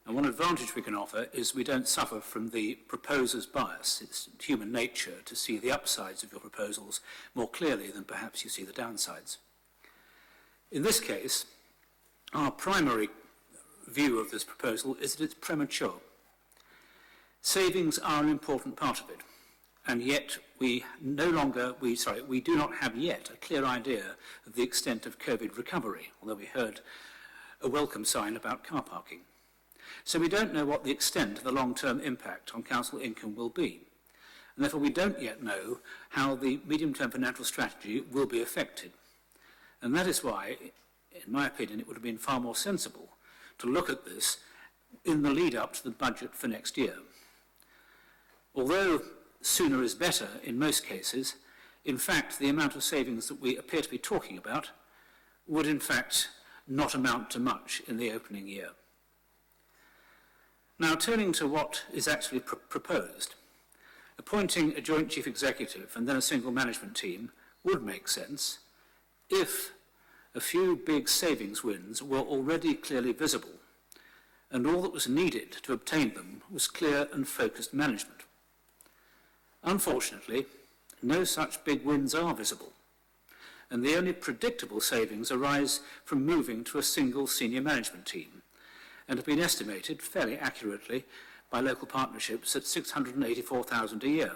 And one advantage we can offer is we don't suffer from the proposer's bias. It's human nature to see the upsides of your proposals more clearly than perhaps you see the downsides. In this case, our primary view of this proposal is that it's premature. Savings are an important part of it, and yet we do not have yet a clear idea of the extent of COVID recovery, although we heard a welcome sign about car parking. So we don't know what the extent of the long-term impact on council income will be, and therefore we don't yet know how the medium-term financial strategy will be affected. And that is why, in my opinion, it would have been far more sensible to look at this in the lead-up to the budget for next year. Although sooner is better in most cases, in fact, the amount of savings that we appear to be talking about would in fact not amount to much in the opening year. Now, turning to what is actually proposed, appointing a joint chief executive and then a single management team would make sense if a few big savings wins were already clearly visible, and all that was needed to obtain them was clear and focused management. Unfortunately, no such big wins are visible, and the only predictable savings arise from moving to a single senior management team, and have been estimated fairly accurately by local partnerships at £684,000 a year.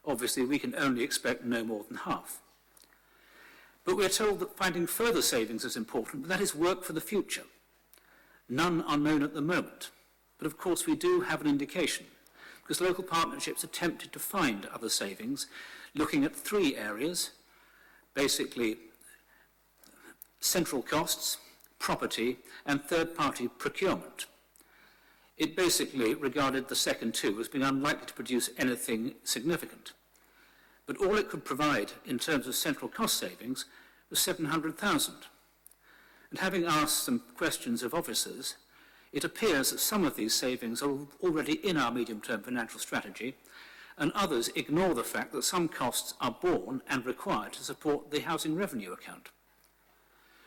Obviously, we can only expect no more than half. But we're told that finding further savings is important, but that is work for the future. None are known at the moment, but of course we do have an indication, because local partnerships attempted to find other savings, looking at three areas, basically central costs, property, and third-party procurement. It basically regarded the second two as being unlikely to produce anything significant. But all it could provide in terms of central cost savings was £700,000. And having asked some questions of officers, it appears that some of these savings are already in our medium-term financial strategy, and others ignore the fact that some costs are borne and required to support the housing revenue account.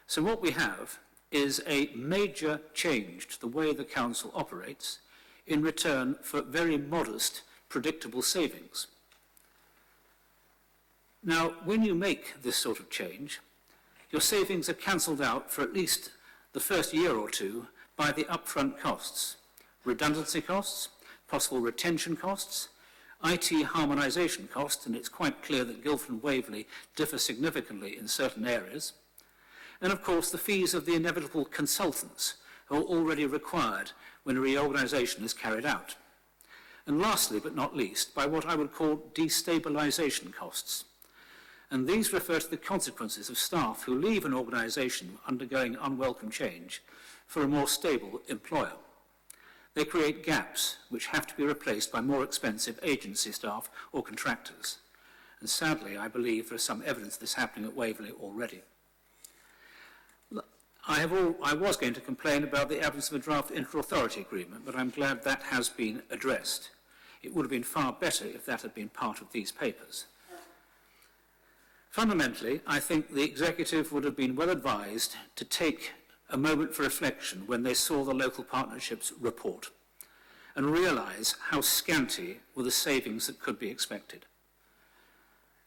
So what we have is a major change to the way the council operates in return for very modest, predictable savings. Now, when you make this sort of change, your savings are cancelled out for at least the first year or two by the upfront costs, redundancy costs, possible retention costs, IT harmonisation costs, and it's quite clear that Guildford and Waverley differ significantly in certain areas, and of course the fees of the inevitable consultants who are already required when a reorganisation is carried out. And lastly, but not least, by what I would call destabilisation costs. And these refer to the consequences of staff who leave an organisation undergoing unwelcome change for a more stable employer. They create gaps which have to be replaced by more expensive agency staff or contractors. And sadly, I believe there is some evidence of this happening at Waverley already. I was going to complain about the absence of a draft inter-authority agreement, but I'm glad that has been addressed. It would have been far better if that had been part of these papers. Fundamentally, I think the executive would have been well advised to take a moment for reflection when they saw the local partnerships report and realise how scanty were the savings that could be expected.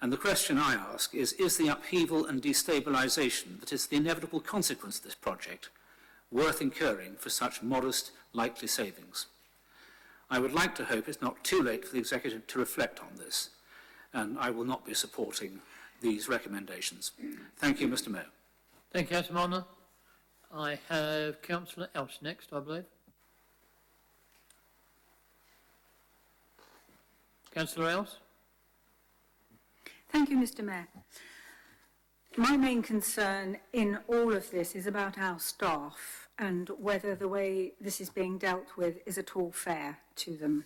And the question I ask is the upheaval and destabilisation that is the inevitable consequence of this project worth incurring for such modest, likely savings? I would like to hope it's not too late for the executive to reflect on this, and I will not be supporting these recommendations. Thank you, Mr. Mayor. Thank you, Councillor Marner. I have Councillor Else next, I believe. Councillor Else? Thank you, Mr. Mayor. My main concern in all of this is about our staff and whether the way this is being dealt with is at all fair to them.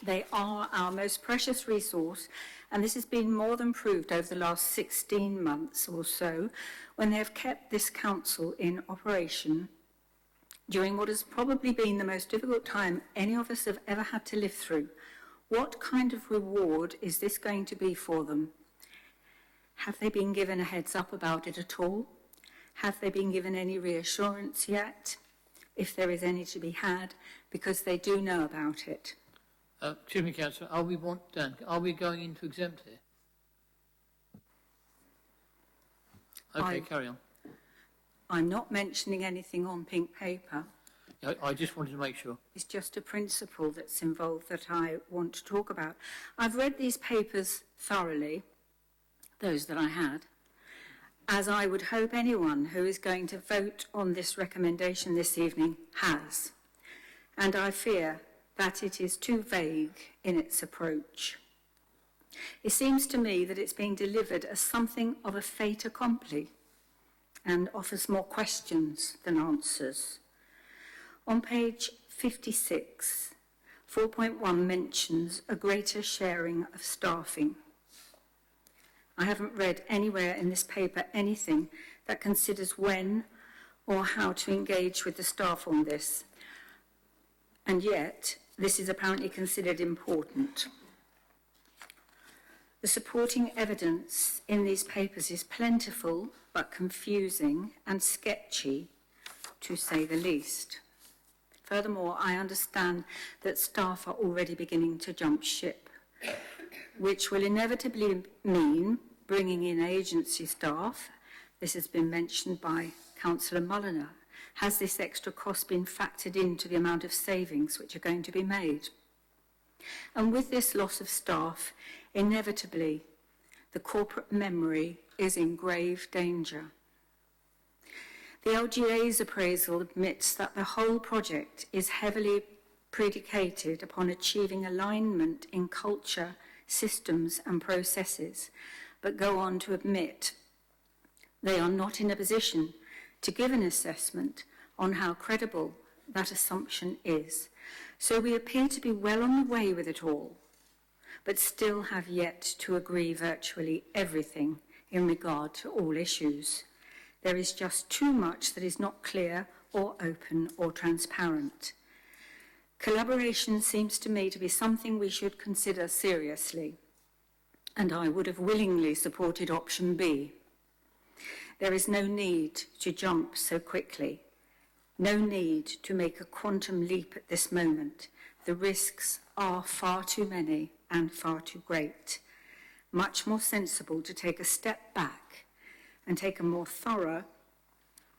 They are our most precious resource, and this has been more than proved over the last 16 months or so when they have kept this council in operation during what has probably been the most difficult time any of us have ever had to live through. What kind of reward is this going to be for them? Have they been given a heads up about it at all? Have they been given any reassurance yet, if there is any to be had, because they do know about it? Excuse me, Councillor, are we going into exempt here? Okay, carry on. I'm not mentioning anything on pink paper. I just wanted to make sure. It's just a principle that's involved that I want to talk about. I've read these papers thoroughly, those that I had, as I would hope anyone who is going to vote on this recommendation this evening has. And I fear that it is too vague in its approach. It seems to me that it's being delivered as something of a fait accompli and offers more questions than answers. On page 56, 4.1 mentions a greater sharing of staffing. I haven't read anywhere in this paper anything that considers when or how to engage with the staff on this. And yet, this is apparently considered important. The supporting evidence in these papers is plentiful, but confusing and sketchy, to say the least. Furthermore, I understand that staff are already beginning to jump ship, which will inevitably mean bringing in agency staff. This has been mentioned by Councillor Mulliner. Has this extra cost been factored into the amount of savings which are going to be made? And with this loss of staff, inevitably, the corporate memory is in grave danger. The LGA's appraisal admits that the whole project is heavily predicated upon achieving alignment in culture, systems and processes, but go on to admit they are not in a position to give an assessment on how credible that assumption is. So we appear to be well on the way with it all, but still have yet to agree virtually everything in regard to all issues. There is just too much that is not clear or open or transparent. Collaboration seems to me to be something we should consider seriously, and I would have willingly supported option B. There is no need to jump so quickly, no need to make a quantum leap at this moment. The risks are far too many and far too great. Much more sensible to take a step back and take a more thorough,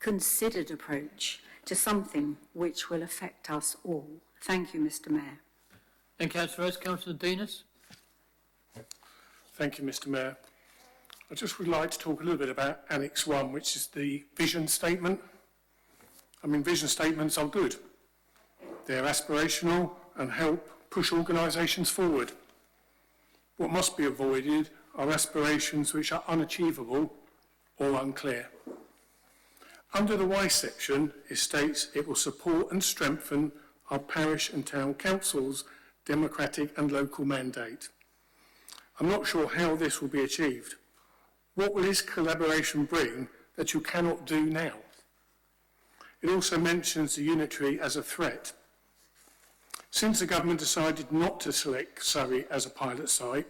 considered approach to something which will affect us all. Thank you, Mr. Mayor. Thank you, Councillor Rose. Councillor Denis. Thank you, Mr. Mayor. I just would like to talk a little bit about Annex 1, which is the vision statement. I mean, vision statements are good. They're aspirational and help push organisations forward. What must be avoided are aspirations which are unachievable or unclear. Under the Y section, it states it will support and strengthen our parish and town councils' democratic and local mandate. I'm not sure how this will be achieved. What will this collaboration bring that you cannot do now? It also mentions the unitary as a threat. Since the government decided not to select Surrey as a pilot site,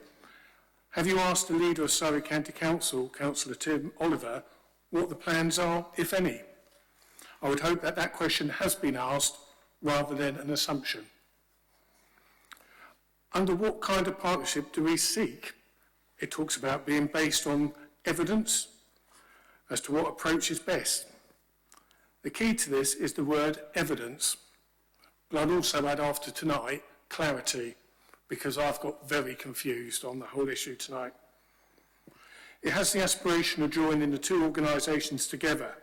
have you asked the leader of Surrey County Council, Councillor Tim Oliver, what the plans are, if any? I would hope that that question has been asked rather than an assumption. Under what kind of partnership do we seek? It talks about being based on evidence as to what approach is best. The key to this is the word evidence, but I'd also add after tonight, clarity. because I've got very confused on the whole issue tonight. It has the aspiration of joining the two organisations together,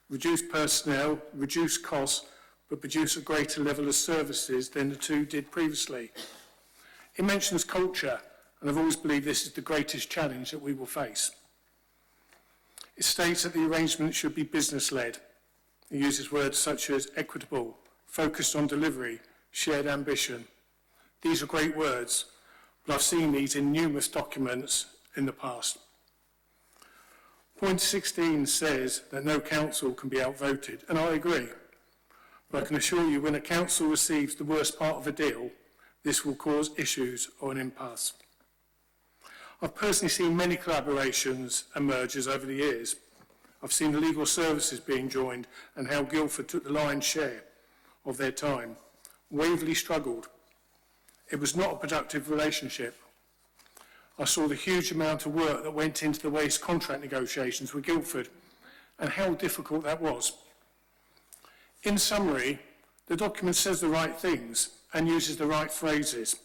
reduce personnel, reduce costs, but produce a greater level of services than the two did previously. It mentions culture, and I've always believed this is the greatest challenge that we will face. It states that the arrangement should be business-led. It uses words such as equitable, focused on delivery, shared ambition. These are great words, but I've seen these in numerous documents in the past. Point 16 says that no council can be outvoted, and I agree. But I can assure you, when a council receives the worst part of a deal, this will cause issues or an impasse. I've personally seen many collaborations and mergers over the years. I've seen the legal services being joined and how Guildford took the lion's share of their time. Waverley struggled. It was not a productive relationship. I saw the huge amount of work that went into the waste contract negotiations with Guildford and how difficult that was. In summary, the document says the right things and uses the right phrases.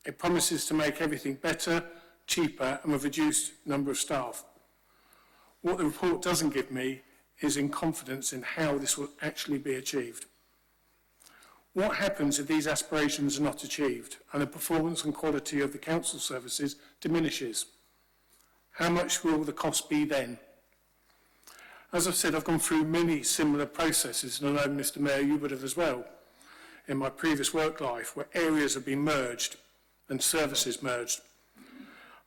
It promises to make everything better, cheaper and with a reduced number of staff. What the report doesn't give me is in confidence in how this will actually be achieved. What happens if these aspirations are not achieved and the performance and quality of the council services diminishes? How much will the cost be then? As I've said, I've gone through many similar processes, and I know, Mr. Mayor, you would have as well, in my previous work life, where areas have been merged and services merged.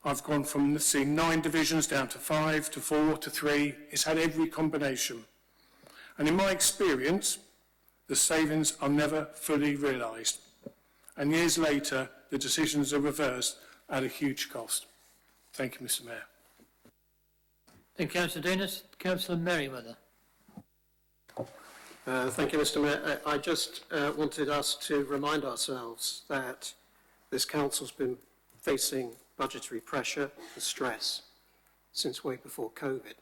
I've gone from seeing 9 divisions down to 5, to 4, to 3. It's had every combination. And in my experience, the savings are never fully realised. And years later, the decisions are reversed at a huge cost. Thank you, Mr. Mayor. Thank you, Councillor Dennis. Councillor Merriweather. Thank you, Mr. Mayor. I just wanted us to remind ourselves that this council's been facing budgetary pressure and stress since way before COVID.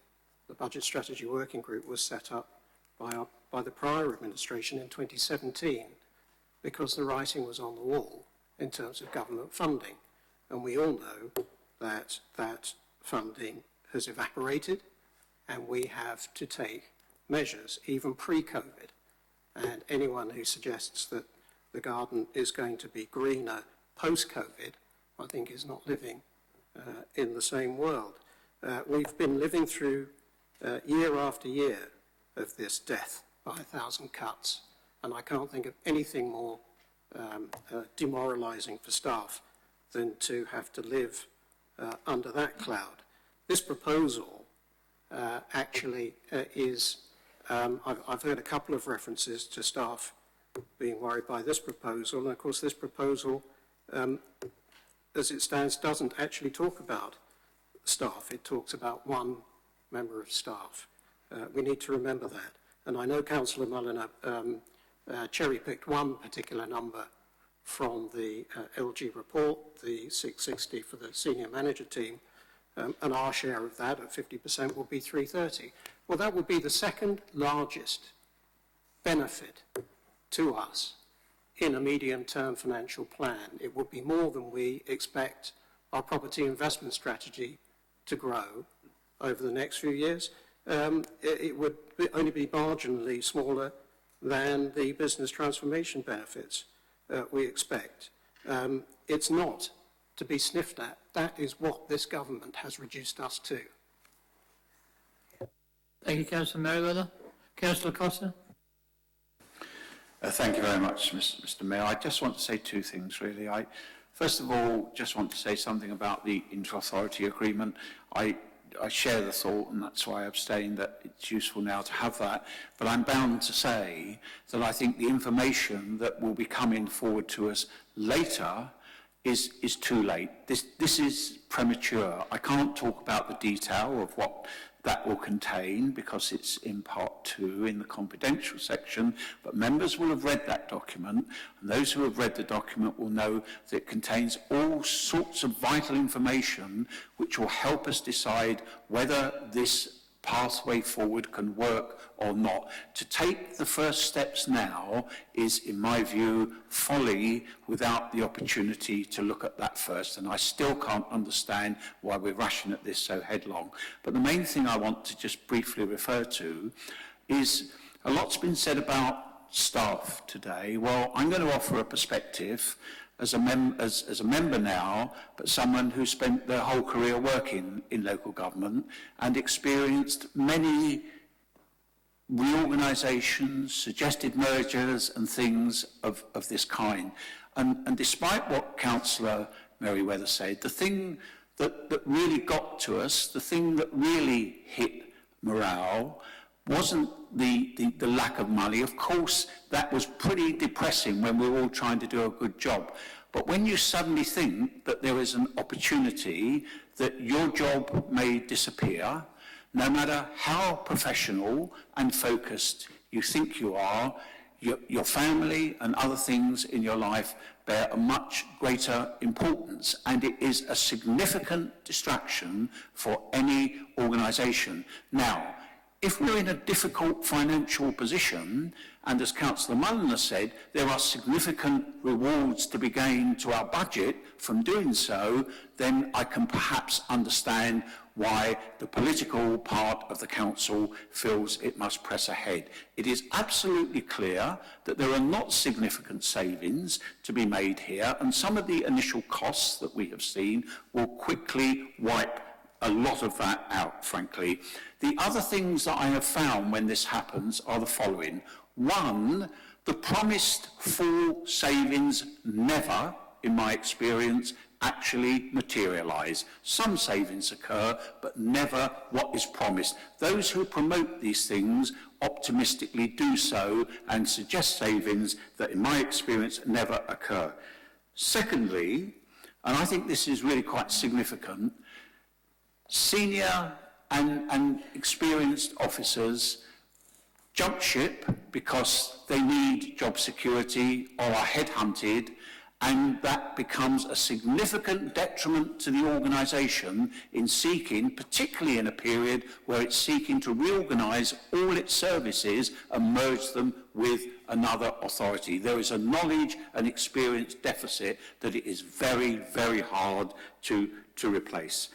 The Budget Strategy Working Group was set up by the prior administration in 2017 because the writing was on the wall in terms of government funding. And we all know that that funding has evaporated and we have to take measures, even pre-COVID. And anyone who suggests that the garden is going to be greener post-COVID, I think is not living in the same world. We've been living through year after year of this death by 1,000 cuts, and I can't think of anything more demoralising for staff than to have to live under that cloud. This proposal actually is, I've heard a couple of references to staff being worried by this proposal, and of course this proposal, as it stands, doesn't actually talk about staff. It talks about one member of staff. We need to remember that. And I know Councillor Mulliner cherry-picked one particular number from the LG report, the 660 for the senior manager team, and our share of that at 50% will be 330. Well, that would be the second largest benefit to us in a medium-term financial plan. It would be more than we expect our property investment strategy to grow over the next few years. It would only be marginally smaller than the business transformation benefits we expect. It's not to be sniffed at. That is what this government has reduced us to. Thank you, Councillor Merriweather. Councillor Costa. Thank you very much, Mr. Mayor. I just want to say 2 things, really. First of all, just want to say something about the inter-authority agreement. I share the thought, and that's why I abstained, that it's useful now to have that. But I'm bound to say that I think the information that will be coming forward to us later is too late. This is premature. I can't talk about the detail of what that will contain because it's in part 2 in the confidential section, but members will have read that document, and those who have read the document will know that it contains all sorts of vital information which will help us decide whether this pathway forward can work or not. To take the first steps now is, in my view, folly without the opportunity to look at that first. And I still can't understand why we're rushing at this so headlong. But the main thing I want to just briefly refer to is a lot's been said about staff today. Well, I'm going to offer a perspective as a member now, but someone who spent their whole career working in local government and experienced many reorganisations, suggested mergers and things of this kind. And despite what Councillor Merriweather said, the thing that really got to us, the thing that really hit morale, wasn't the lack of money. Of course, that was pretty depressing when we were all trying to do a good job. But when you suddenly think that there is an opportunity that your job may disappear, no matter how professional and focused you think you are, your family and other things in your life bear a much greater importance, and it is a significant distraction for any organisation. Now, if we're in a difficult financial position, and as Councillor Mullen has said, there are significant rewards to be gained to our budget from doing so, then I can perhaps understand why the political part of the council feels it must press ahead. It is absolutely clear that there are not significant savings to be made here, and some of the initial costs that we have seen will quickly wipe a lot of that out, frankly. The other things that I have found when this happens are the following. One, the promised full savings never, in my experience, actually materialise. Some savings occur, but never what is promised. Those who promote these things optimistically do so and suggest savings that, in my experience, never occur. Secondly, and I think this is really quite significant, senior and experienced officers jump ship because they need job security or are headhunted, and that becomes a significant detriment to the organisation in seeking, particularly in a period where it's seeking to reorganise all its services and merge them with another authority. There is a knowledge and experience deficit that it is very, very hard to replace.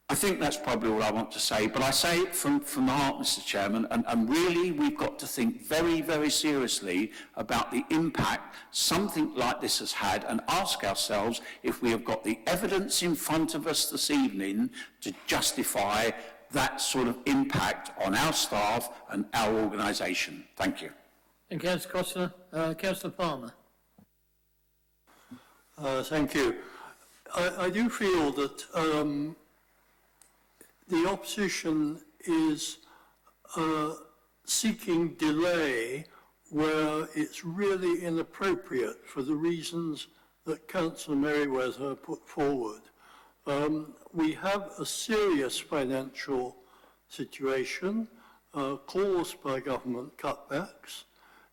I think that's probably all I want to say, but I say it from the heart, Mr. Chairman, and really we've got to think very, very seriously about the impact something like this has had, and ask ourselves if we have got the evidence in front of us this evening to justify that sort of impact on our staff and our organisation. Thank you. Thank you, Councillor Costa. Councillor Palmer. Thank you. I do feel that the opposition is seeking delay where it's really inappropriate for the reasons that Councillor Merriweather put forward. We have a serious financial situation caused by government cutbacks.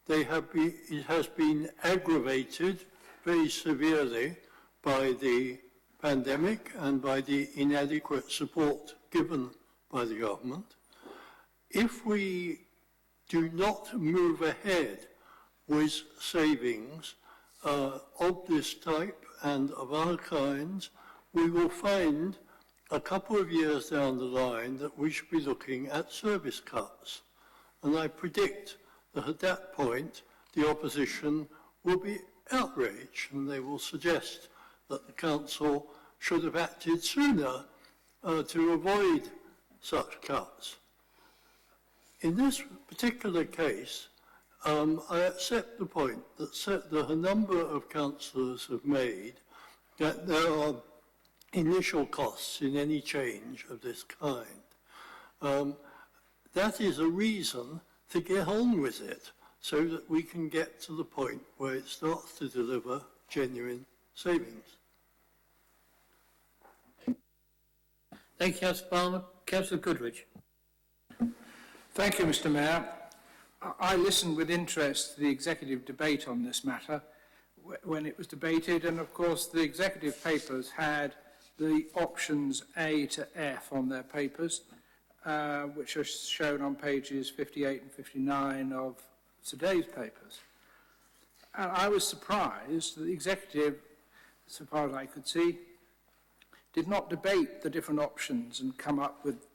It has been aggravated very severely by the pandemic and by the inadequate support given by the government. If we do not move ahead with savings of this type and of other kinds, we will find a couple of years down the line that we should be looking at service cuts. And I predict that at that point, the opposition will be outraged and they will suggest that the council should have acted sooner to avoid such cuts. In this particular case, I accept the point that a number of councillors have made that there are initial costs in any change of this kind. That is a reason to get on with it so that we can get to the point where it starts to deliver genuine savings. Thank you, Councillor Palmer. Councillor Goodrich. Thank you, Mr. Mayor. I listened with interest to the executive debate on this matter when it was debated, and of course the executive papers had the options A to F on their papers. which are shown on pages 58 and 59 of today's papers. And I was surprised that the executive, so far as I could see, did not debate the different options and come up with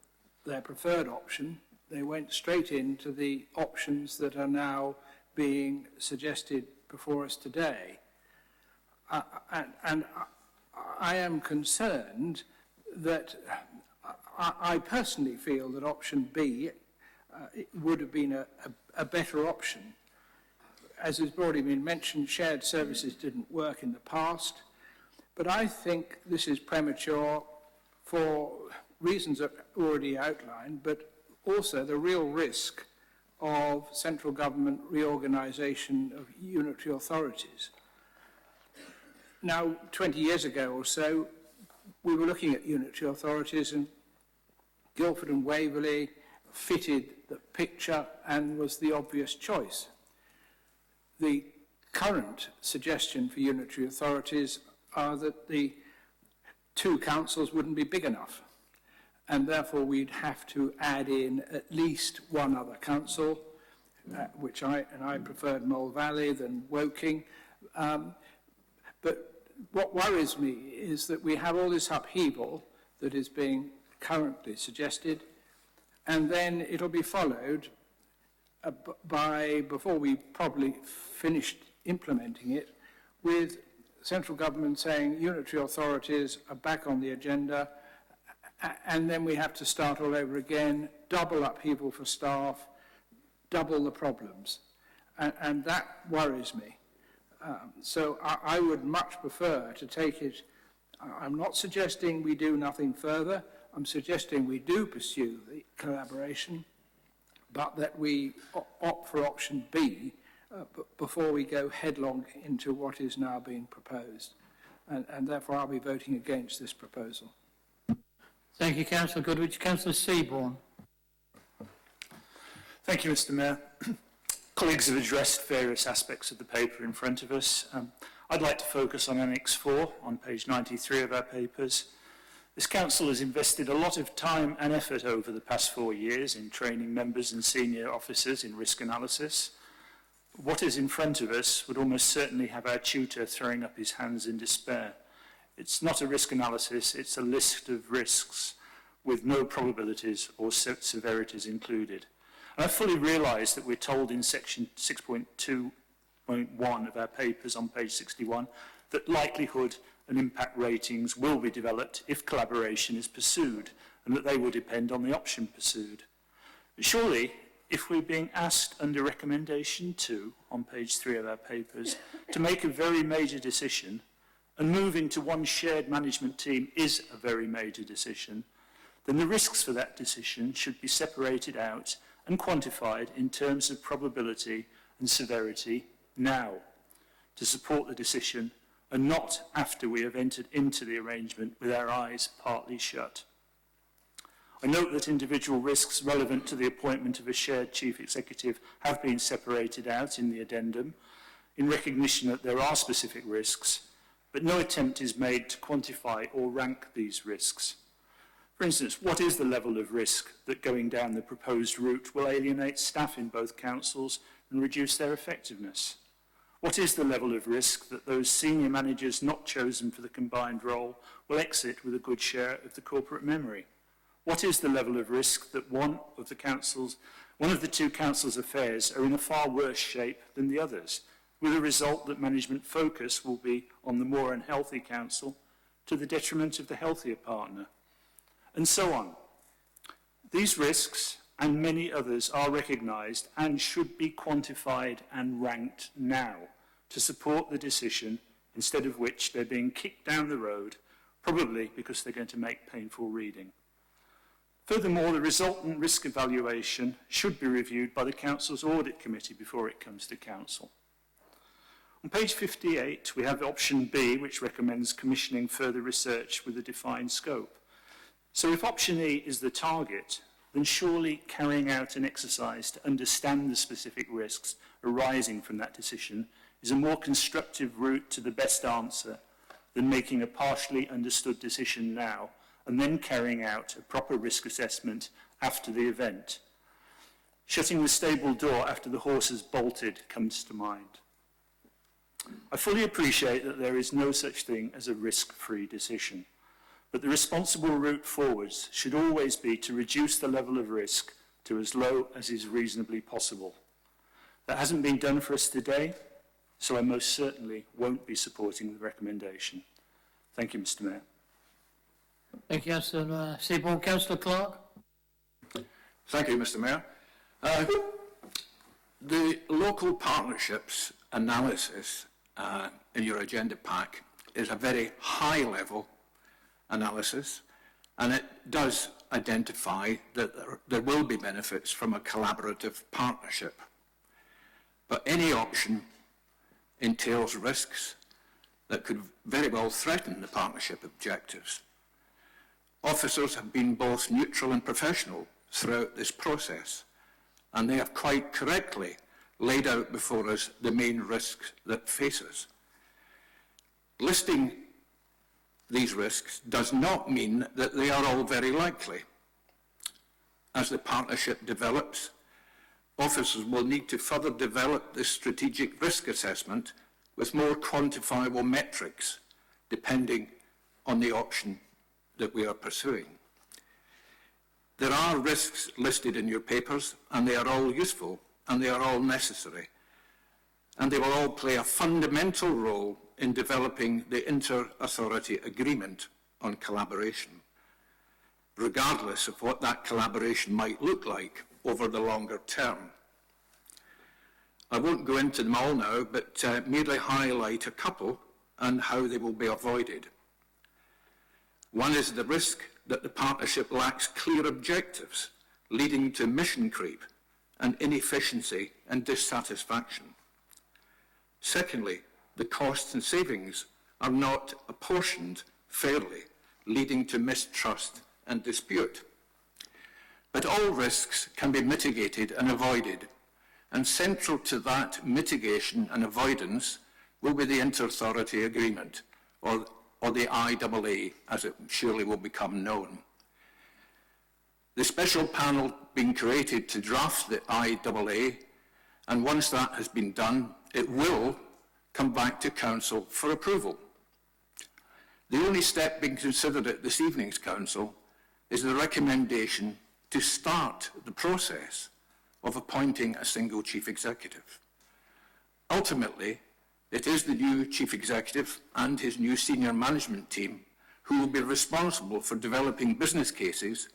their preferred option. They went straight into the options that are now being suggested before us today. And I am concerned that I personally feel that option B would have been a better option. As has already been mentioned, shared services didn't work in the past, but I think this is premature for reasons that are already outlined, but also the real risk of central government reorganisation of unitary authorities. Now, 20 years ago or so, we were looking at unitary authorities, and Guildford and Waverley fitted the picture and was the obvious choice. The current suggestion for unitary authorities are that the two councils wouldn't be big enough, and therefore we'd have to add in at least one other council, which I preferred Mole Valley than Woking. But what worries me is that we have all this upheaval that is being currently suggested, and then it'll be followed by, before we probably finished implementing it, with central government saying unitary authorities are back on the agenda, and then we have to start all over again, double upheaval for staff, double the problems. And that worries me. So I would much prefer to take it. I'm not suggesting we do nothing further. I'm suggesting we do pursue the collaboration, but that we opt for option B before we go headlong into what is now being proposed. And therefore I'll be voting against this proposal. Thank you, Councillor Goodrich. Councillor Seaborne. Thank you, Mr. Mayor. Colleagues have addressed various aspects of the paper in front of us. I'd like to focus on Annex 4 on page 93 of our papers. This council has invested a lot of time and effort over the past 4 years in training members and senior officers in risk analysis. What is in front of us would almost certainly have our tutor throwing up his hands in despair. It's not a risk analysis, it's a list of risks with no probabilities or severities included. And I fully realise that we're told in section 6.2.1 of our papers on page 61 that likelihood and impact ratings will be developed if collaboration is pursued, and that they will depend on the option pursued. But surely, if we're being asked under recommendation 2 on page 3 of our papers to make a very major decision, and moving to one shared management team is a very major decision, then the risks for that decision should be separated out and quantified in terms of probability and severity now to support the decision, and not after we have entered into the arrangement with our eyes partly shut. I note that individual risks relevant to the appointment of a shared chief executive have been separated out in the addendum in recognition that there are specific risks, but no attempt is made to quantify or rank these risks. For instance, what is the level of risk that going down the proposed route will alienate staff in both councils and reduce their effectiveness? What is the level of risk that those senior managers not chosen for the combined role will exit with a good share of the corporate memory? What is the level of risk that one of the two councils' affairs are in a far worse shape than the others, with the result that management focus will be on the more unhealthy council to the detriment of the healthier partner, and so on. These risks and many others are recognised and should be quantified and ranked now to support the decision, instead of which they're being kicked down the road, probably because they're going to make painful reading. Furthermore, the resultant risk evaluation should be reviewed by the Council's Audit Committee before it comes to Council. On page 58, we have option B, which recommends commissioning further research with a defined scope. So if option E is the target, then surely carrying out an exercise to understand the specific risks arising from that decision is a more constructive route to the best answer than making a partially understood decision now, and then carrying out a proper risk assessment after the event. Shutting the stable door after the horse has bolted comes to mind. I fully appreciate that there is no such thing as a risk-free decision, but the responsible route forwards should always be to reduce the level of risk to as low as is reasonably possible. That hasn't been done for us today, so I most certainly won't be supporting the recommendation. Thank you, Mr. Mayor. Thank you, Councillor Seaborn. Councillor Clark. Thank you, Mr. Mayor. The local partnerships analysis in your agenda pack is a very high-level analysis, and it does identify that there will be benefits from a collaborative partnership. But any option entails risks that could very well threaten the partnership objectives. Officers have been both neutral and professional throughout this process, and they have quite correctly laid out before us the main risks that face us. Listing these risks does not mean that they are all very likely. As the partnership develops, officers will need to further develop this strategic risk assessment with more quantifiable metrics, depending on the option that we are pursuing. There are risks listed in your papers, and they are all useful, and they are all necessary, and they will all play a fundamental role in developing the inter-authority agreement on collaboration, regardless of what that collaboration might look like over the longer term. I won't go into them all now, but merely highlight a couple and how they will be avoided. One is the risk that the partnership lacks clear objectives, leading to mission creep and inefficiency and dissatisfaction. Secondly, the costs and savings are not apportioned fairly, leading to mistrust and dispute. But all risks can be mitigated and avoided, and central to that mitigation and avoidance will be the Inter-Authority Agreement, or the IAA, as it surely will become known. The special panel being created to draft the IAA, and once that has been done, it will come back to Council for approval. The only step being considered at this evening's Council is the recommendation to start the process of appointing a single Chief Executive. Ultimately, it is the new Chief Executive and his new senior management team who will be responsible for developing business cases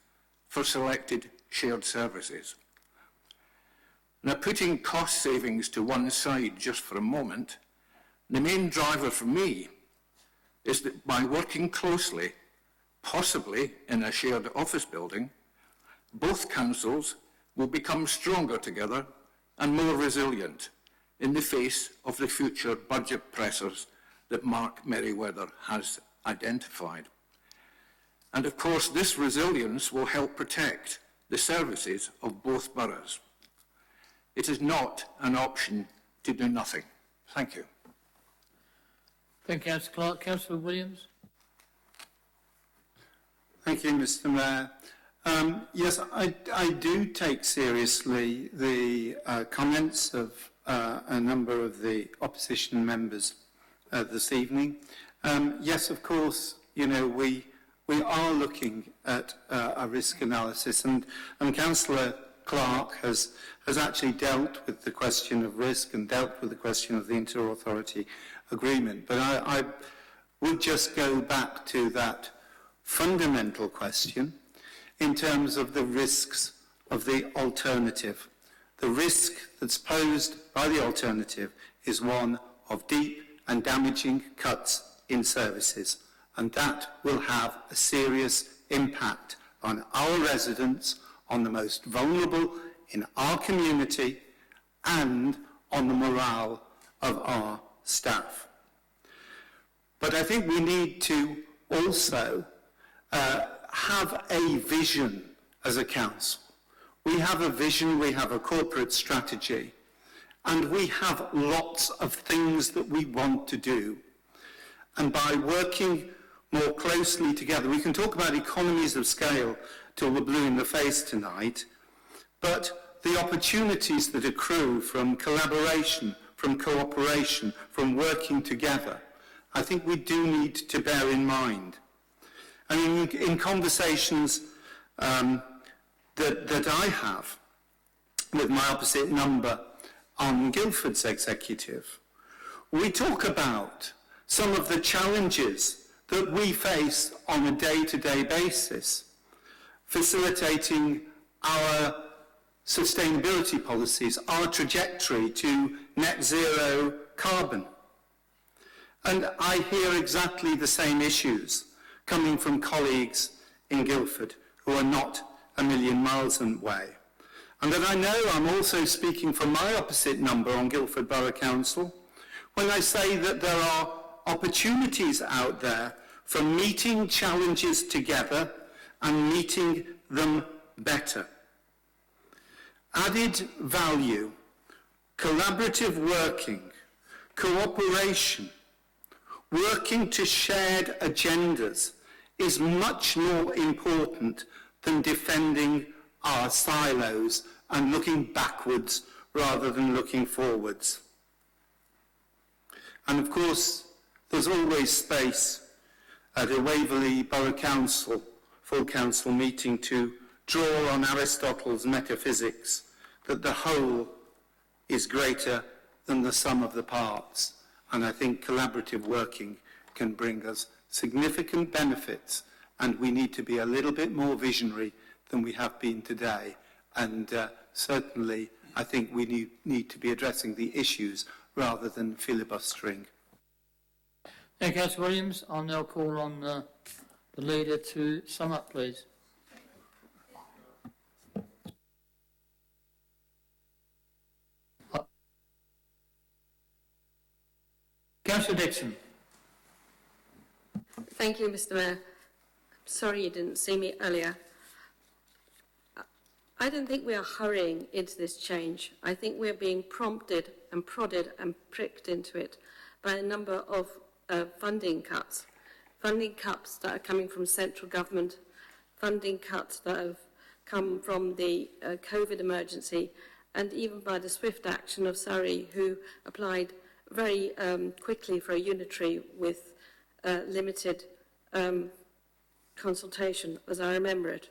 for selected shared services. Now, putting cost savings to one side just for a moment, the main driver for me is that by working closely, possibly in a shared office building, both councils will become stronger together and more resilient in the face of the future budget pressures that Mark Merriweather has identified. And of course, this resilience will help protect the services of both boroughs. It is not an option to do nothing. Thank you. Thank you, Councillor Clark. Councillor Williams. Thank you, Mr. Mayor. Yes, I do take seriously the comments of a number of the opposition members this evening. Yes, of course, you know, we are looking at a risk analysis, and Councillor Clark has actually dealt with the question of risk and dealt with the question of the inter-authority agreement. But I would just go back to that fundamental question in terms of the risks of the alternative. The risk that's posed by the alternative is one of deep and damaging cuts in services, and that will have a serious impact on our residents, on the most vulnerable in our community, and on the morale of our staff. But I think we need to also have a vision as a council. We have a vision, we have a corporate strategy, and we have lots of things that we want to do. And by working more closely together. We can talk about economies of scale till we're blue in the face tonight, but the opportunities that accrue from collaboration, from cooperation, from working together, I think we do need to bear in mind. I mean, in conversations that I have with my opposite number on Guildford's executive, we talk about some of the challenges that we face on a day-to-day basis, facilitating our sustainability policies, our trajectory to net zero carbon. And I hear exactly the same issues coming from colleagues in Guildford who are not a million miles away. And that I know I'm also speaking for my opposite number on Guildford Borough Council when I say that there are opportunities out there for meeting challenges together and meeting them better. Added value, collaborative working, cooperation, working to shared agendas is much more important than defending our silos and looking backwards rather than looking forwards. And of course, there's always space at a Waverley Borough Council, full council meeting to draw on Aristotle's metaphysics, that the whole is greater than the sum of the parts. And I think collaborative working can bring us significant benefits, and we need to be a little bit more visionary than we have been today. And certainly, I think we need to be addressing the issues rather than filibustering. Thank you, Councillor Williams. I'll now call on the leader to sum up, please. Councillor Dixon. Thank you, Mr. Mayor. Sorry you didn't see me earlier. I don't think we are hurrying into this change. I think we're being prompted and prodded and pricked into it by a number of funding cuts that are coming from central government, funding cuts that have come from the COVID emergency, and even by the swift action of Surrey, who applied very quickly for a unitary with limited consultation, as I remember it.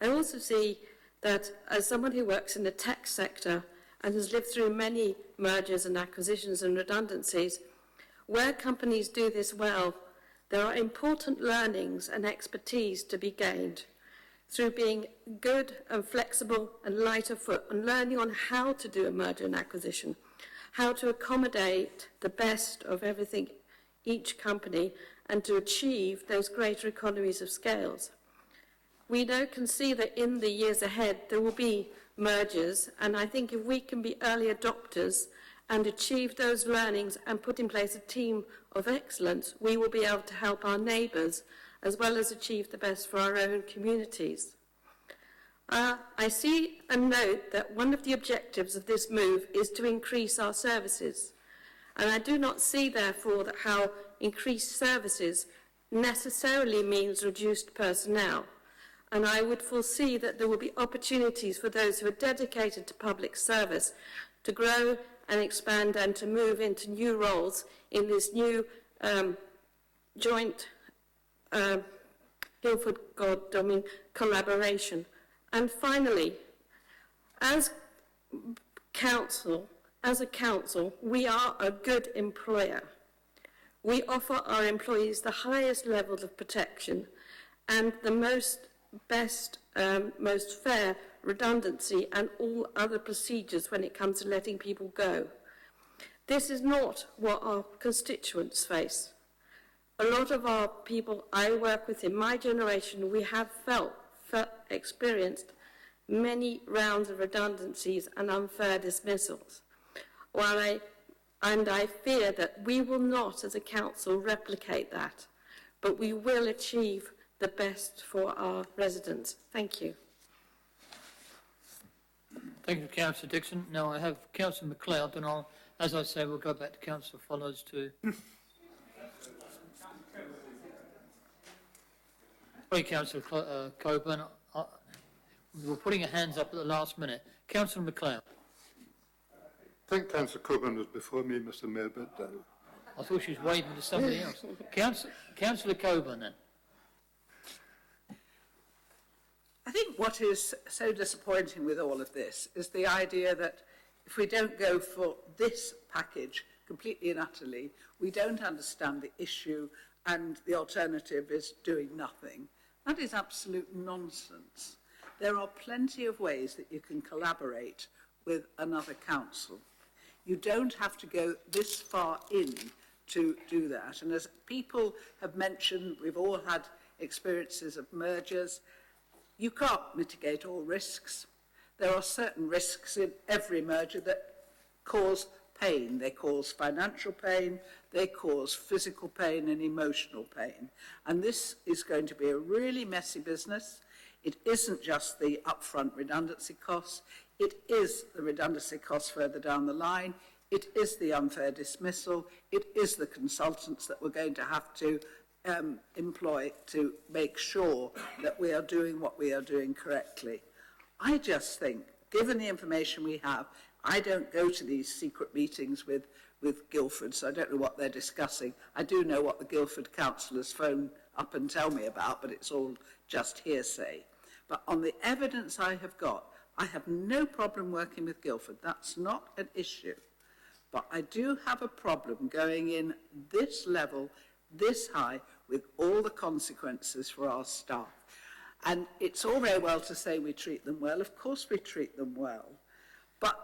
I also see that as someone who works in the tech sector and has lived through many mergers and acquisitions and redundancies, where companies do this well, there are important learnings and expertise to be gained through being good and flexible and light of foot and learning on how to do a merger and acquisition, how to accommodate the best of everything, each company, and to achieve those greater economies of scales. We now can see that in the years ahead there will be mergers, and I think if we can be early adopters and achieve those learnings and put in place a team of excellence, we will be able to help our neighbours as well as achieve the best for our own communities. I see and note that one of the objectives of this move is to increase our services, and I do not see therefore that how increased services necessarily means reduced personnel. And I would foresee that there will be opportunities for those who are dedicated to public service to grow and expand and to move into new roles in this new joint Guildford-Godalming collaboration. And finally, as a council, we are a good employer. We offer our employees the highest levels of protection and the most fair redundancy and all other procedures when it comes to letting people go. This is not what our constituents face. A lot of our people I work with in my generation, we have experienced many rounds of redundancies and unfair dismissals. And I fear that we will not, as a council, replicate that, but we will achieve the best for our residents. Thank you. Thank you, Councillor Dixon. Now I have Councillor MacLeod, and as I say, we'll go back to Councillor Follows to... Sorry, Councillor Coburn. We were putting your hands up at the last minute. Councillor MacLeod. I think Councillor Coburn was before me, Mr Mayor, but... I thought she was waving to somebody else. Councillor Coburn, then. I think what is so disappointing with all of this is the idea that if we don't go for this package completely and utterly, we don't understand the issue and the alternative is doing nothing. That is absolute nonsense. There are plenty of ways that you can collaborate with another council. You don't have to go this far in to do that. And as people have mentioned, we've all had experiences of mergers. You can't mitigate all risks. There are certain risks in every merger that cause pain. They cause financial pain, they cause physical pain and emotional pain. And this is going to be a really messy business. It isn't just the upfront redundancy costs, it is the redundancy costs further down the line, it is the unfair dismissal, it is the consultants that we're going to have to employ to make sure that we are doing what we are doing correctly. I just think, given the information we have, I don't go to these secret meetings with Guildford, so I don't know what they're discussing. I do know what the Guildford councillors phone up and tell me about, but it's all just hearsay. But on the evidence I have got, I have no problem working with Guildford. That's not an issue. But I do have a problem going in this level, this high, with all the consequences for our staff. And it's all very well to say we treat them well. Of course we treat them well. But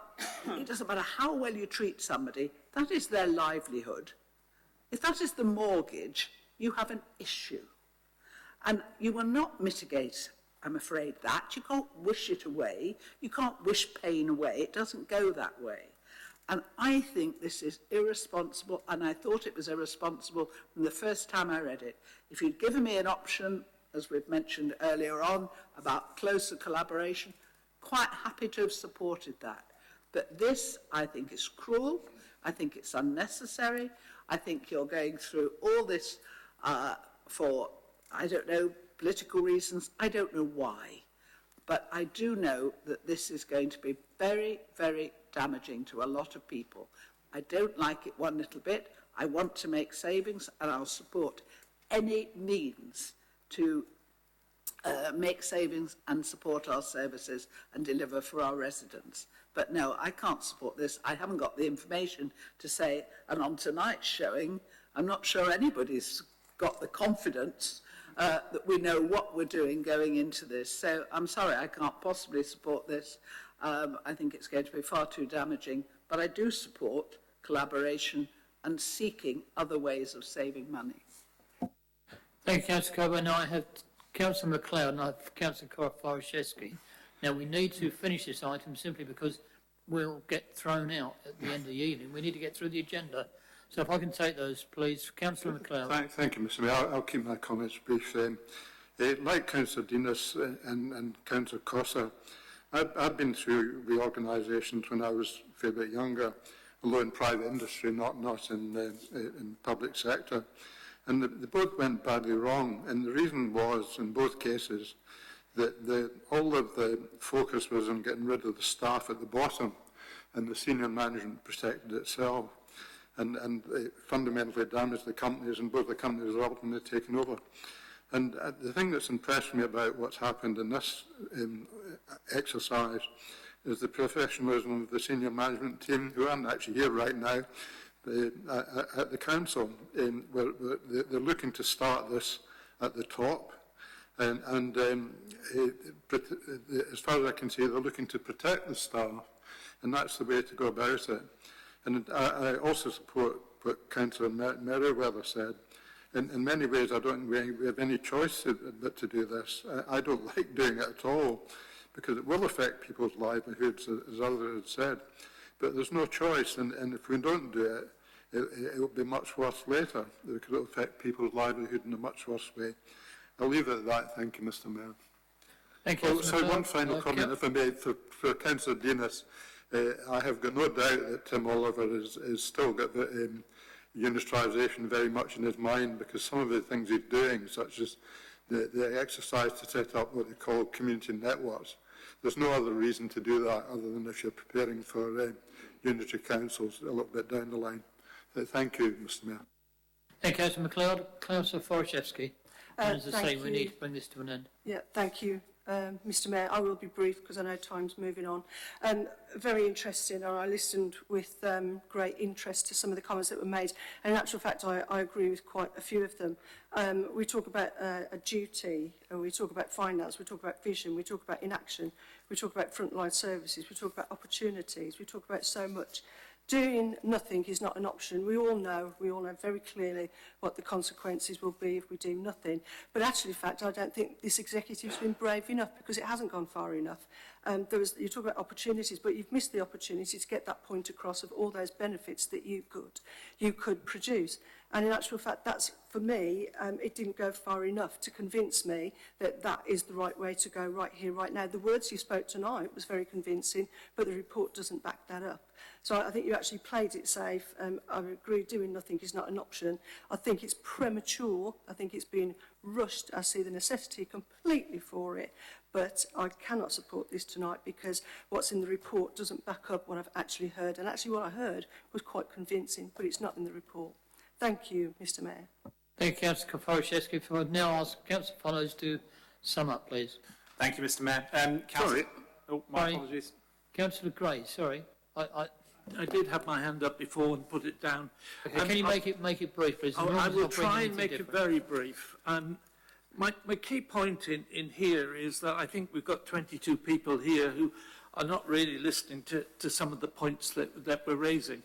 it doesn't matter how well you treat somebody, that is their livelihood. If that is the mortgage, you have an issue. And you will not mitigate, I'm afraid, that. You can't wish it away. You can't wish pain away. It doesn't go that way. And I think this is irresponsible, and I thought it was irresponsible from the first time I read it. If you'd given me an option, as we've mentioned earlier on, about closer collaboration, quite happy to have supported that. But this, I think, is cruel. I think it's unnecessary. I think you're going through all this for, I don't know, political reasons. I don't know why. But I do know that this is going to be very, very damaging to a lot of people. I don't like it one little bit. I want to make savings, and I'll support any means to make savings and support our services and deliver for our residents. But no, I can't support this. I haven't got the information to say, and on tonight's showing, I'm not sure anybody's got the confidence that we know what we're doing going into this. So I'm sorry, I can't possibly support this. I think it's going to be far too damaging, but I do support collaboration and seeking other ways of saving money. Thank you, Councillor Coburn. Now I have Councillor MacLeod and I have Councillor Forashevsky. Now we need to finish this item simply because we'll get thrown out at the end of the evening. We need to get through the agenda. So if I can take those, please. Councillor MacLeod. Thank you, Mr Mayor. I'll keep my comments brief. Like Councillor Dinas and Councillor Cossa, I've been through reorganisations when I was a fair bit younger, although in private industry, not in public sector. And the both went badly wrong. And the reason was, in both cases, that all of the focus was on getting rid of the staff at the bottom, and the senior management protected itself. And it fundamentally damaged the companies, and both the companies were ultimately taken over. And the thing that's impressed me about what's happened in this exercise is the professionalism of the senior management team, who aren't actually here right now, at the council. They're looking to start this at the top, and as far as I can see, they're looking to protect the staff, and that's the way to go about it. And I also support what Councillor Merriweather said. In many ways, I don't think we have any choice but to do this. I don't like doing it at all, because it will affect people's livelihoods, as others had said. But there's no choice, and if we don't do it, it will be much worse later, because it will affect people's livelihood in a much worse way. I'll leave it at that. Thank you, Mr Mayor. Thank you. So one final comment, if I may, for Councillor Dinas. I have got no doubt that Tim Oliver is still got unitarisation very much in his mind, because some of the things he's doing, such as the exercise to set up what they call community networks. There's no other reason to do that other than if you're preparing for unitary councils a little bit down the line. Thank you, Mr Mayor. Thank you, Councillor MacLeod. Councillor Forashevsky. As I say, we need to bring this to an end. Yeah, thank you, Mr Mayor. I will be brief because I know time's moving on. Very interesting, and I listened with great interest to some of the comments that were made. And in actual fact, I agree with quite a few of them. We talk about a duty, and we talk about finance, we talk about vision, we talk about inaction, we talk about frontline services, we talk about opportunities, we talk about so much. Doing nothing is not an option. We all know very clearly what the consequences will be if we do nothing. But actually, in fact, I don't think this executive's been brave enough because it hasn't gone far enough. You talk about opportunities, but you've missed the opportunity to get that point across of all those benefits that you could produce. And in actual fact, that's, for me, it didn't go far enough to convince me that that is the right way to go right here, right now. The words you spoke tonight was very convincing, but the report doesn't back that up. So I think you actually played it safe. I agree doing nothing is not an option. I think it's premature. I think it's been rushed. I see the necessity completely for it. But I cannot support this tonight because what's in the report doesn't back up what I've actually heard. And actually what I heard was quite convincing, but it's not in the report. Thank you, Mr Mayor. Thank you, Councillor Forashevsky. If I would now ask Councillor Follows to sum up, please. Thank you, Mr Mayor. Sorry. Oh, my apologies. Councillor Gray, sorry. I did have my hand up before and put it down. Okay, can you make it brief, please? I will try and make it very brief. My key point in here is that I think we've got 22 people here who are not really listening to some of the points that we're raising.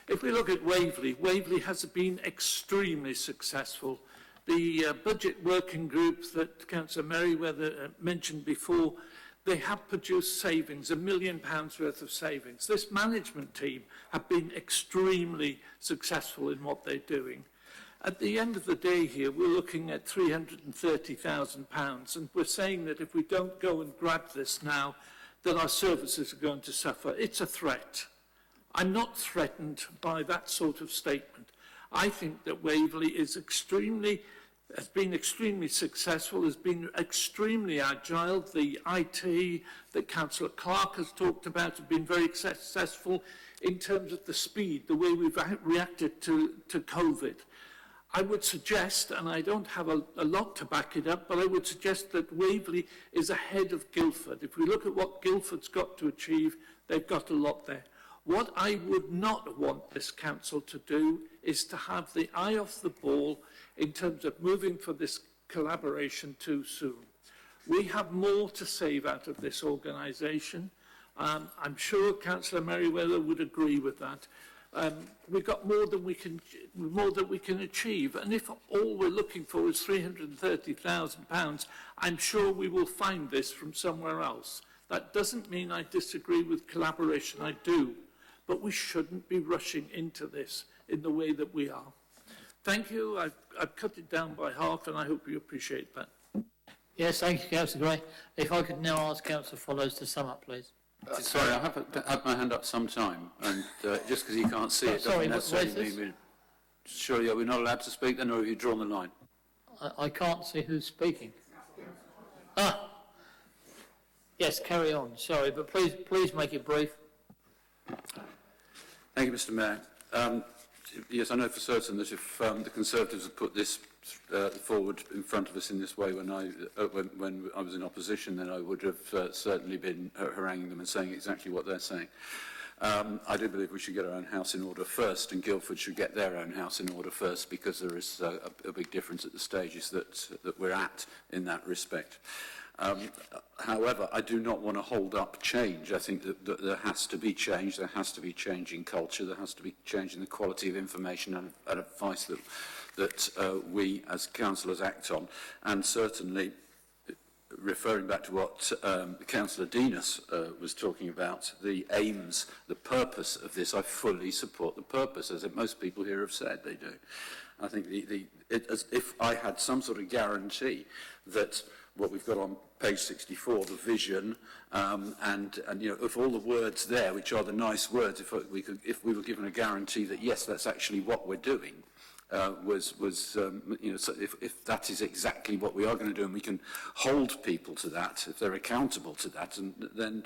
If we look at Waverley, Waverley has been extremely successful. The budget working group that Councillor Merriweather mentioned before, they have produced savings, £1 million worth of savings. This management team have been extremely successful in what they're doing. At the end of the day here, we're looking at £330,000, and we're saying that if we don't go and grab this now, that our services are going to suffer. It's a threat. I'm not threatened by that sort of statement. I think that Waverley has been extremely successful, has been extremely agile. The IT that Councillor Clark has talked about have been very successful in terms of the speed, the way we've reacted to COVID. I would suggest, and I don't have a lot to back it up, but I would suggest that Waverley is ahead of Guildford. If we look at what Guildford's got to achieve, they've got a lot there. What I would not want this council to do is to have the eye off the ball in terms of moving for this collaboration too soon. We have more to save out of this organisation. I'm sure Councillor Merriweather would agree with that. We've got more than we can achieve, and if all we're looking for is £330,000, I'm sure we will find this from somewhere else. That doesn't mean I disagree with collaboration, I do, but we shouldn't be rushing into this in the way that we are. Thank you. I've cut it down by half, and I hope you appreciate that. Yes, thank you, Councillor Gray. If I could now ask Councillor Follows to sum up, please. Sorry, I have had my hand up some time, and just because you can't see it doesn't necessarily mean... Sure, yeah, we're not allowed to speak then, or have you drawn the line? I can't see who's speaking. Yes, carry on. Sorry, but please make it brief. Thank you, Mr Mayor. Yes, I know for certain that if the Conservatives had put this forward in front of us in this way when I was in opposition, then I would have certainly been haranguing them and saying exactly what they're saying. I do believe we should get our own house in order first, and Guildford should get their own house in order first, because there is a big difference at the stages that we're at in that respect. However, I do not want to hold up change. I think that there has to be change. There has to be change in culture. There has to be change in the quality of information and advice that we as councillors act on. And certainly, referring back to what Councillor Denis was talking about, the aims, the purpose of this, I fully support the purpose, as most people here have said they do. I think as if I had some sort of guarantee that what we've got on page 64, the vision, and you know, of all the words there, which are the nice words, if we were given a guarantee that yes, that's actually what we're doing, so if that is exactly what we are going to do, and we can hold people to that, if they're accountable to that, and then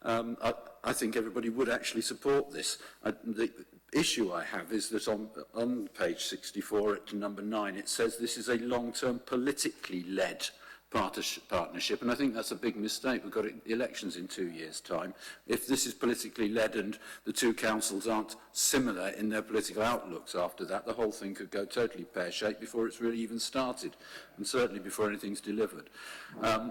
I think everybody would actually support this. The issue I have is that on page 64 at number 9, it says this is a long-term politically led partnership, and I think that's a big mistake. We've got elections in 2 years' time. If this is politically led and the two councils aren't similar in their political outlooks after that, the whole thing could go totally pear-shaped before it's really even started, and certainly before anything's delivered.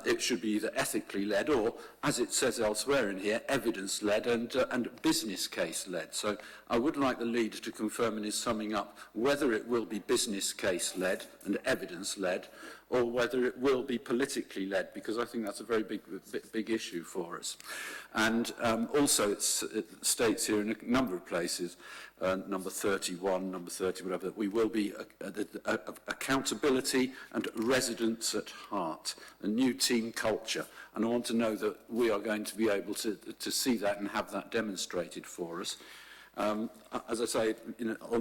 It should be either ethically led or, as it says elsewhere in here, evidence-led and business case-led. So I would like the leader to confirm in his summing up whether it will be business case-led and evidence-led, or whether it will be politically led, because I think that's a very big issue for us. And also it states here in a number of places, number 31, number 30, whatever, that we will be accountability and residents at heart, a new team culture. And I want to know that we are going to be able to see that and have that demonstrated for us. As I say,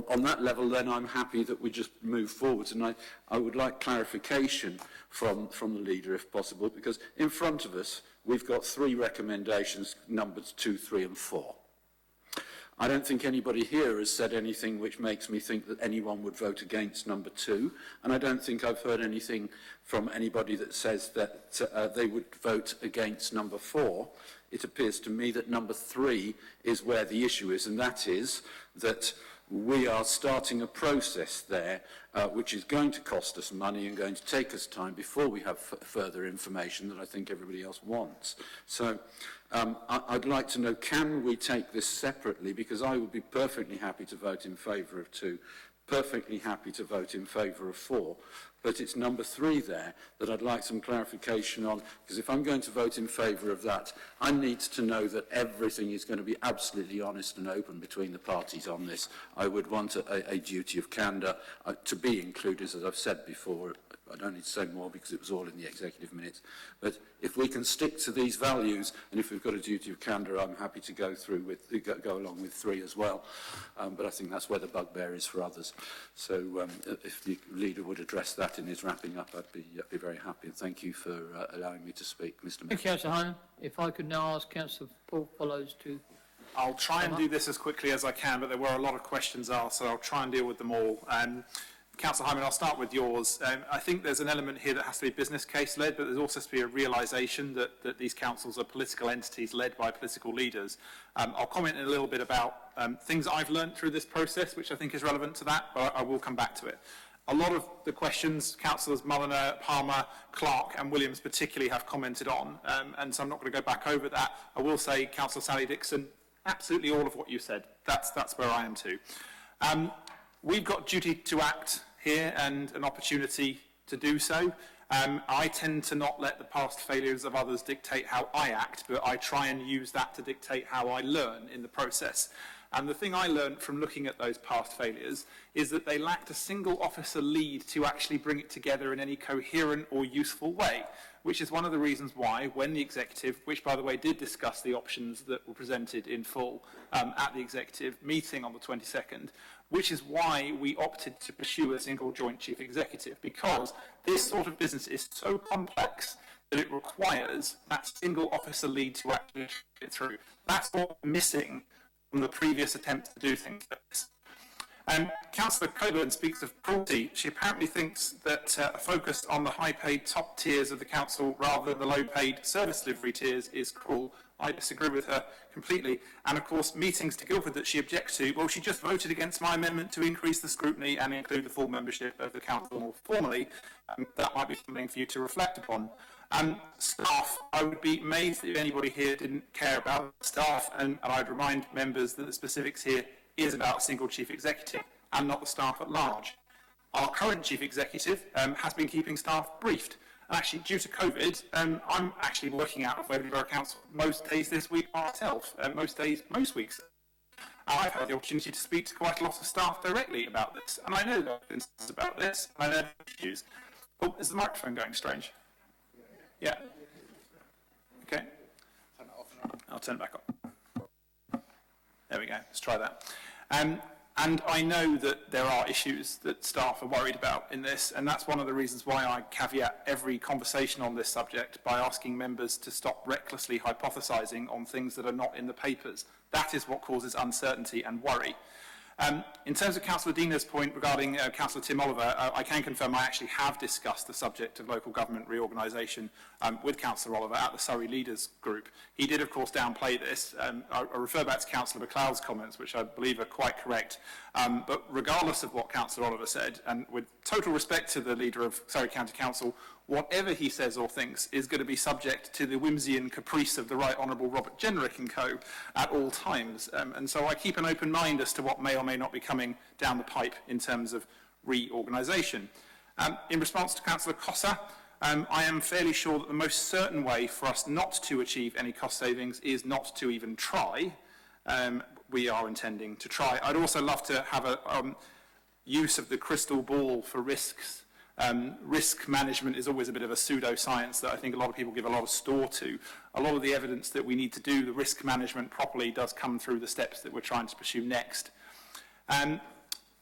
on that level, then I'm happy that we just move forward, and I would like clarification from the leader, if possible, because in front of us we've got 3 recommendations, numbers 2, 3, and 4. I don't think anybody here has said anything which makes me think that anyone would vote against number 2, and I don't think I've heard anything from anybody that says that they would vote against number 4. It appears to me that number 3 is where the issue is, and that is that we are starting a process there which is going to cost us money and going to take us time before we have further information that I think everybody else wants. So I'd like to know, can we take this separately? Because I would be perfectly happy to vote in favour of 2, perfectly happy to vote in favour of 4, but it's number 3 there that I'd like some clarification on, because if I'm going to vote in favour of that, I need to know that everything is going to be absolutely honest and open between the parties on this. I would want a duty of candour to be included, as I've said before. I don't need to say more because it was all in the executive minutes. But if we can stick to these values, and if we've got a duty of candour, I'm happy to go along with 3 as well. But I think that's where the bugbear is for others. So if the leader would address that in his wrapping up, I'd be very happy. And thank you for allowing me to speak, Mr. Mayor. Thank you, Councillor Hyman. If I could now ask Councillor Paul Follows to... I'll try and do this as quickly as I can, but there were a lot of questions asked, so I'll try and deal with them all. Councillor Hyman, I'll start with yours. I think there's an element here that has to be business case led, but there's also to be a realisation that these councils are political entities led by political leaders. I'll comment in a little bit about things I've learned through this process, which I think is relevant to that, but I will come back to it. A lot of the questions Councillors Mulliner, Palmer, Clark and Williams particularly have commented on, and so I'm not going to go back over that. I will say, Councillor Sally Dixon, absolutely all of what you said. That's where I am too. We've got duty to act here and an opportunity to do so. I tend to not let the past failures of others dictate how I act, but I try and use that to dictate how I learn in the process. And the thing I learned from looking at those past failures is that they lacked a single officer lead to actually bring it together in any coherent or useful way, which is one of the reasons why, when the executive, which by the way did discuss the options that were presented in full at the executive meeting on the 22nd, which is why we opted to pursue a single joint chief executive, because this sort of business is so complex that it requires that single officer lead to actually get it through. That's what's missing from the previous attempt to do things like this. Councillor Coburn speaks of cruelty. She apparently thinks that a focus on the high-paid top tiers of the council rather than the low-paid service delivery tiers is cruel. I disagree with her completely. And of course, meetings to Guildford that she objects to, well, she just voted against my amendment to increase the scrutiny and include the full membership of the council more formally. That might be something for you to reflect upon. Staff, I would be amazed if anybody here didn't care about staff, and I'd remind members that the specifics here is about a single chief executive and not the staff at large. Our current chief executive has been keeping staff briefed. And actually, due to COVID, I'm actually working out of Waverley Borough Council most days this week myself, most weeks. I've had the opportunity to speak to quite a lot of staff directly about this, and I know there are concerns about this, and I know there are issues. Oh, is the microphone going strange? Yeah. Okay. I'll turn it back on. There we go. Let's try that. And I know that there are issues that staff are worried about in this, and that's one of the reasons why I caveat every conversation on this subject by asking members to stop recklessly hypothesising on things that are not in the papers. That is what causes uncertainty and worry. In terms of Councillor Dina's point regarding Councillor Tim Oliver, I can confirm I actually have discussed the subject of local government reorganisation with Councillor Oliver at the Surrey Leaders Group. He did, of course, downplay this. I refer back to Councillor MacLeod's comments, which I believe are quite correct. But regardless of what Councillor Oliver said, and with total respect to the leader of Surrey County Council, whatever he says or thinks is going to be subject to the whimsy and caprice of the Right Honourable Robert Jenrick and co at all times. And so I keep an open mind as to what may or may not be coming down the pipe in terms of reorganisation. In response to Councillor Cossa, I am fairly sure that the most certain way for us not to achieve any cost savings is not to even try. We are intending to try. I'd also love to have a use of the crystal ball for risks. Risk management is always a bit of a pseudoscience that I think a lot of people give a lot of store to. A lot of the evidence that we need to do the risk management properly does come through the steps that we're trying to pursue next.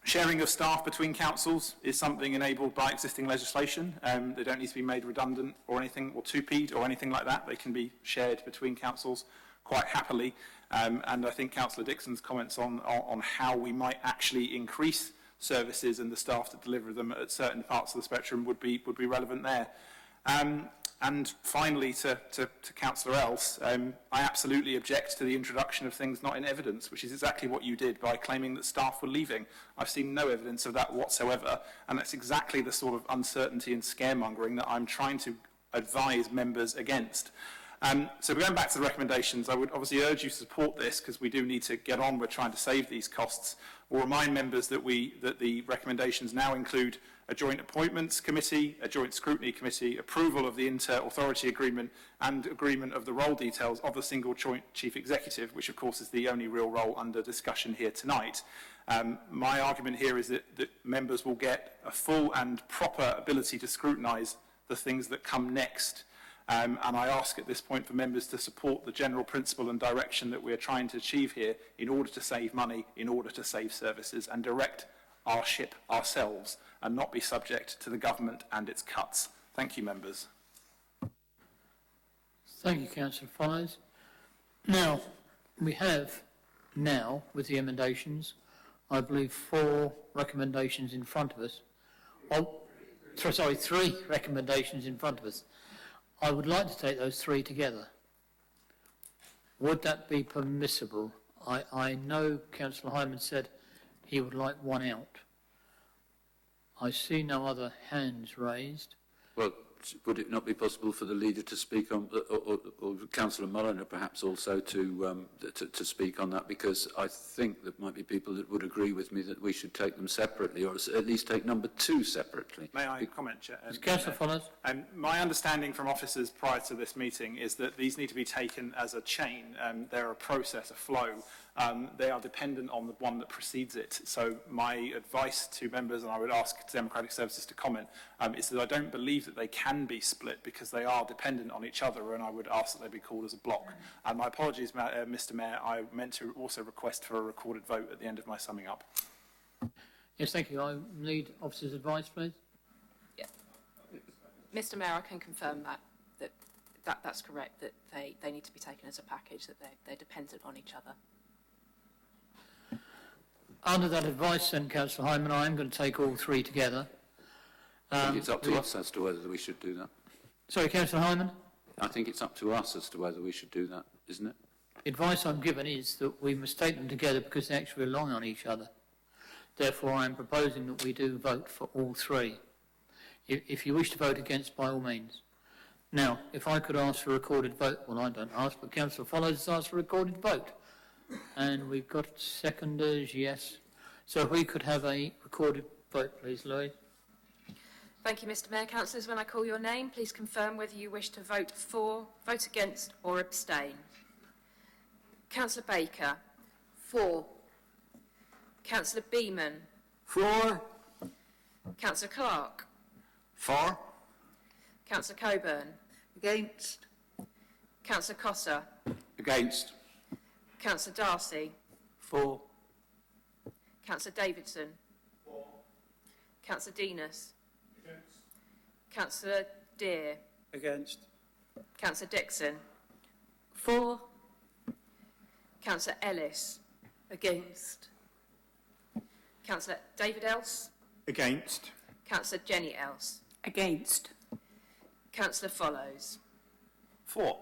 Sharing of staff between councils is something enabled by existing legislation. They don't need to be made redundant or anything, or two-peat or anything like that. They can be shared between councils quite happily. And I think Councillor Dixon's comments on how we might actually increase services and the staff that deliver them at certain parts of the spectrum would be relevant there. And finally, to Councillor Else, I absolutely object to the introduction of things not in evidence, which is exactly what you did by claiming that staff were leaving. I've seen no evidence of that whatsoever, and that's exactly the sort of uncertainty and scaremongering that I'm trying to advise members against. So going back to the recommendations, I would obviously urge you to support this because we do need to get on with trying to save these costs. We'll remind members that the recommendations now include a joint appointments committee, a joint scrutiny committee, approval of the inter-authority agreement and agreement of the role details of the single joint chief executive, which of course is the only real role under discussion here tonight. My argument here is that members will get a full and proper ability to scrutinise the things that come next. And I ask at this point for members to support the general principle and direction that we're trying to achieve here in order to save money, in order to save services and direct our ship ourselves and not be subject to the government and its cuts. Thank you, members. Thank you, Councillor Follows. Now, we have now, with the emendations, I believe 4 recommendations in front of us. Oh, sorry, 3 recommendations in front of us. I would like to take those 3 together. Would that be permissible? I know Councillor Hyman said he would like one out. I see no other hands raised. Well, would it not be possible for the leader to speak on, or Councillor Mulliner perhaps also to speak on that? Because I think there might be people that would agree with me that we should take them separately, or at least take number 2 separately. May I comment, Chair? Councillor Follows. My understanding from officers prior to this meeting is that these need to be taken as a chain. They're a process, a flow. They are dependent on the one that precedes it. So my advice to members, and I would ask Democratic Services to comment, is that I don't believe that they can be split because they are dependent on each other, and I would ask that they be called as a block. And my apologies, Mr. Mayor, I meant to also request for a recorded vote at the end of my summing up. Yes, thank you. I need officers' advice, please. Yeah. Mr. Mayor, I can confirm that's correct, that they need to be taken as a package, that they're dependent on each other. Under that advice, then, Councillor Hyman, I am going to take all 3 together. I think it's up to us as to whether we should do that. Sorry, Councillor Hyman? I think it's up to us as to whether we should do that, isn't it? The advice I'm given is that we must take them together because they actually rely on each other. Therefore, I am proposing that we do vote for all 3. If you wish to vote against, by all means. Now, if I could ask for a recorded vote, well, I don't ask, but Councillor Follows has asked for a recorded vote. And we've got seconders, yes. So if we could have a recorded vote, please, Louise. Thank you, Mr. Mayor. Councillors, when I call your name, please confirm whether you wish to vote for, vote against or abstain. Councillor Baker. For. Councillor Beeman. For. Councillor Clark. For. Councillor Coburn. Against. Councillor Cossa. Against. Councillor Darcy. For. Councillor Davidson. For. Councillor Denis. Against. Councillor Deere. Against. Councillor Dixon. For. Councillor Ellis. Against. Councillor David Else. Against. Councillor Jenny Else. Against. Councillor Follows. For.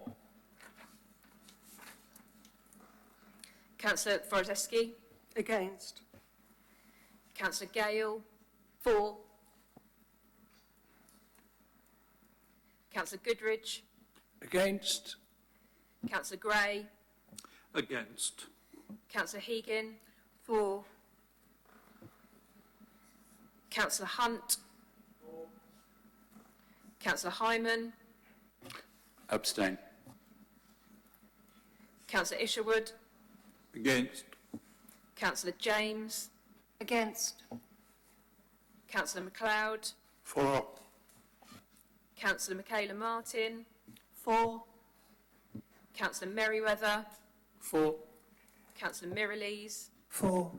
Councillor Forodeski. Against. Councillor Gale. For. Councillor Goodridge. Against? Councillor Gray. Against. Councillor Hegan. For. Councillor Hunt. Councillor Hyman. Abstain. Councillor Isherwood. Against. Councillor James. Against. Councillor MacLeod. For. Councillor Michaela Martin. For. Councillor Merriweather. For. Councillor Mirrlees. For.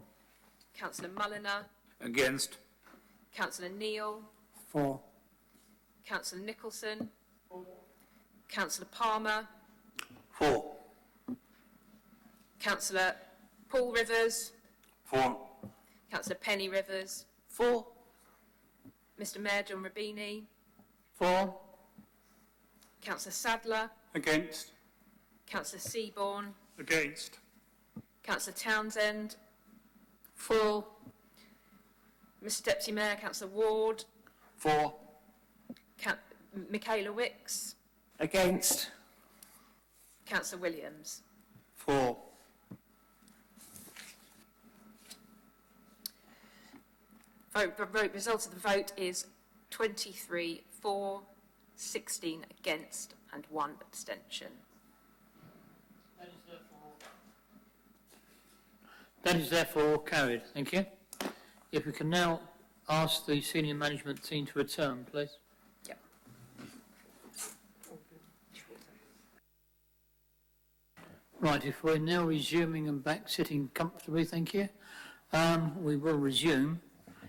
Councillor Mulliner. Against. Councillor Neal. For. Councillor Nicholson. Councillor Palmer. For. Councillor Paul Rivers. For. Councillor Penny Rivers. For. Mr Mayor John Rabini. For. Councillor Sadler. Against. Councillor Seaborn. Against. Councillor Townsend. For. Mr Deputy Mayor, Councillor Ward. For. Michaela Wicks. Against. Councillor Williams. For. Result of the vote is 23 for, 16 against and 1 abstention. That is therefore carried. Thank you. If we can now ask the senior management team to return, please. Yep. Right, if we're now resuming and back sitting comfortably, thank you. We will resume.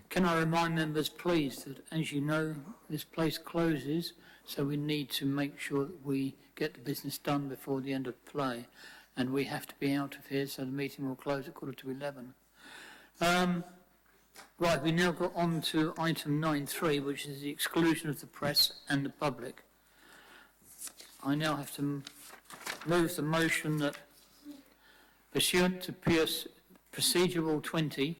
Can I remind members, please, that as you know, this place closes, so we need to make sure that we get the business done before the end of play, and we have to be out of here, so the meeting will close at 11:15. Right, we now got on to item 9.3, which is the exclusion of the press and the public. I now have to move the motion that pursuant to Procedural 20,